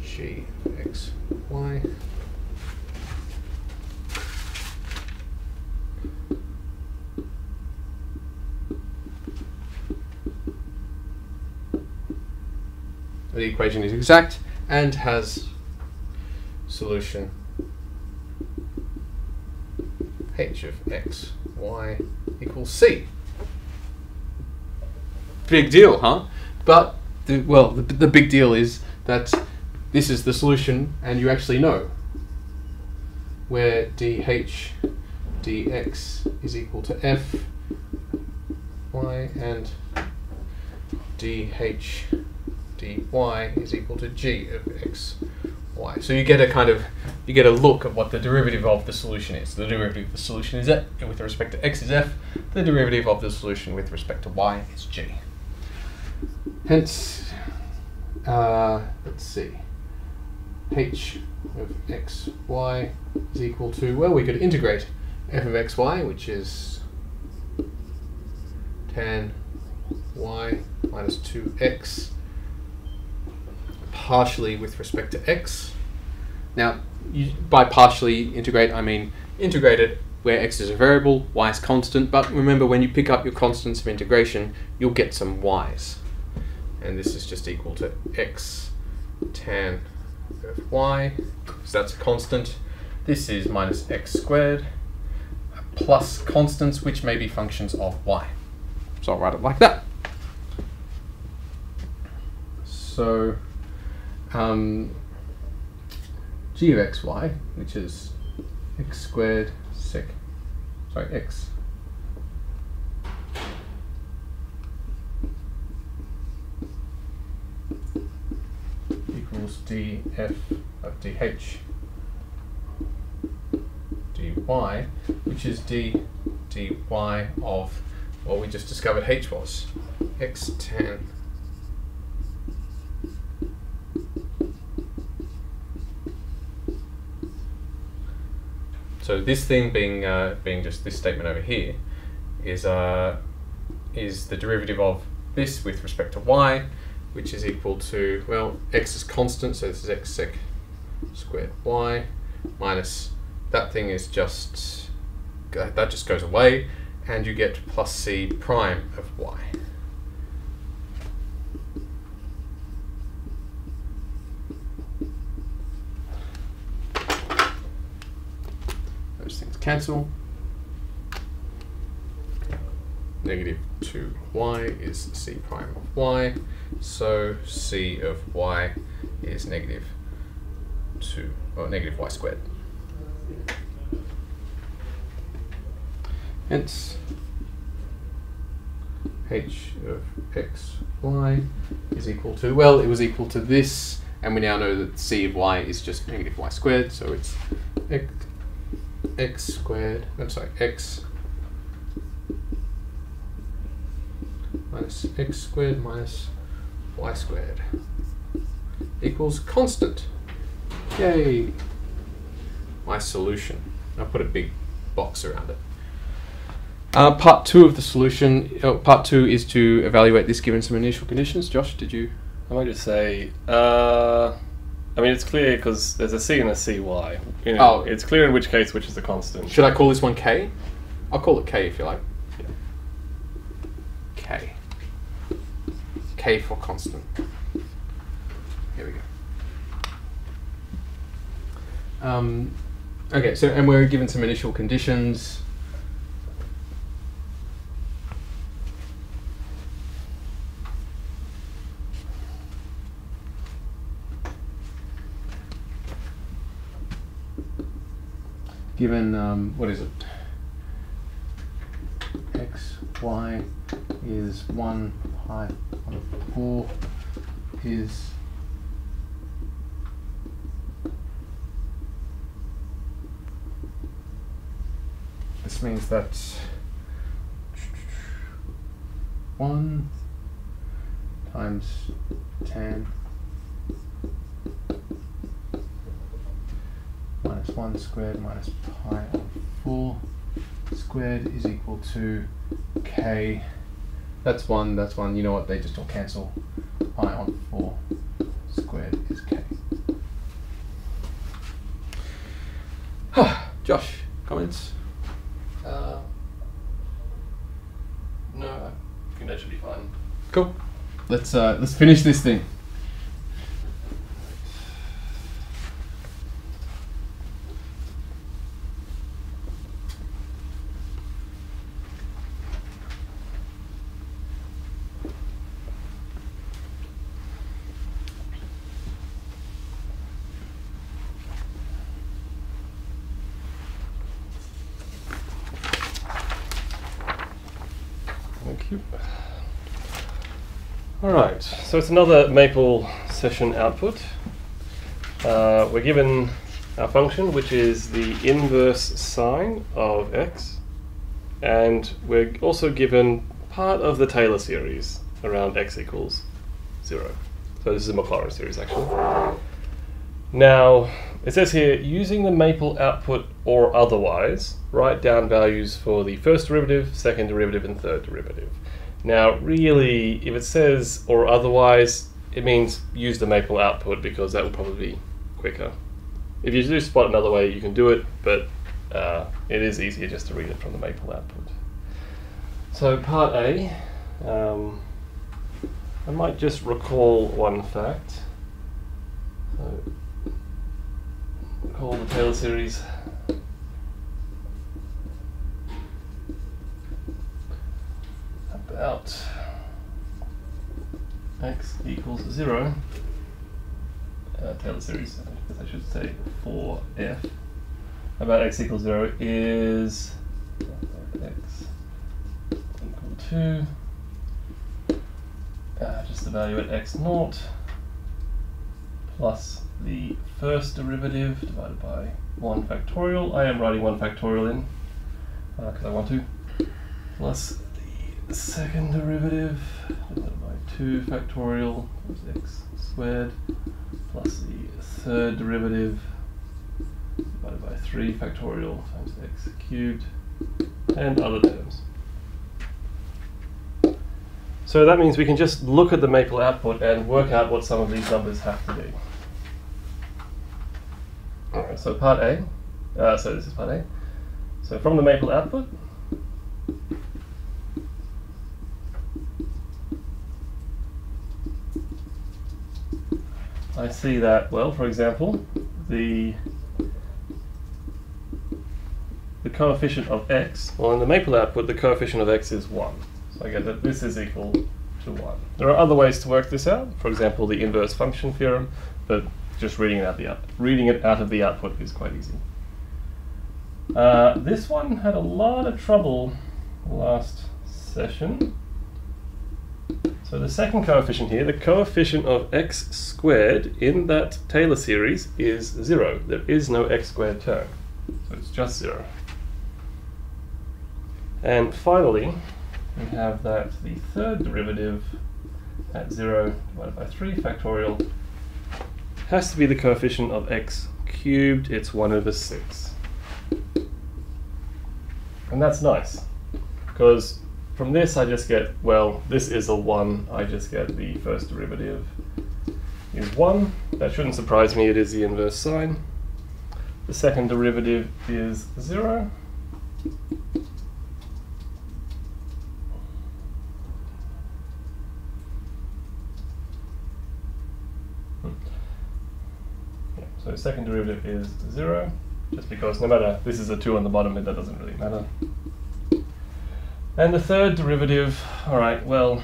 g x y. The equation is exact and has solution h of x, y equals c. Big deal, huh? But, the big deal is that this is the solution and you actually know where dh dx is equal to f, y, and dh dy is equal to g of x, y. So you get a look at what the derivative of the solution is. The derivative of the solution is f with respect to x is f. The derivative of the solution with respect to y is g. Hence, let's see, h of x, y is equal to, well, we could integrate f of x, y, which is tan y minus 2x partially with respect to x. Now, by partially integrate, I mean integrate it where x is a variable, y is constant, but remember when you pick up your constants of integration, you'll get some y's. And this is just equal to x tan of y, because that's a constant. This is minus x squared plus constants, which may be functions of y. So I'll write it like that. So g of xy, which is x squared sec, sorry, x equals df of dh dy, which is dy of what we just discovered h was, x tan so this thing being just this statement over here is the derivative of this with respect to y, which is equal to, well, x is constant, so this is x sec squared y minus that thing is just, that just goes away, and you get plus c prime of y. Those things cancel. Negative 2y is c prime of y, so c of y is negative y squared. Hence, h of x, y is equal to, well, it was equal to this, and we now know that c of y is just negative y squared, so it's x squared, I'm sorry, x minus x squared minus y squared equals constant. Yay! My solution. I'll put a big box around it. Part 2 of the solution, part 2 is to evaluate this given some initial conditions. Josh, did you? I might just say, I mean, it's clear because there's a c and a cy. You know, it's clear in which case which is the constant. Should I call this one k? I'll call it k if you like. Yeah. K. K for constant. Here we go. Okay, so, and we're given some initial conditions. Given, what is it? X, y is 1 pi on 4 is this means that 1 times tan minus 1 squared minus pi on 4 squared is equal to k. That's 1, that's 1. You know what? They just all cancel. Pi on 4 squared is k. Josh, comments? No, I think that should be fine. Cool. Let's finish this thing. Thank you. Alright, so it's another Maple session output. We're given our function, which is the inverse sine of x, and we're also given part of the Taylor series around x equals 0. So this is a Maclaurin series, actually. Now, it says here, using the Maple output or otherwise, write down values for the first derivative, second derivative, and third derivative. Now, really, if it says or otherwise, it means use the Maple output because that will probably be quicker. If you do spot another way, you can do it, but it is easier just to read it from the Maple output. So part A, I might just recall one fact. So, recall the Taylor series. About x equals 0, Taylor series, I should say, for f, about x equals 0 is x equal to just the value at x naught plus the first derivative divided by 1 factorial. I am writing 1 factorial in because I want to, plus the second derivative divided by 2 factorial times x squared plus the third derivative divided by 3 factorial times x cubed and other terms. So that means we can just look at the maple output and work out what some of these numbers have to be. Alright, so part A, so this is part A. So from the maple output, I see that, well, for example, the coefficient of x, well, in the maple output, the coefficient of x is 1. So I get that this is equal to 1. There are other ways to work this out, for example, the inverse function theorem, but just reading it out of the output is quite easy. This one had a lot of trouble last session. So the second coefficient here, the coefficient of x squared in that Taylor series is 0. There is no x squared term, so it's just 0. And finally, we have that the third derivative at 0 divided by 3 factorial has to be the coefficient of x cubed. It's 1 over 6. And that's nice, because from this I just get, well, this is a 1, I just get the first derivative is 1. That shouldn't surprise me, it is the inverse sign. The second derivative is 0. So second derivative is 0, just because no matter, this is a 2 on the bottom, that doesn't really matter. And the third derivative, alright, well,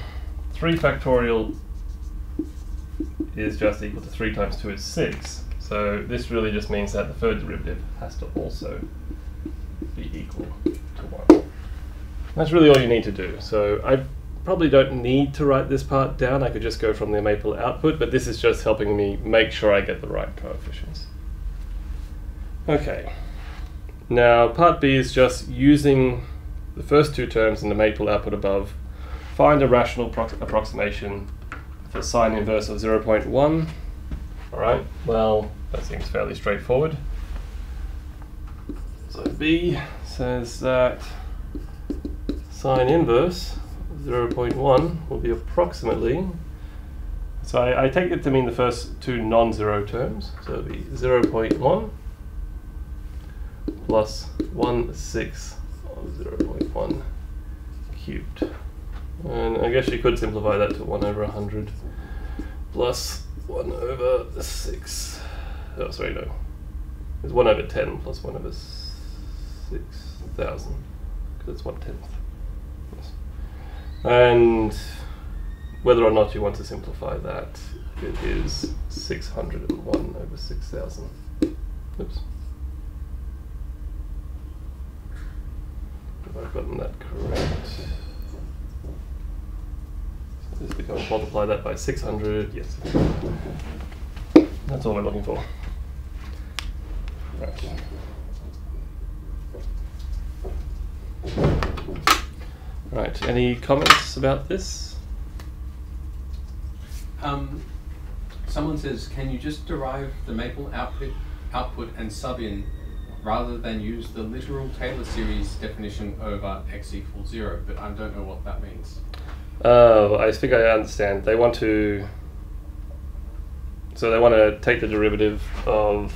3 factorial is just equal to 3 times 2 is 6. So this really just means that the third derivative has to also be equal to 1. That's really all you need to do. So I probably don't need to write this part down. I could just go from the maple output, but this is just helping me make sure I get the right coefficients. Okay. Now part B is just using the first two terms in the maple output above. Find a rational approximation for sine inverse of 0.1. Alright, well, that seems fairly straightforward. So B says that sine inverse 0.1 will be approximately, so I take it to mean the first two non-zero terms, so it'll be 0.1 plus 1/6 of 0.1 cubed. And I guess you could simplify that to 1 over 100 plus 1 over 6. Oh, sorry, no. It's 1 over 10 plus 1 over 6,000, because it's 1/10. And whether or not you want to simplify that, it is 601 over 6,000. Oops. Have I gotten that correct? So this becomes, multiply that by 600, yes. That's all we're looking for. Right. Right, any comments about this? Someone says, can you just derive the maple output and sub in rather than use the literal Taylor series definition over x equals 0? But I don't know what that means. Oh, I think I understand. They want to, so they want to take the derivative of,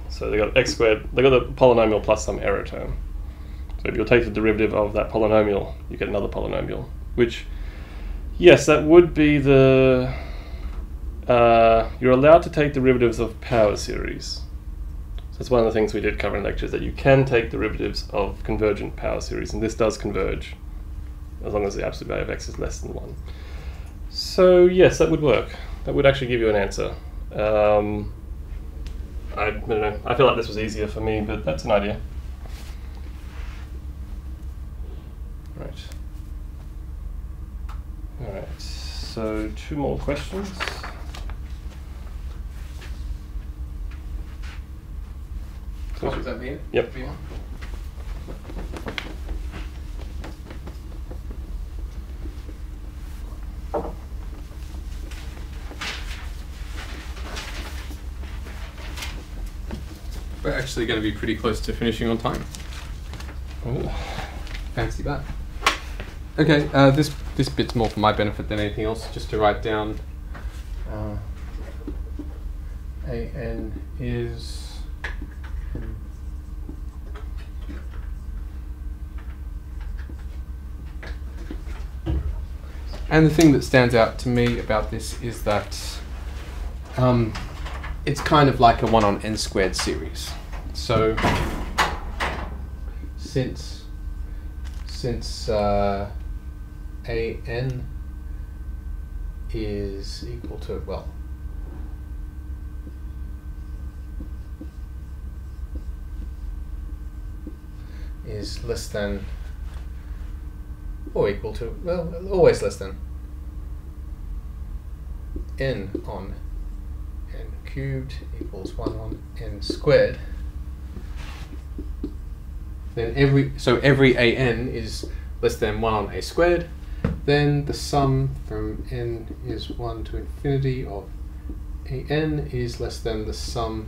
so they got x squared, they got the polynomial plus some error term. So if you'll take the derivative of that polynomial, you get another polynomial, which, yes, that would be the, you're allowed to take derivatives of power series. So that's one of the things we did cover in lectures, that you can take derivatives of convergent power series, and this does converge as long as the absolute value of x is less than 1. So yes, that would work. That would actually give you an answer. I don't know. I feel like this was easier for me, but that's an idea. Right. All right. So 2 more questions. What does that mean? Yep. We're actually going to be pretty close to finishing on time. Oh, fancy that. Okay, this bit's more for my benefit than anything else. Just to write down, AN is. And the thing that stands out to me about this is that it's kind of like a 1 on n squared series. So since AN is equal to, well, is less than or equal to, well, always less than n on n cubed equals 1 on n squared, then every AN is less than 1 on a squared, then the sum from n is 1 to infinity of AN is less than the sum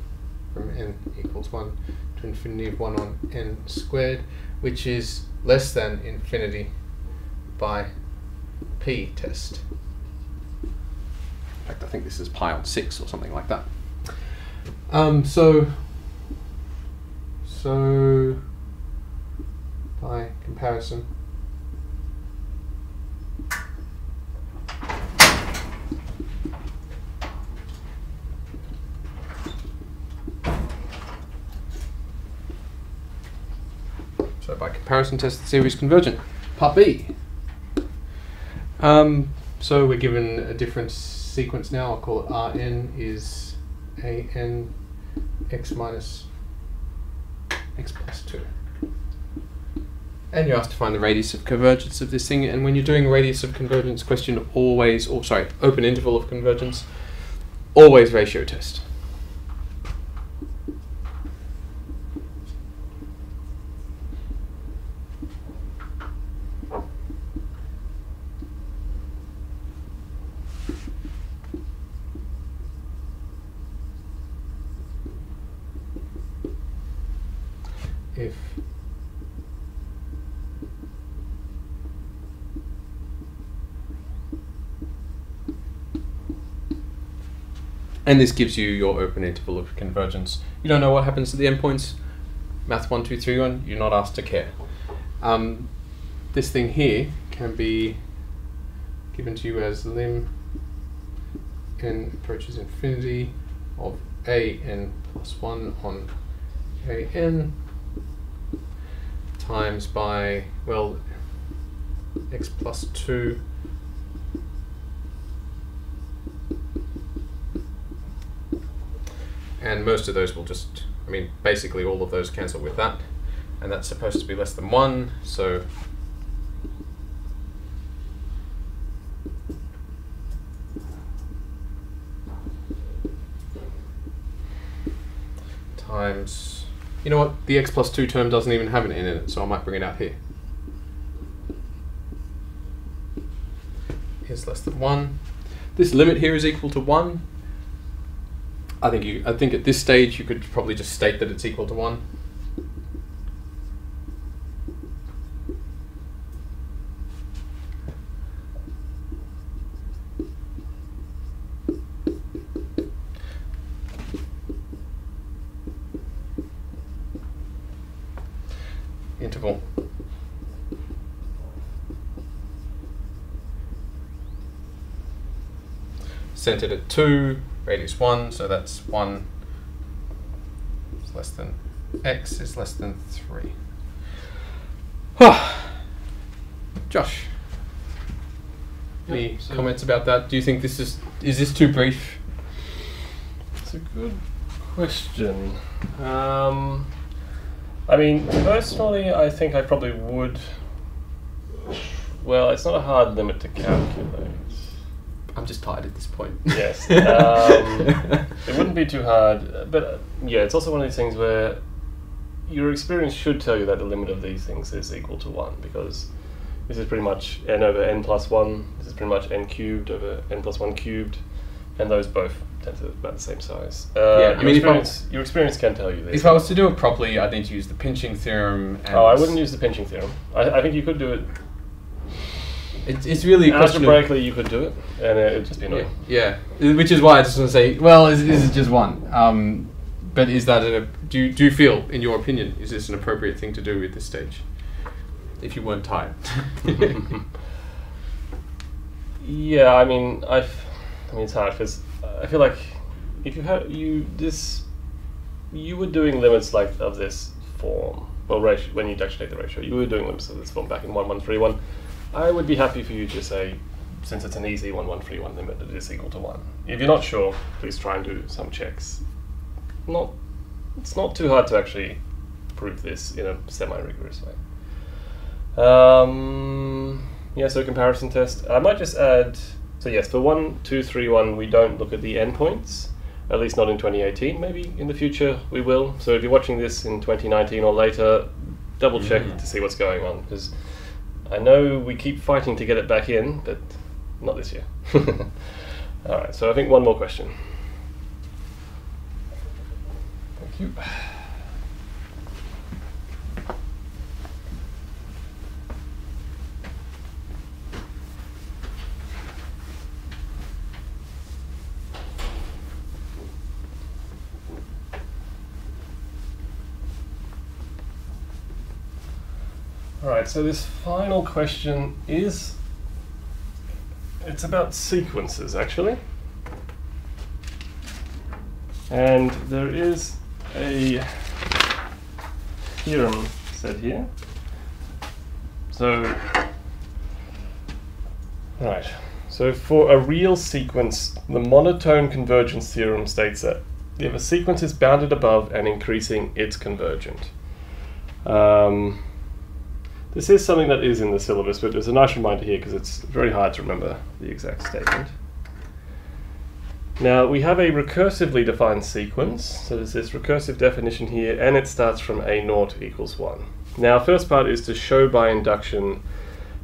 from n equals 1 to infinity of 1 on n squared, which is less than infinity by p test. In fact, I think this is pi on 6 or something like that. So by comparison, test the series convergent. Part B. So we're given a different sequence now. I'll call it Rn is AN x minus x plus 2. And you're asked to find the radius of convergence of this thing. And when you're doing a radius of convergence question, always, or sorry, open interval of convergence, always ratio test. If and this gives you your open interval of convergence. You don't know what happens to the endpoints. Math1231, you're not asked to care. This thing here can be given to you as lim n approaches infinity of AN plus 1 on AN times by, well, x plus 2 and most of those will just, I mean, basically all of those cancel with that, and that's supposed to be less than 1, so times, you know what, the x plus 2 term doesn't even have an n in it, so I might bring it out here. Is less than 1. This limit here is equal to 1. I think at this stage you could probably just state that it's equal to 1. Interval. Centered at 2, radius 1, so that's 1 is less than x is less than 3. Josh. Any comments about that? Do you think this is this too brief? It's a good question. I mean, personally, I think I probably would. Well, it's not a hard limit to calculate. I'm just tired at this point. Yes. It wouldn't be too hard, but yeah, it's also one of these things where your experience should tell you that the limit of these things is equal to 1, because this is pretty much n over n plus 1, this is pretty much n cubed over n plus 1 cubed, and those both tend to be about the same size. Yeah, I mean, your experience can tell you this. If I was to do it properly, I'd need to use the pinching theorem. And I wouldn't use the pinching theorem. I think you could do it. It's really a question algebraically you could do it, and it'd just be annoying. Yeah, which is why I just want to say, well, is it just one? But is that do you feel, in your opinion, is this an appropriate thing to do at this stage? If you weren't tired. Yeah, I mean, it's hard because I feel like if you had you were doing limits like of this form. Well, ratio, when you actually take the ratio, you were doing limits of this form back in 1131. I would be happy for you to say, since it's an easy 1131 limit, it is equal to 1. If you're not sure, please try and do some checks. It's not too hard to actually prove this in a semi-rigorous way. Yeah, so comparison test. I might just add, so yes, for 1231 we don't look at the endpoints, at least not in 2018. Maybe in the future we will. So if you're watching this in 2019 or later, double check to see what's going on, because I know we keep fighting to get it back in, but not this year. Alright, so I think one more question. Thank you. Alright, so this final question it's about sequences actually. And there is a theorem said here. So, right. So for a real sequence, the monotone convergence theorem states that if a sequence is bounded above and increasing, it's convergent. This is something that is in the syllabus, but there's a nice reminder here because it's very hard to remember the exact statement. Now, we have a recursively defined sequence, so there's this recursive definition here, and it starts from a0 equals 1. Now, first part is to show by induction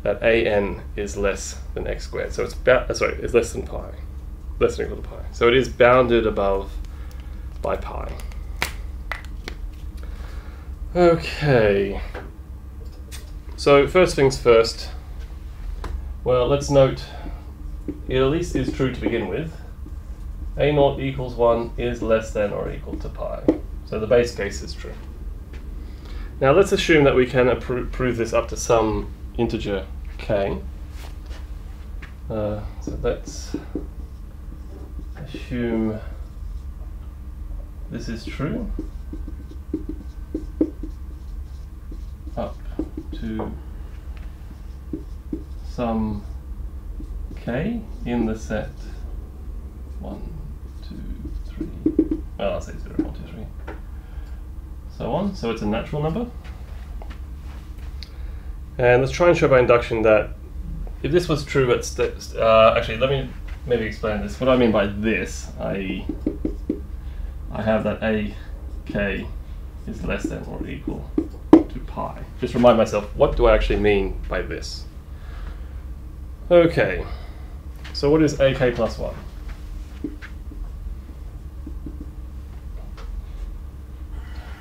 that an is less than x squared, so it's it's less than pi, less than or equal to pi. So it is bounded above by pi. Okay. So first things first, well, let's note it at least is true to begin with. a0 equals 1 is less than or equal to pi. So the base case is true. Now let's assume that we can prove this up to some integer k. So let's assume this is true up to some k in the set 1, 2, 3, well, I'll say 0, 1, 2, 3, so on. So it's a natural number. And let's try and show by induction that if this was true at actually, let me maybe explain this. What I mean by this, I have that ak is less than or equal to pi. Just remind myself, what do I actually mean by this? Okay, so what is ak plus 1?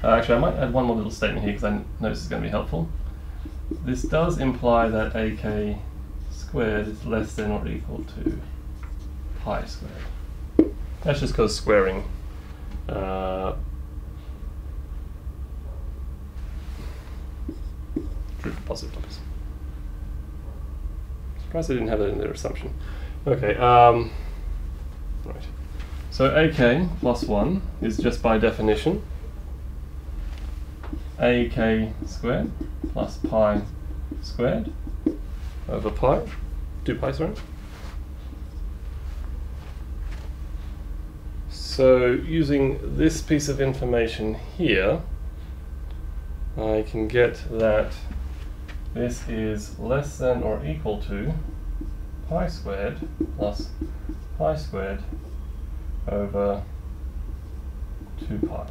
Actually, I might add one more little statement here because I know this is going to be helpful. This does imply that ak squared is less than or equal to pi squared. That's just because squaring true for positive numbers. Surprised I didn't have that in their assumption. Okay, right. So ak plus 1 is just by definition ak squared plus pi squared over pi, 2 pi, sorry. So using this piece of information here, I can get that this is less than or equal to pi squared plus pi squared over 2 pi,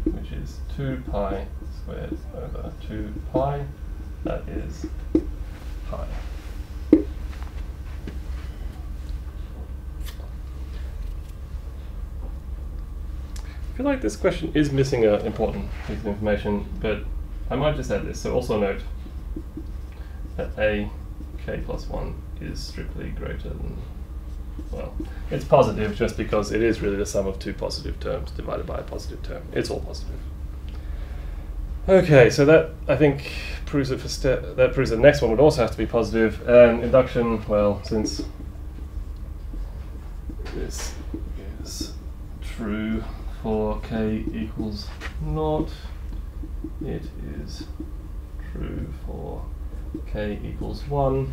which is 2 pi squared over 2 pi, that is pi. I feel like this question is missing an important piece of information, but I might just add this. So also note that a k plus 1 is strictly greater than, well, it's positive just because it is really the sum of two positive terms divided by a positive term. It's all positive. Okay, so that I think proves it for that proves the next one would also have to be positive. And induction, well, since this is true for k equals 0, it is true for k equals 1,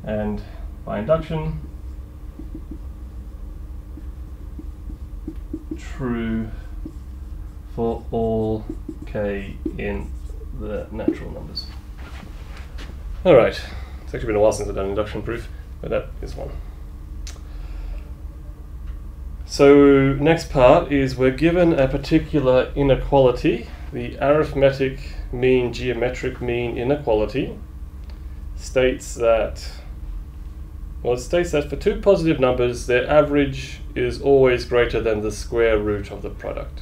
and by induction, true for all k in the natural numbers. Alright, it's actually been a while since I've done induction proof, but that is one. So next part is we're given a particular inequality, the arithmetic mean geometric mean inequality states that, well, it states that for two positive numbers their average is always greater than the square root of the product.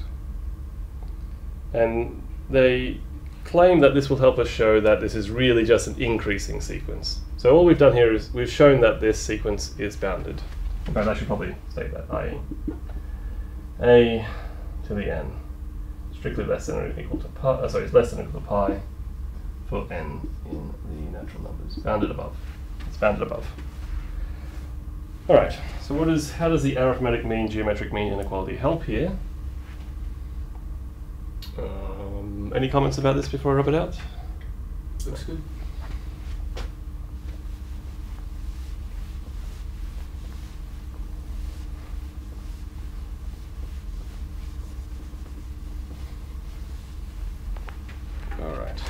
And they claim that this will help us show that this is really just an increasing sequence. So all we've done here is we've shown that this sequence is bounded. In fact, I should probably state that, i.e. a to the n strictly less than or equal to pi, sorry, it's less than or equal to pi for n in the natural numbers, bounded above. It's bounded above. All right, so how does the arithmetic mean geometric mean inequality help here? Any comments about this before I rub it out? Looks good. All right.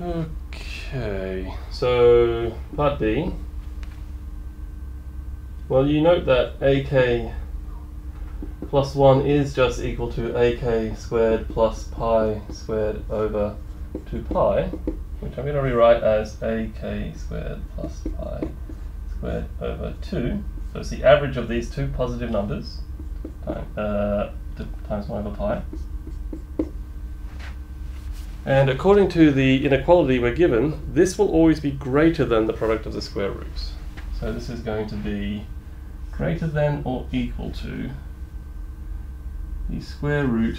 Okay, so part B. Well, you note that ak plus 1 is just equal to ak squared plus pi squared over 2 pi, which I'm going to rewrite as ak squared plus pi squared over 2. So it's the average of these two positive numbers times 1 over pi. And according to the inequality we're given, this will always be greater than the product of the square roots. So this is going to be greater than or equal to the square root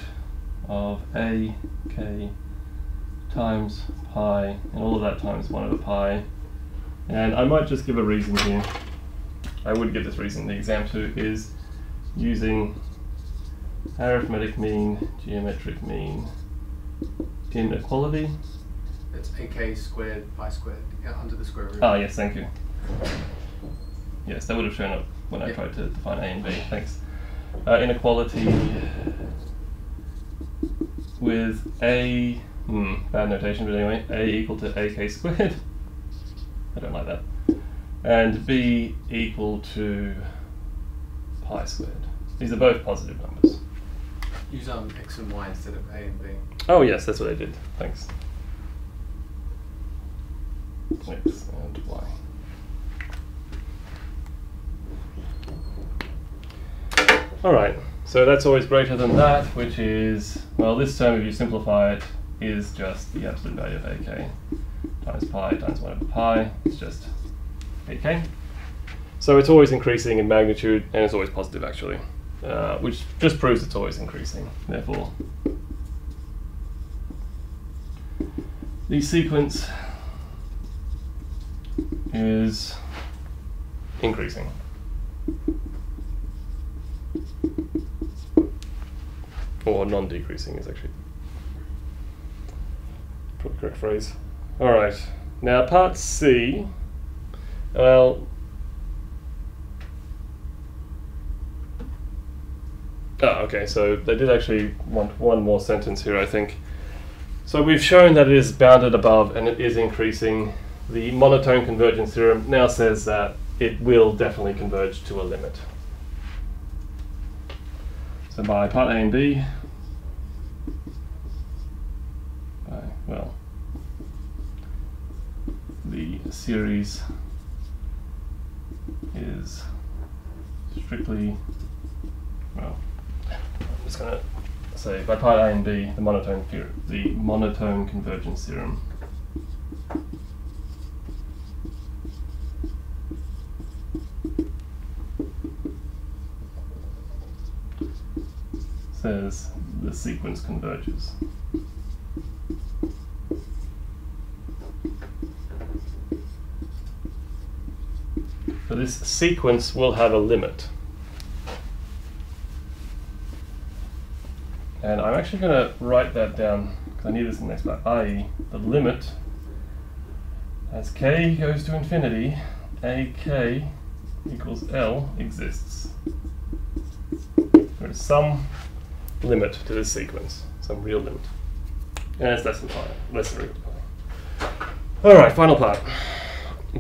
of a k times pi, and all of that times 1 over pi. And I might just give a reason here. I would give this reason in the exam too, is using arithmetic mean, geometric mean inequality. It's ak squared pi squared under the square root. Ah, yes, thank you. Yes, that would have shown up when I tried to define a and b. Thanks. Inequality with a, bad notation, but anyway, a equal to ak squared. I don't like that. And b equal to pi squared. These are both positive numbers. Use x and y instead of a and b. Oh yes, that's what I did. Thanks. X and y. Alright, so that's always greater than that, which is, well, this term, if you simplify it, is just the absolute value of ak times pi times 1 over pi. It's just ak. So it's always increasing in magnitude, and it's always positive actually, which just proves it's always increasing. Therefore, the sequence is increasing. Or non-decreasing is actually probably the correct phrase. Alright, now part C Well, okay, so they did actually want one more sentence here, I think. So we've shown that it is bounded above and it is increasing. The monotone convergence theorem now says that it will definitely converge to a limit. So by part A and B, well, the series is strictly, well, I'm just going to say by part A and B, the monotone convergence theorem says the sequence converges. So this sequence will have a limit. And I'm actually going to write that down because I need this in the next part, i.e. the limit as k goes to infinity, ak equals L exists. There is some limit to this sequence, some real limit. And it's less than pi, less than root pi. Alright, final part.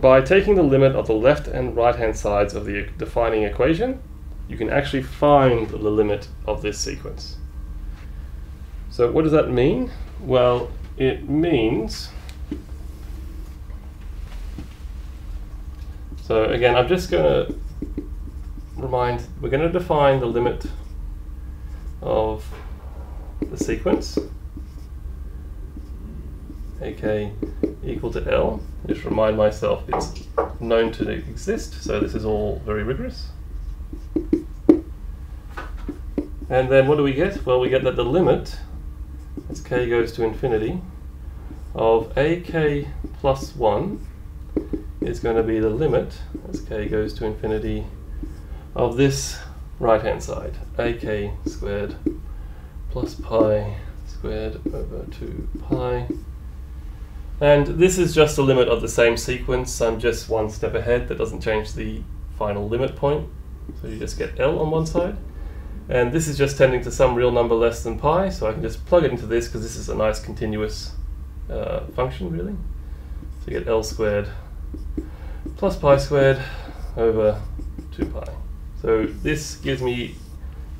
By taking the limit of the left and right hand sides of the defining equation, you can actually find the limit of this sequence. So what does that mean? Well, it means, so again, I'm just going to remind, we're going to define the limit of the sequence, ak equal to L. Just remind myself it's known to exist, so this is all very rigorous. And then what do we get? Well, we get that the limit, as k goes to infinity, of ak plus 1 is going to be the limit, as k goes to infinity, of this right-hand side, ak squared plus pi squared over 2 pi. And this is just the limit of the same sequence. I'm just one step ahead. That doesn't change the final limit point. So you just get L on one side. And this is just tending to some real number less than pi, so I can just plug it into this because this is a nice continuous function, really. So you get L squared plus pi squared over 2 pi. So this gives me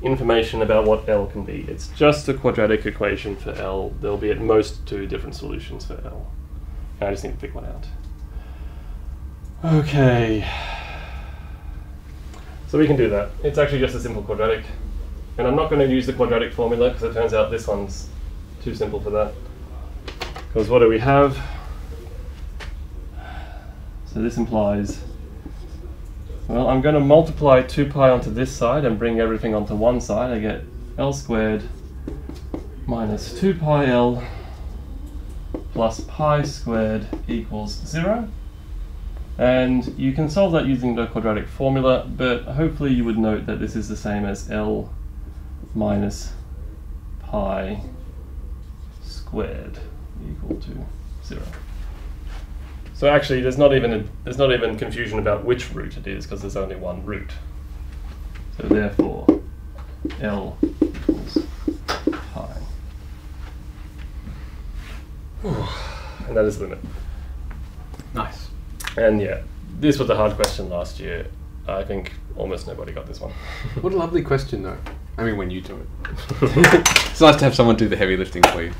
information about what L can be. It's just a quadratic equation for L. There'll be at most 2 different solutions for L. And I just need to pick one out. Okay. So we can do that. It's actually just a simple quadratic. And I'm not going to use the quadratic formula because it turns out this one's too simple for that. Because what do we have? So this implies, well, I'm going to multiply 2 pi onto this side and bring everything onto one side. I get L squared minus 2 pi L plus pi squared equals 0. And you can solve that using the quadratic formula, but hopefully you would note that this is the same as L minus pi squared equal to 0. So actually there's not even confusion about which root it is because there's only one root. So therefore L equals pi. And that is the limit. Nice. And yeah, this was a hard question last year. I think almost nobody got this one. What a lovely question, though. I mean, when you do it. It's nice to have someone do the heavy lifting for you.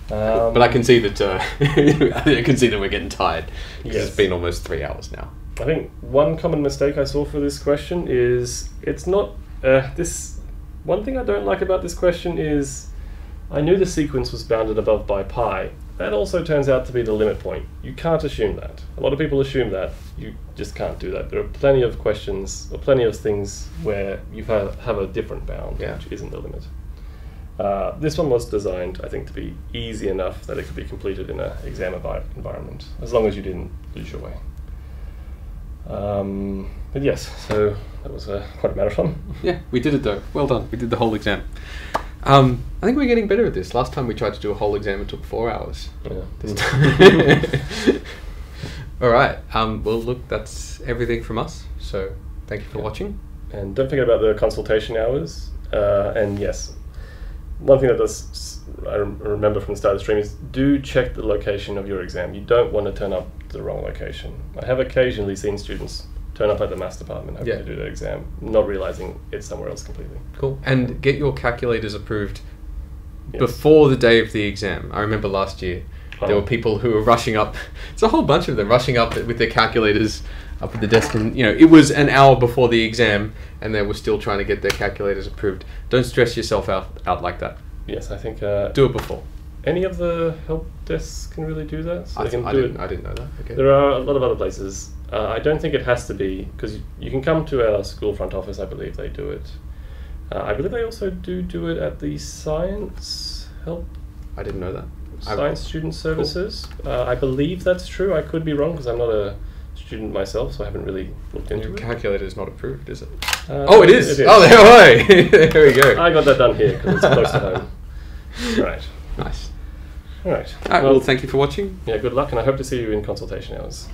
But I can see that I can see that we're getting tired. Yes. It's been almost 3 hours now. I think one common mistake I saw for this question is it's not this. One thing I don't like about this question is I knew the sequence was bounded above by pi. That also turns out to be the limit point. You can't assume that. A lot of people assume that. You just can't do that. There are plenty of questions, or plenty of things where you have a different bound, which isn't the limit. This one was designed, I think, to be easy enough that it could be completed in an exam environment, as long as you didn't lose your way. But yes, so that was quite a marathon. Yeah, we did it though. Well done. We did the whole exam. I think we're getting better at this. Last time we tried to do a whole exam, it took 4 hours. Yeah. This time. All right. Well, look, that's everything from us. So thank you for watching. And don't forget about the consultation hours. And yes, one thing that I remember from the start of the stream is do check the location of your exam. You don't want to turn up the wrong location. I have occasionally seen students turn up at the maths department hoping to do their exam, not realizing it's somewhere else completely. Cool. And get your calculators approved before the day of the exam. I remember last year there were people who were rushing up. It's a whole bunch of them rushing up with their calculators up at the desk, and it was an hour before the exam and they were still trying to get their calculators approved. Don't stress yourself out like that. Yes, I think do it before. Any of the help desks can really do that. So I didn't know that. Okay. There are a lot of other places. I don't think it has to be, because you can come to our school front office. I believe they do it. I believe they also do it at the science help. I didn't know that. Science student services. Cool. I believe that's true. I could be wrong because I'm not a student myself, so I haven't really looked into it. Calculator is not approved, is it? It is. Oh, there we go. I got that done here because it's close to home. Right. Nice. All right. Well, thank you for watching. Yeah, good luck, and I hope to see you in consultation hours.